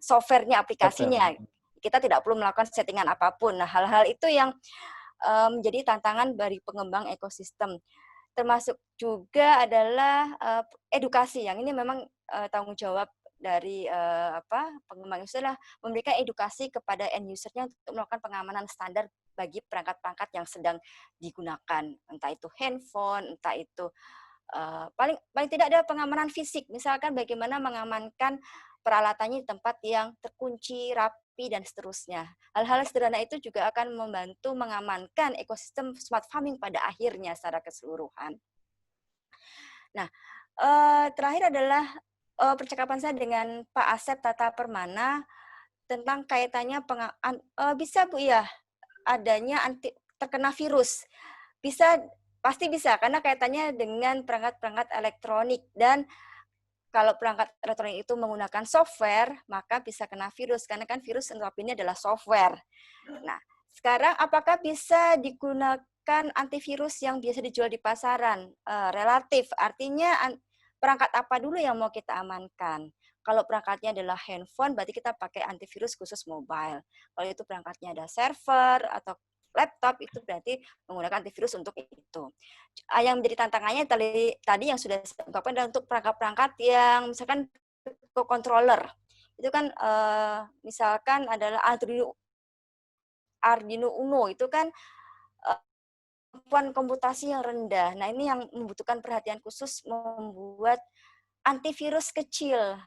software-nya, aplikasinya. Kita tidak perlu melakukan settingan apapun. Nah, hal-hal itu yang menjadi tantangan dari pengembang ekosistem. Termasuk juga adalah edukasi, yang ini memang tanggung jawab dari pengembang itu adalah memberikan edukasi kepada end user-nya untuk melakukan pengamanan standar bagi perangkat-perangkat yang sedang digunakan, entah itu handphone, entah itu paling tidak ada pengamanan fisik, misalkan bagaimana mengamankan peralatannya di tempat yang terkunci, rapi, dan seterusnya. Hal-hal sederhana itu juga akan membantu mengamankan ekosistem smart farming pada akhirnya secara keseluruhan. Nah, terakhir adalah percakapan saya dengan Pak Asep Tata Permana tentang kaitannya bisa Bu ya adanya terkena virus. Bisa, pasti bisa, karena kaitannya dengan perangkat-perangkat elektronik, dan kalau perangkat elektronik itu menggunakan software, maka bisa kena virus, karena kan virus ini adalah software. Nah, sekarang apakah bisa digunakan antivirus yang biasa dijual di pasaran? Relatif, artinya perangkat apa dulu yang mau kita amankan? Kalau perangkatnya adalah handphone, berarti kita pakai antivirus khusus mobile. Kalau itu perangkatnya ada server atau laptop, itu berarti menggunakan antivirus untuk itu. Yang menjadi tantangannya tadi yang sudah saya ungkapkan adalah untuk perangkat-perangkat yang misalkan controller. Itu kan misalkan adalah Arduino Uno, itu kan kemampuan komputasi yang rendah. Nah, ini yang membutuhkan perhatian khusus membuat antivirus kecil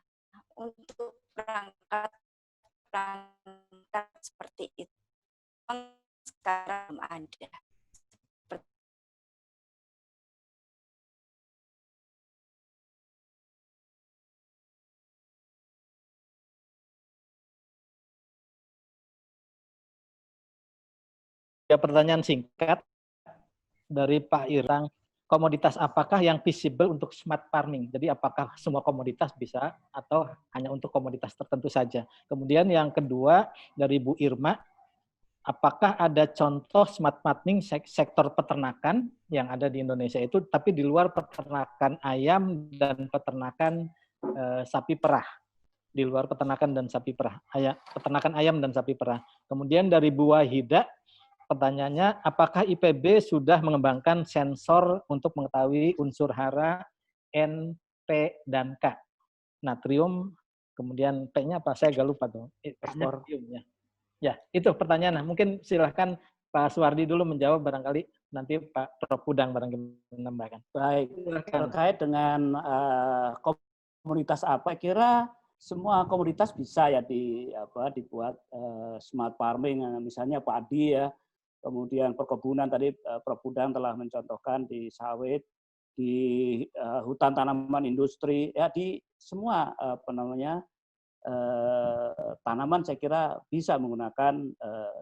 untuk perangkat seperti itu. Sekarang ada. Ya, pertanyaan singkat dari Pak Irang, komoditas apakah yang visible untuk smart farming? Jadi apakah semua komoditas bisa atau hanya untuk komoditas tertentu saja? Kemudian yang kedua dari Bu Irma, apakah ada contoh smart farming sektor peternakan yang ada di Indonesia itu, tapi di luar peternakan ayam dan peternakan sapi perah? di luar peternakan dan sapi perah, peternakan ayam dan sapi perah. Kemudian dari Bu Wahida, pertanyaannya, apakah IPB sudah mengembangkan sensor untuk mengetahui unsur hara N, P, dan K? Natrium, kemudian P-nya apa? Saya agak lupa tuh. Fosfor. Ya, itu pertanyaan. Mungkin silahkan Pak Suwardi dulu menjawab, barangkali nanti Pak Prof. Kudang barangkali menambahkan. Baik, terkait dengan komunitas apa, kira semua komoditas bisa ya dibuat smart farming, misalnya padi ya, kemudian perkebunan tadi Prof. Kudang telah mencontohkan di sawit, di hutan tanaman industri, ya di semua tanaman saya kira bisa menggunakan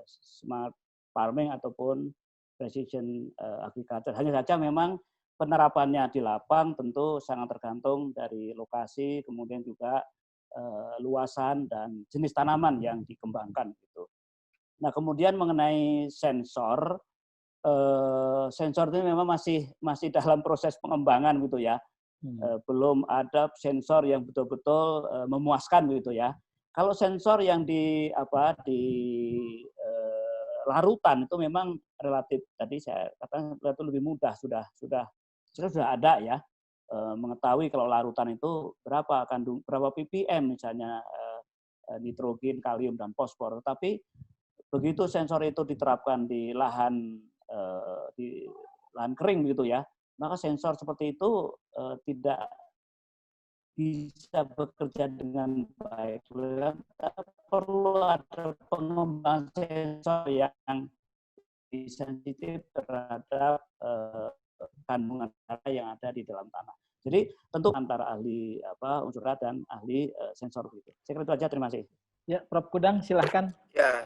smart farming ataupun precision agriculture. Hanya saja memang penerapannya di lapang tentu sangat tergantung dari lokasi, kemudian juga luasan dan jenis tanaman yang dikembangkan gitu. Nah, kemudian mengenai sensor itu memang masih dalam proses pengembangan gitu ya. Belum ada sensor yang betul-betul memuaskan gitu ya. Kalau sensor yang di larutan itu memang relatif, tadi saya katakan relatif lebih mudah, sudah ada ya, mengetahui kalau larutan itu berapa ppm misalnya nitrogen, kalium dan fosfor. Tapi begitu sensor itu diterapkan di lahan kering gitu ya, maka sensor seperti itu tidak bisa bekerja dengan baik. Perlu ada pengembangan sensor yang sensitif terhadap kandungan hara yang ada di dalam tanah. Jadi tentu antara ahli unsur hara dan ahli sensor begitu. Saya kira itu aja, terima kasih. Ya, Prof. Kudang silahkan. Ya,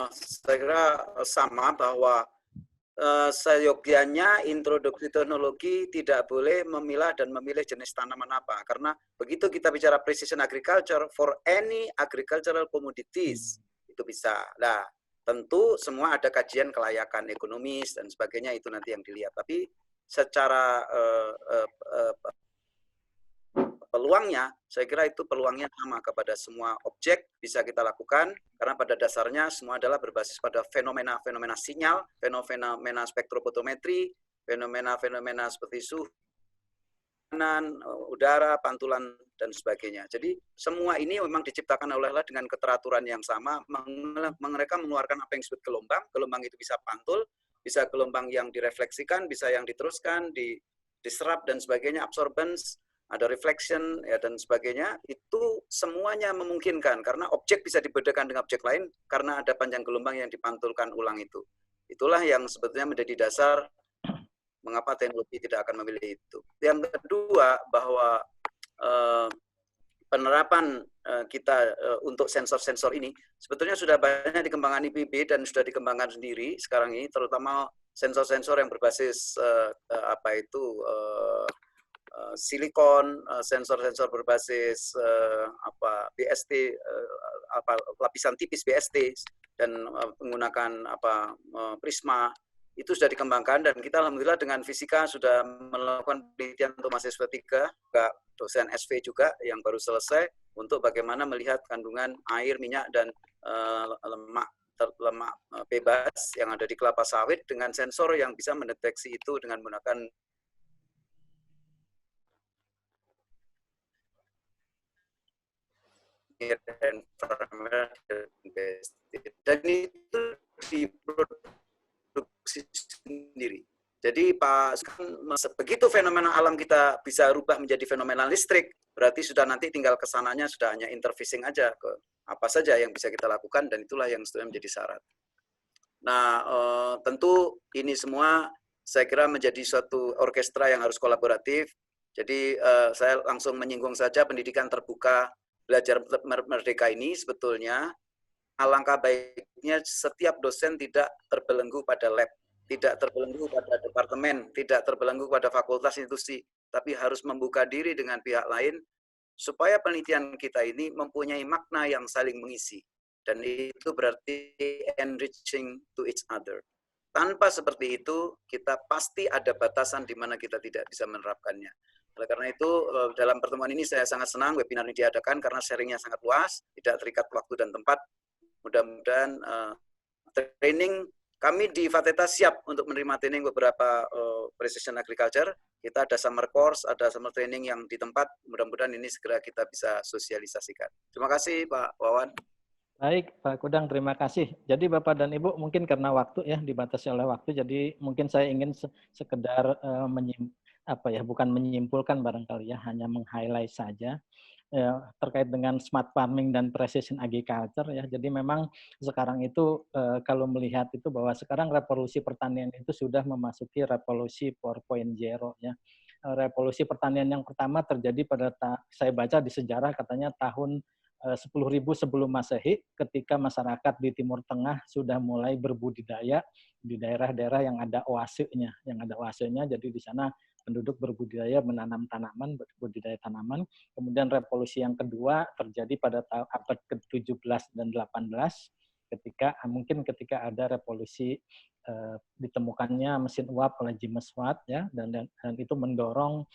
saya kira sama bahwa seyogyanya introduksi teknologi tidak boleh memilah dan memilih jenis tanaman apa. Karena begitu kita bicara precision agriculture, for any agricultural commodities, itu bisa. Nah, tentu semua ada kajian kelayakan ekonomis dan sebagainya, itu nanti yang dilihat. Tapi secara peluangnya, saya kira itu peluangnya sama kepada semua objek bisa kita lakukan, karena pada dasarnya semua adalah berbasis pada fenomena-fenomena sinyal, fenomena spektrofotometri, fenomena-fenomena seperti suhu, udara, pantulan, dan sebagainya. Jadi semua ini memang diciptakan oleh Allah dengan keteraturan yang sama. Mereka mengeluarkan apa yang disebut gelombang itu bisa pantul, bisa gelombang yang direfleksikan, bisa yang diteruskan, diserap dan sebagainya, absorbance, ada reflection ya dan sebagainya, itu semuanya memungkinkan karena objek bisa dibedakan dengan objek lain karena ada panjang gelombang yang dipantulkan ulang itu. Itulah yang sebetulnya menjadi dasar mengapa teknologi tidak akan memilih itu. Yang kedua, bahwa penerapan kita untuk sensor-sensor ini sebetulnya sudah banyak dikembangkan IPB dan sudah dikembangkan sendiri sekarang ini, terutama sensor-sensor yang berbasis silikon, sensor-sensor berbasis BST, lapisan tipis BST, dan menggunakan prisma, itu sudah dikembangkan, dan kita alhamdulillah dengan fisika sudah melakukan penelitian untuk mahasiswa 3, dosen SV juga yang baru selesai, untuk bagaimana melihat kandungan air, minyak, dan lemak bebas yang ada di kelapa sawit dengan sensor yang bisa mendeteksi itu dengan menggunakan dan itu diproduksi sendiri. Jadi begitu fenomena alam kita bisa rubah menjadi fenomena listrik, berarti sudah nanti tinggal kesananya sudah hanya interfacing aja ke apa saja yang bisa kita lakukan, dan itulah yang sudah menjadi syarat. Nah, tentu ini semua saya kira menjadi suatu orkestra yang harus kolaboratif. Jadi saya langsung menyinggung saja pendidikan terbuka belajar merdeka ini sebetulnya alangkah baiknya setiap dosen tidak terbelenggu pada lab, tidak terbelenggu pada departemen, tidak terbelenggu pada fakultas institusi, tapi harus membuka diri dengan pihak lain supaya penelitian kita ini mempunyai makna yang saling mengisi. Dan itu berarti enriching to each other. Tanpa seperti itu, kita pasti ada batasan di mana kita tidak bisa menerapkannya. Oleh karena itu, dalam pertemuan ini saya sangat senang webinar ini diadakan karena sharingnya sangat luas, tidak terikat waktu dan tempat. Mudah-mudahan training kami di Fateta siap untuk menerima training beberapa precision agriculture. Kita ada summer course, ada summer training yang di tempat. Mudah-mudahan ini segera kita bisa sosialisasikan. Terima kasih Pak Wawan. Baik, Pak Kudang, terima kasih. Jadi Bapak dan Ibu, mungkin karena waktu ya, dibatasi oleh waktu, jadi mungkin saya ingin sekedar bukan menyimpulkan barangkali ya, hanya meng-highlight saja terkait dengan smart farming dan precision agriculture ya. Jadi memang sekarang itu kalau melihat itu bahwa sekarang revolusi pertanian itu sudah memasuki revolusi 4.0 ya. Revolusi pertanian yang pertama terjadi pada saya baca di sejarah katanya tahun 10.000 sebelum Masehi, ketika masyarakat di Timur Tengah sudah mulai berbudidaya di daerah-daerah yang ada oasenya, jadi di sana penduduk berbudidaya menanam tanaman, berbudidaya tanaman. Kemudian revolusi yang kedua terjadi pada abad ke-17 dan 18, ketika ada revolusi ditemukannya mesin uap oleh James Watt ya, dan itu mendorong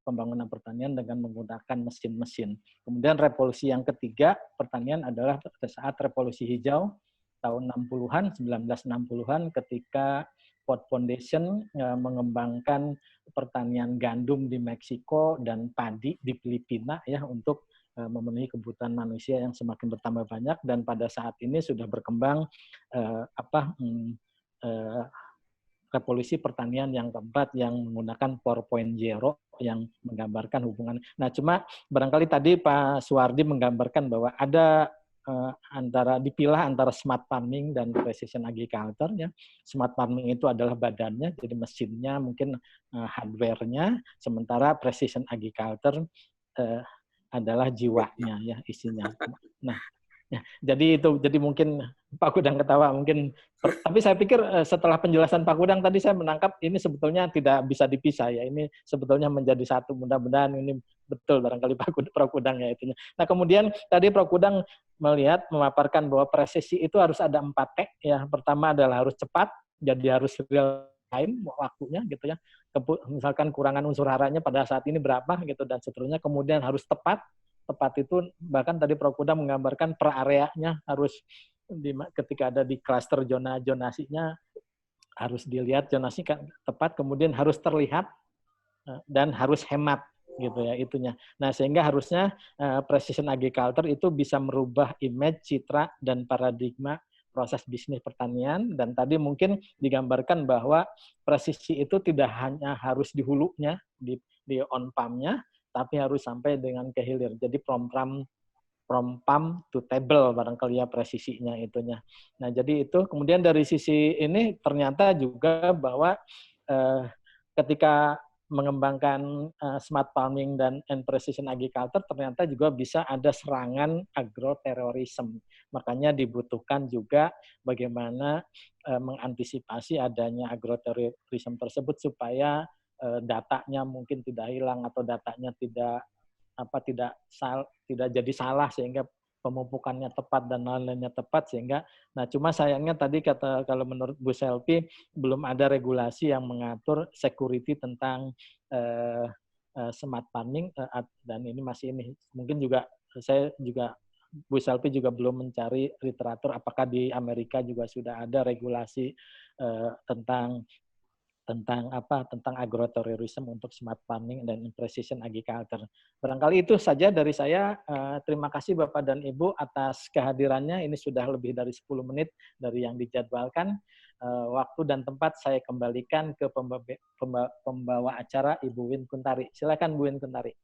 pembangunan pertanian dengan menggunakan mesin-mesin. Kemudian revolusi yang ketiga pertanian adalah saat revolusi hijau tahun 60-an, 1960-an, ketika Ford Foundation mengembangkan pertanian gandum di Meksiko dan padi di Filipina ya untuk memenuhi kebutuhan manusia yang semakin bertambah banyak, dan pada saat ini sudah berkembang revolusi pertanian yang keempat yang menggunakan 4.0 yang menggambarkan hubungan. Nah, cuma barangkali tadi Pak Suwardi menggambarkan bahwa ada dipilah antara smart farming dan precision agriculture ya. Smart farming itu adalah badannya, jadi mesinnya, mungkin hardware-nya, sementara precision agriculture adalah jiwanya ya, isinya. Nah, ya, jadi mungkin Pak Kudang ketawa mungkin, tapi saya pikir setelah penjelasan Pak Kudang tadi saya menangkap ini sebetulnya tidak bisa dipisah ya, ini sebetulnya menjadi satu, mudah-mudahan ini betul barangkali Pak Kudang ya itunya. Nah kemudian tadi Pak Kudang memaparkan bahwa presisi itu harus ada 4T ya, pertama adalah harus cepat, jadi harus real time waktunya gitu ya, misalkan kurangan unsur haranya pada saat ini berapa gitu dan seterusnya, kemudian harus tepat itu bahkan tadi Prof. Kudang menggambarkan per areanya harus ketika ada di klaster zonasinya harus dilihat zonasi kan tepat, kemudian harus terlihat dan harus hemat gitu ya itunya. Nah sehingga harusnya precision agriculture itu bisa merubah image, citra dan paradigma proses bisnis pertanian, dan tadi mungkin digambarkan bahwa presisi itu tidak hanya harus di hulunya, di on farm-nya, tapi harus sampai dengan ke hilir. Jadi from farm to table barangkali ya presisinya itunya. Nah, jadi itu kemudian dari sisi ini ternyata juga bahwa ketika mengembangkan smart farming dan precision agriculture ternyata juga bisa ada serangan agroterorisme. Makanya dibutuhkan juga bagaimana mengantisipasi adanya agroterorisme tersebut supaya datanya mungkin tidak hilang atau datanya tidak jadi salah sehingga pemupukannya tepat dan lain-lainnya tepat sehingga cuma sayangnya tadi kalau menurut Bu Selvi belum ada regulasi yang mengatur security tentang smart farming dan ini masih mungkin juga saya juga Bu Selvi juga belum mencari literatur apakah di Amerika juga sudah ada regulasi tentang agroterorisme untuk smart farming dan precision agriculture. Barangkali itu saja dari saya. Terima kasih Bapak dan Ibu atas kehadirannya. Ini sudah lebih dari 10 menit dari yang dijadwalkan. Waktu dan tempat saya kembalikan ke pembawa acara Ibu Win Kuntari. Silakan Bu Win Kuntari.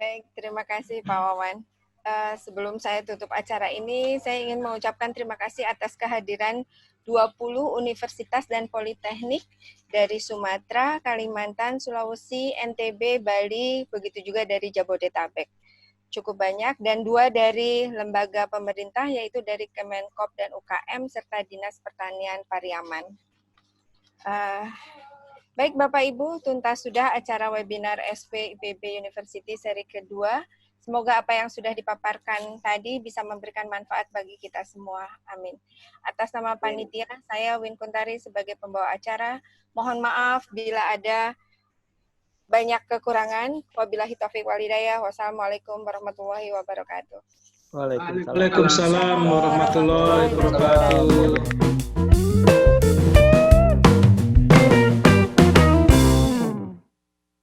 Baik, terima kasih Pak Wawan. Sebelum saya tutup acara ini, saya ingin mengucapkan terima kasih atas kehadiran 20 universitas dan politeknik dari Sumatera, Kalimantan, Sulawesi, NTB, Bali, begitu juga dari Jabodetabek. Cukup banyak, dan 2 dari lembaga pemerintah, yaitu dari Kemenkop dan UKM, serta Dinas Pertanian Pariaman. Baik Bapak Ibu, tuntas sudah acara webinar SVIPB University seri kedua. Semoga apa yang sudah dipaparkan tadi bisa memberikan manfaat bagi kita semua. Amin. Atas nama panitia, saya Win Kuntari sebagai pembawa acara. Mohon maaf bila ada banyak kekurangan. Wabillahi taufiq wal hidayah. Wassalamualaikum warahmatullahi wabarakatuh. Waalaikumsalam. Waalaikumsalam warahmatullahi wabarakatuh.